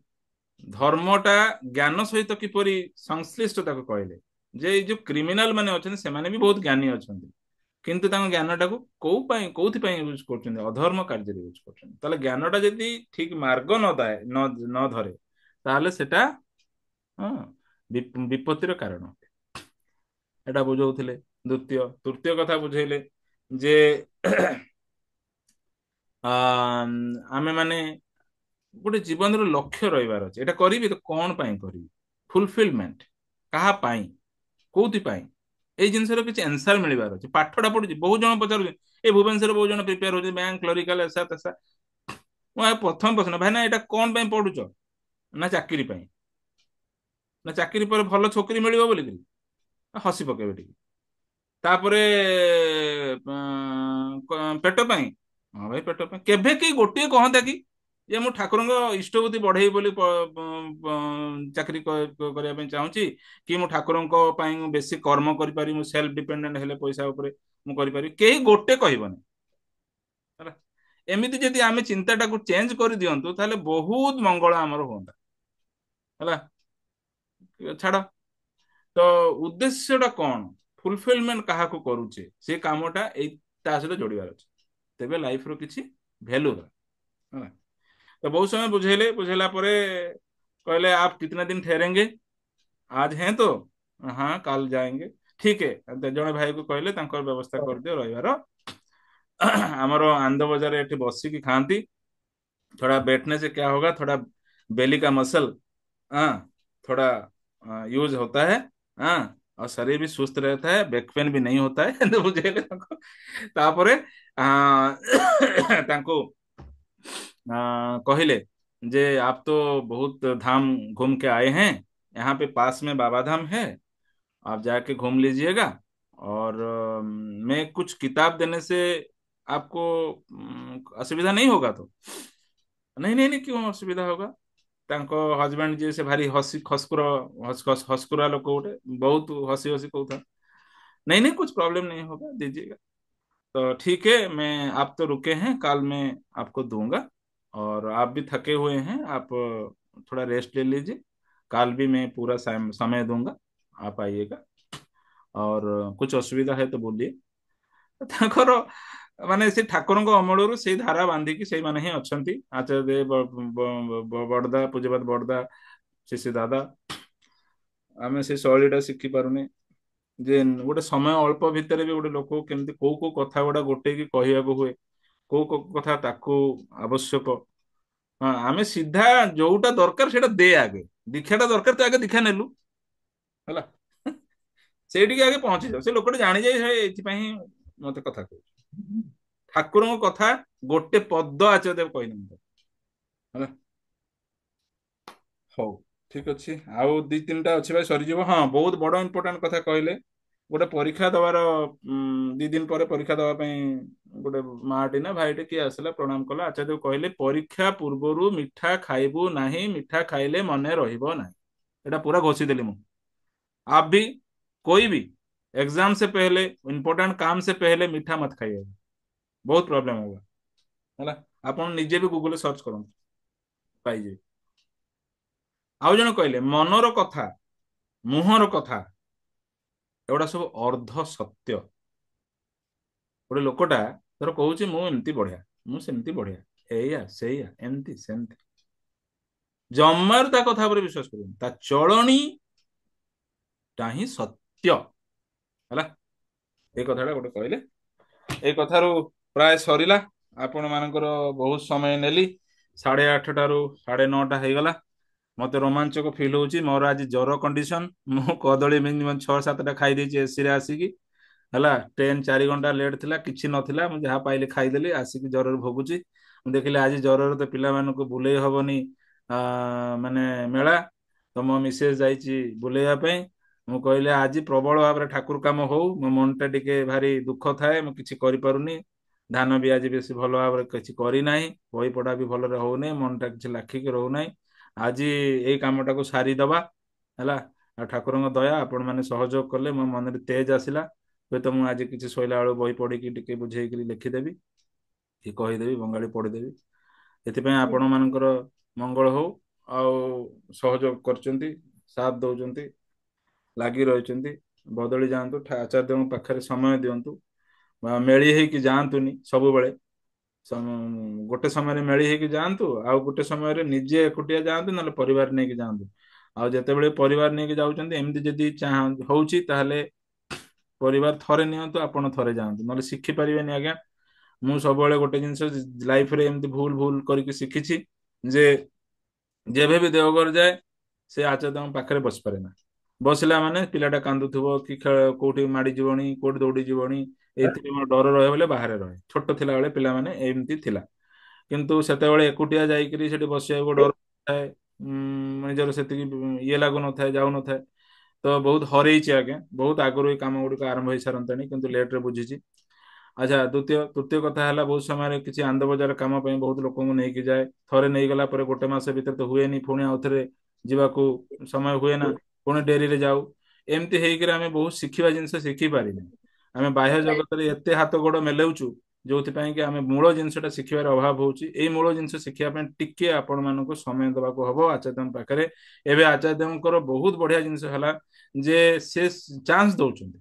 ଧର୍ମଟା ଜ୍ଞାନ ସହିତ କିପରି ସଂଶ୍ଳିଷ୍ଟ ତାକୁ କହିଲେ, ଯେ ଏଇ ଯୋଉ କ୍ରିମିନାଲ ମାନେ ଅଛନ୍ତି ସେମାନେ ବି ବହୁତ ଜ୍ଞାନୀ ଅଛନ୍ତି, କିନ୍ତୁ ତାଙ୍କ ଜ୍ଞାନଟାକୁ କୋଉଥିପାଇଁ ୟୁଜ କରୁଛନ୍ତି, ଅଧର୍ମ କାର୍ଯ୍ୟରେ ୟୁଜ କରୁଛନ୍ତି। ତାହେଲେ ଜ୍ଞାନଟା ଯଦି ଠିକ ମାର୍ଗ ନ ଧରେ, ତାହେଲେ ସେଟା ହଁ ବିପତ୍ତିର କାରଣ। ଏଟା ବୁଝଉଥିଲେ। ତୃତୀୟ କଥା ବୁଝେଇଲେ ଯେ ଆମେ ମାନେ ଗୋଟେ ଜୀବନର ଲକ୍ଷ୍ୟ ରହିବାର ଅଛି, ଏଟା କରିବି ତ କଣ ପାଇଁ କରିବି, ଫୁଲଫିଲମେଣ୍ଟ କାହା ପାଇଁ, କୋଉଥିପାଇଁ, ଏଇ ଜିନିଷର କିଛି ଆନ୍ସର ମିଳିବାର ଅଛି। ପାଠଟା ପଢୁଛି, ବହୁତ ଜଣ ପଚାରୁଛନ୍ତି, ଏଇ ଭୁବନେଶ୍ୱରରେ ବହୁତ ଜଣ ପ୍ରିପେୟାର ହଉଛି ବ୍ୟାଙ୍କ କ୍ଲରିକାଲ ଏସା ତେସା। ମୁଁ ପ୍ରଥମ ପ୍ରଶ୍ନ, ଭାଇ ନା ଏଇଟା କଣ ପାଇଁ ପଢୁଛ? ନା ଚାକିରି ପାଇଁ। ନା ଚାକିରି ପରେ ଭଲ ଛୋକରି ମିଳିବ ବୋଲିକିରି, ହସି ପକେଇବେ ଟିକେ। ତାପରେ ପେଟ ପାଇଁ, ହଁ ଭାଇ ପେଟ ପାଇଁ। କେବେ କେହି ଗୋଟିଏ କହନ୍ତା କି ଯେ ମୁଁ ଠାକୁରଙ୍କ ଇଷ୍ଟବୃତ୍ତି ବଢେଇ ବୋଲି ଚାକିରି କରିବା ପାଇଁ ଚାହୁଁଛି, କି ମୁଁ ଠାକୁରଙ୍କ ପାଇଁ ବେଶୀ କର୍ମ କରିପାରିବି, ମୁଁ ସେଲ୍ଫ ଡିପେଣ୍ଡେଣ୍ଟ ହେଲେ ପଇସା ଉପରେ ମୁଁ କରିପାରିବି, କେହି ଗୋଟେ କହିବନି ହେଲା। ଏମିତି ଯଦି ଆମେ ଚିନ୍ତାଟାକୁ ଚେଞ୍ଜ କରିଦିଅନ୍ତୁ, ତାହେଲେ ବହୁତ ମଙ୍ଗଳ ଆମର ହୁଅନ୍ତା ହେଲା। ଛାଡ, ତ ଉଦ୍ଦେଶ୍ୟଟା କଣ, ଫୁଲଫିଲମେଣ୍ଟ କାହାକୁ କରୁଛେ, ସେ କାମଟା ଏଇ ତା ସହିତ ଯୋଡ଼ିବାର ଅଛି, ତେବେ ଲାଇଫର କିଛି ଭ୍ୟାଲୁ ହେଲା। तो बहुत समय बुझेले, बुझेला ପରେ कहले आप कितना दिन ठहरेंगे, आज हैं तो हाँ कल जाएंगे। ठीक है ଜଣେ ଭାଇକୁ କହିଲେ ତାଙ୍କର ବ୍ୟବସ୍ଥା କରିଦିଅ ରହିବାର। ଆମର ଆନନ୍ଦ ବଜାର ଏଠି ବସିକି ଖାଆନ୍ତି। थोड़ा बैठने से क्या होगा, थोड़ा बेली का मसल, हाँ, थोड़ा यूज होता है। हाँ, और शरीर भी सुस्त रहता है, बैक पेन भी नहीं होता है। तो ବୁଝେଇଲେ ତାଙ୍କୁ। ତାପରେ ତାଙ୍କୁ କହିଲେ जे आप तो बहुत धाम घूम के आए हैं, यहाँ पे पास में बाबा धाम है, आप जाके घूम लीजिएगा। और मैं कुछ किताब देने से आपको असुविधा नहीं होगा तो। नहीं नहीं नहीं, क्यों असुविधा होगा। ତାଙ୍କ ହଜବେଣ୍ଡ ଯିଏ ସେ ଭାରି ହସି ଖସ୍କୁର ହସ୍କୁରା ଲୋକ ଗୋଟେ, ବହୁତ हंसी हंसी କହୁथा। नहीं नहीं, कुछ प्रॉब्लम नहीं होगा, दीजिएगा। तो ठीक है, मैं आप तो रुके हैं, कल मैं आपको दूंगा। और आप भी थके हुए हैं, आप थोड़ा रेस्ट ले लीजिए। कल भी मैं पूरा समय दूंगा, आप आइएगा। और कुछ ଅସୁବିଧା है तो बोलिए। ତାଙ୍କର ମାନେ ସେ ଠାକୁରଙ୍କ ଅମଳରୁ ସେଇ ଧାରା ବାନ୍ଧିକି ସେଇମାନେ ହିଁ ଅଛନ୍ତି। ଆଚାର୍ଯ୍ୟ ଦେବ, ବଡଦା ପୂଜ୍ୟପାତ ବଡଦା, ଶିଶି ଦାଦା। ଆମେ ସେ ଶୈଳୀଟା ଶିଖି ପାରୁନେ, ଯେ ଗୋଟେ ସମୟ ଅଳ୍ପ ଭିତରେ ବି ଗୋଟେ ଲୋକକୁ କେମିତି କୋଉ କୋଉ କଥା ଗୁଡା ଗୋଟେଇକି କହିବାକୁ ହୁଏ, କୋଉ କୋଉ କଥା ତାକୁ ଆବଶ୍ୟକ। ହଁ, ଆମେ ସିଧା ଯୋଉଟା ଦରକାର ସେଇଟା ଦେ ଆଗେ। ଦୀକ୍ଷାଟା ଦରକାର ତ ଆଗେ ଦୀକ୍ଷା ନେଲୁ, ହେଲା। ସେଇଠିକି ଆଗେ ପହଞ୍ଚିଯାଉ, ସେ ଲୋକଟି ଜାଣିଯାଏ ସେ ଏଇଥିପାଇଁ ହିଁ ମତେ କଥା କହୁଛି। ଠାକୁରଙ୍କ କଥା ଗୋଟେ ପଦ ଆଚାର୍ଯ୍ୟ ଦେବ କହିନାହାନ୍ତି, ହେଲା। ହଉ, ଠିକ ଅଛି। ଆଉ ଦି ତିନିଟା ଅଛି ଭାଇ, ସରିଯିବ। ହଁ, ବହୁତ ବଡ ଇମ୍ପୋର୍ଟାଣ୍ଟ କଥା କହିଲେ। ଗୋଟେ ପରୀକ୍ଷା ଦବାର 2 ଦିନ ପରେ ପରୀକ୍ଷା ଦବା ପାଇଁ ଗୋଟେ ମାଟି ନା ଭାଇଟେ କିଏ ଆସିଲା, ପ୍ରଣାମ କଲା। ଆଚାର୍ଯ୍ୟ କହିଲେ ପରୀକ୍ଷା ପୂର୍ବରୁ ମିଠା ଖାଇବୁ ନାହିଁ, ମିଠା ଖାଇଲେ ମନେ ରହିବ ନାହିଁ। ଏଟା पूरा घोषी देली ମୁଁ। आप भी, कोई भी एग्जाम से पहले, इंपोर्टेंट काम से पहले मीठा मत खाइएगा, बहुत प्रॉब्लम होगा, ହେଲା। ଆପଣ ନିଜେ ବି ଗୁଗଲରେ ସର୍ଚ୍ଚ କରନ୍ତୁ, ପାଇଯିବେ। ଆଉ ଜଣେ କହିଲେ ମନର କଥା, ମୁହଁର କଥା, ଏଗୁଡା ସବୁ ଅର୍ଦ୍ଧ ସତ୍ୟ। ଗୋଟେ ଲୋକଟା ଧର କହୁଛି ମୁଁ ଏମିତି ବଢିଆ, ମୁଁ ସେମିତି ବଢିଆ, ଏଇଆ ସେଇଆ ଏମିତି ସେମିତି, ଜମାରୁ ତା କଥା ଉପରେ ବିଶ୍ୱାସ କରିବେନି। ତା ଚଳଣି ଟା ହିଁ ସତ୍ୟ, ହେଲା। ଏଇ କଥାଟା ଗୋଟେ କହିଲେ। ଏଇ କଥାରୁ ପ୍ରାୟ ସରିଲା। ଆପଣ ମାନଙ୍କର ବହୁତ ସମୟ ନେଲି। 8:30ଟାରୁ 9:30 ହେଇଗଲା। ମତେ ରୋମାଞ୍ଚକ ଫିଲ୍ ହଉଛି। ମୋର ଆଜି ଜର କଣ୍ଡିସନ। ମୁଁ କଦଳୀ ମିନିମମ୍ 6-7ଟା ଖାଇ ଦେଇଛି ଏସିରେ ଆସିକି, ହେଲା। ଟ୍ରେନ 4 ଘଣ୍ଟା ଲେଟ୍ ଥିଲା, କିଛି ନଥିଲା, ମୁଁ ଯାହା ପାଇଲି ଖାଇଦେଲି, ଆସିକି ଜ୍ୱରରେ ଭୋଗୁଛି। ମୁଁ ଦେଖିଲି ଆଜି ଜ୍ୱରରେ ତ ପିଲାମାନଙ୍କୁ ବୁଲେଇ ହବନି, ମାନେ ମେଳା। ତ ମୋ ମିସେସ୍ ଯାଇଛି ବୁଲେଇବା ପାଇଁ। ମୁଁ କହିଲି ଆଜି ପ୍ରବଳ ଭାବରେ ଠାକୁର କାମ ହଉ, ମୋ ମନଟା ଟିକେ ଭାରି ଦୁଃଖ ଥାଏ, ମୁଁ କିଛି କରିପାରୁନି। ଧାନ ବି ଆଜି ବେଶୀ ଭଲ ଭାବରେ କିଛି କରିନାହିଁ, ବହି ପଢା ବି ଭଲରେ ହଉନାହିଁ, ମନଟା କିଛି ଲାଖିକି ରହୁନାହିଁ। ଆଜି ଏଇ କାମଟାକୁ ସାରିଦବା, ହେଲା। ଆଉ ଠାକୁରଙ୍କ ଦୟା, ଆପଣ ମାନେ ସହଯୋଗ କଲେ, ମୋ ମନରେ ତେଜ ଆସିଲା। ହୁଏତ ମୁଁ ଆଜି କିଛି ଶୋଇଲା ବେଳୁ ବହି ପଢିକି ଟିକେ ବୁଝେଇକିରି ଲେଖିଦେବି, କି କହିଦେବି, ବଙ୍ଗାଳୀ ପଢିଦେବି। ଏଥିପାଇଁ ଆପଣ ମାନଙ୍କର ମଙ୍ଗଳ ହଉ। ଆଉ ସହଯୋଗ କରୁଛନ୍ତି, ସାଥ ଦଉଛନ୍ତି, ଲାଗି ରହିଛନ୍ତି। ବଦଳି ଯାଆନ୍ତୁ, ଆଚାର୍ଯ୍ୟଙ୍କ ପାଖରେ ସମୟ ଦିଅନ୍ତୁ। ମେଳି ହେଇକି ଯାଆନ୍ତୁନି ସବୁବେଳେ। ଗୋଟେ ସମୟରେ ମେଳି ହେଇକି ଯାଆନ୍ତୁ, ଆଉ ଗୋଟେ ସମୟରେ ନିଜେ ଏକୁଟିଆ ଯାଆନ୍ତୁ, ନହେଲେ ପରିବାର ନେଇକି ଯାଆନ୍ତୁ। ଆଉ ଯେତେବେଳେ ପରିବାର ନେଇକି ଯାଉଛନ୍ତି, ଏମିତି ଯଦି ହଉଛି, ତାହେଲେ ପରିବାର ଥରେ ନିଅନ୍ତୁ, ଆପଣ ଥରେ ଯାଆନ୍ତୁ, ନହେଲେ ଶିଖି ପାରିବେନି ଆଜ୍ଞା। ମୁଁ ସବୁବେଳେ ଗୋଟେ ଜିନିଷ ଲାଇଫରେ ଏମିତି ଭୁଲ ଭୁଲ କରିକି ଶିଖିଛି, ଯେ ଯେବେ ବି ଦେଓଘର ଯାଏ, ସେ ଆଚାର୍ଯ୍ୟଙ୍କ ପାଖରେ ବସିପାରେ ନା। ବସିଲା ମାନେ ପିଲାଟା କାନ୍ଦୁଥିବ, କି ଖେଳ କୋଉଠି ମାଡି ଯିବଣି, କୋଉଠି ଦୌଡି ଯିବଣି, ଏଇଥିରେ ମୋର ଡର ରହେ ବୋଲେ ବାହାରେ ରହେ। ଛୋଟ ଥିଲାବେଳେ ପିଲାମାନେ ଏମିତି ଥିଲା। କିନ୍ତୁ ସେତେବେଳେ ଏକୁଟିଆ ଯାଇକିରି ସେଠି ବସିବାକୁ ଡର ଥାଏ। ନିଜର ସେତିକି ଇଏ ଲାଗୁନଥାଏ, ଯାଉନଥାଏ। ତ ବହୁତ ହରେଇଛି ଆଜ୍ଞା, ବହୁତ ଆଗରୁ ଏଇ କାମ ଗୁଡିକ ଆରମ୍ଭ ହେଇ ସାରନ୍ତାଣି, କିନ୍ତୁ ଲେଟରେ ବୁଝିଛି। ଆଚ୍ଛା, ତୃତୀୟ କଥା ହେଲା, ବହୁତ ସମୟରେ କିଛି ଆନନ୍ଦ ବଜାର କାମ ପାଇଁ ବହୁତ ଲୋକଙ୍କୁ ନେଇକି ଯାଏ। ଥରେ ନେଇଗଲା ପରେ ଗୋଟେ ମାସ ଭିତରେ ତ ହୁଏନି, ପୁଣି ଆଉଥରେ ଯିବାକୁ ସମୟ ହୁଏ ନା, ପୁଣି ଡେରିରେ ଯାଉ। ଏମିତି ହେଇକିରି ଆମେ ବହୁତ ଶିଖିବା ଜିନିଷ ଶିଖି ପାରିନେ। ଆମେ ବାହ୍ୟ ଜଗତରେ ଏତେ ହାତ ଗୋଡ ମେଲଉଛୁ, ଯୋଉଥିପାଇଁ କି ଆମେ ମୂଳ ଜିନିଷଟା ଶିଖିବାର ଅଭାବ ହଉଛି। ଏଇ ମୂଳ ଜିନିଷ ଶିଖିବା ପାଇଁ ଟିକେ ଆପଣ ମାନଙ୍କୁ ସମୟ ଦେବାକୁ ହବ ଆଚାର୍ଯ୍ୟଙ୍କ ପାଖରେ। ଏବେ ଆଚାର୍ଯ୍ୟଙ୍କର ବହୁତ ବଢିଆ ଜିନିଷ ହେଲା ଯେ ସେ ଚାନ୍ସ ଦଉଛନ୍ତି।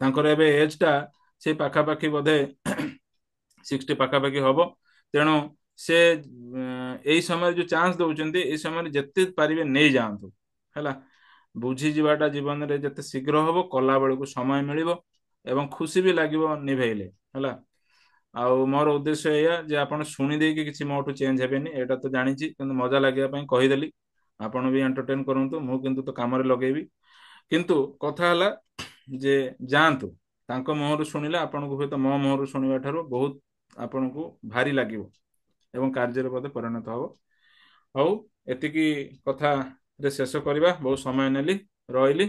ତାଙ୍କର ଏବେ ଏଜ ଟା ସେ ପାଖାପାଖି ବୋଧେ 60 ପାଖାପାଖି ହବ। ତେଣୁ ସେ ଏଇ ସମୟରେ ଯୋଉ ଚାନ୍ସ ଦଉଛନ୍ତି, ଏଇ ସମୟରେ ଯେତେ ପାରିବେ ନେଇଯାଆନ୍ତୁ, ହେଲା। ବୁଝିଯିବାଟା ଜୀବନରେ ଯେତେ ଶୀଘ୍ର ହବ କଲା ବେଳକୁ ସମୟ ମିଳିବ ଏବଂ ଖୁସି ବି ଲାଗିବ ନିଭେଇଲେ ହେଲା। ଆଉ ମୋର ଉଦ୍ଦେଶ୍ୟ ଏଇଆ ଯେ ଆପଣ ଶୁଣି ଦେଇକି କିଛି ମୋଠୁ ଚେଞ୍ଜ ହେବେନି, ଏଇଟା ତ ଜାଣିଛି, କିନ୍ତୁ ମଜା ଲାଗିବା ପାଇଁ କହିଦେଲି। ଆପଣ ବି ଏଣ୍ଟରଟେନ କରନ୍ତୁ, ମୁଁ କିନ୍ତୁ ତ କାମରେ ଲଗେଇବି। କିନ୍ତୁ କଥା ହେଲା ଯେ ଯାଆନ୍ତୁ, ତାଙ୍କ ମୁହଁରୁ ଶୁଣିଲେ ଆପଣଙ୍କୁ ହୁଏତ ମୋ ମୁହଁରୁ ଶୁଣିବା ଠାରୁ ବହୁତ ଆପଣଙ୍କୁ ଭାରି ଲାଗିବ ଏବଂ କାର୍ଯ୍ୟରେ ବୋଧେ ପରିଣତ ହବ। ହଉ, ଏତିକି କଥାରେ ଶେଷ କରିବା, ବହୁତ ସମୟ ନେଲି, ରହିଲି।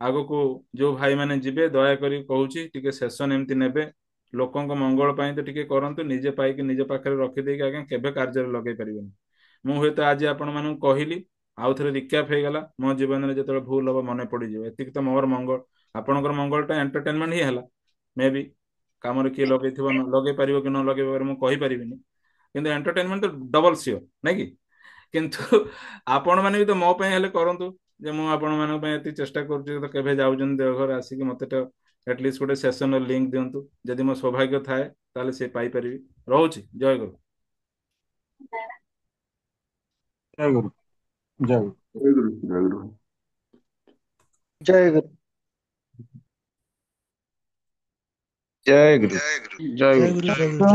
ଆଗକୁ ଯୋଉ ଭାଇମାନେ ଯିବେ ଦୟାକରି କହୁଛି ଟିକେ ସେସନ ଏମିତି ନେବେ, ଲୋକଙ୍କ ମଙ୍ଗଳ ପାଇଁ ତ ଟିକେ କରନ୍ତୁ, ନିଜେ ପାଇକି ନିଜ ପାଖରେ ରଖିଦେଇକି ଆଜ୍ଞା କେବେ କାର୍ଯ୍ୟରେ ଲଗେଇ ପାରିବେନି। ମୁଁ ହୁଏତ ଆଜି ଆପଣମାନଙ୍କୁ କହିଲି, ଆଉ ଥରେ ରିକ୍ୟାପ୍ ହେଇଗଲା, ମୋ ଜୀବନରେ ଯେତେବେଳେ ଭୁଲ ହବ ମନେ ପଡିଯିବ, ଏତିକି ତ ମୋର ମଙ୍ଗଳ। ଆପଣଙ୍କର ମଙ୍ଗଳଟା ଏଣ୍ଟରଟେନମେଣ୍ଟ ହିଁ ହେଲା। ମେ ବି କାମରେ କିଏ ଲଗେଇଥିବ, ଲଗେଇ ପାରିବ କି ନ ଲଗେଇ ପାରିବ ମୁଁ କହିପାରିବିନି, କିନ୍ତୁ ଏଣ୍ଟରଟେନମେଣ୍ଟ ତ ଡବଲ ସିଓର, ନାଇଁ କି? କିନ୍ତୁ ଆପଣ ମାନେ ବି ତ ମୋ ପାଇଁ ହେଲେ କରନ୍ତୁ, ଯେ ମୁଁ ଆପଣମାନଙ୍କ ପାଇଁ ଏତିକି ଚେଷ୍ଟା କରୁଛି, ତ କେବେ ଯାଉଛନ୍ତି ଦେଓଘର ଆସିକି ମତେ ତ ଆଟଲିଷ୍ଟ ଗୋଟେ ସେସନର ଲିଙ୍କ ଦିଅନ୍ତୁ। ଯଦି ମୋ ସୌଭାଗ୍ୟ ଥାଏ ତାହେଲେ ସେ ପାଇପାରିବି। ରହୁଛି, ଜୟ ଗୁରୁ। ଜୟ ଗୁରୁ। ଜୟ ଗୁରୁ। ଜୟ ଗୁରୁ ଜୟ ଗୁରୁ। ଜୟ ଗୁରୁ। ଜୟ ଗୁରୁ। ଜୟ ଗୁରୁ। ଜୟ ଗୁରୁ।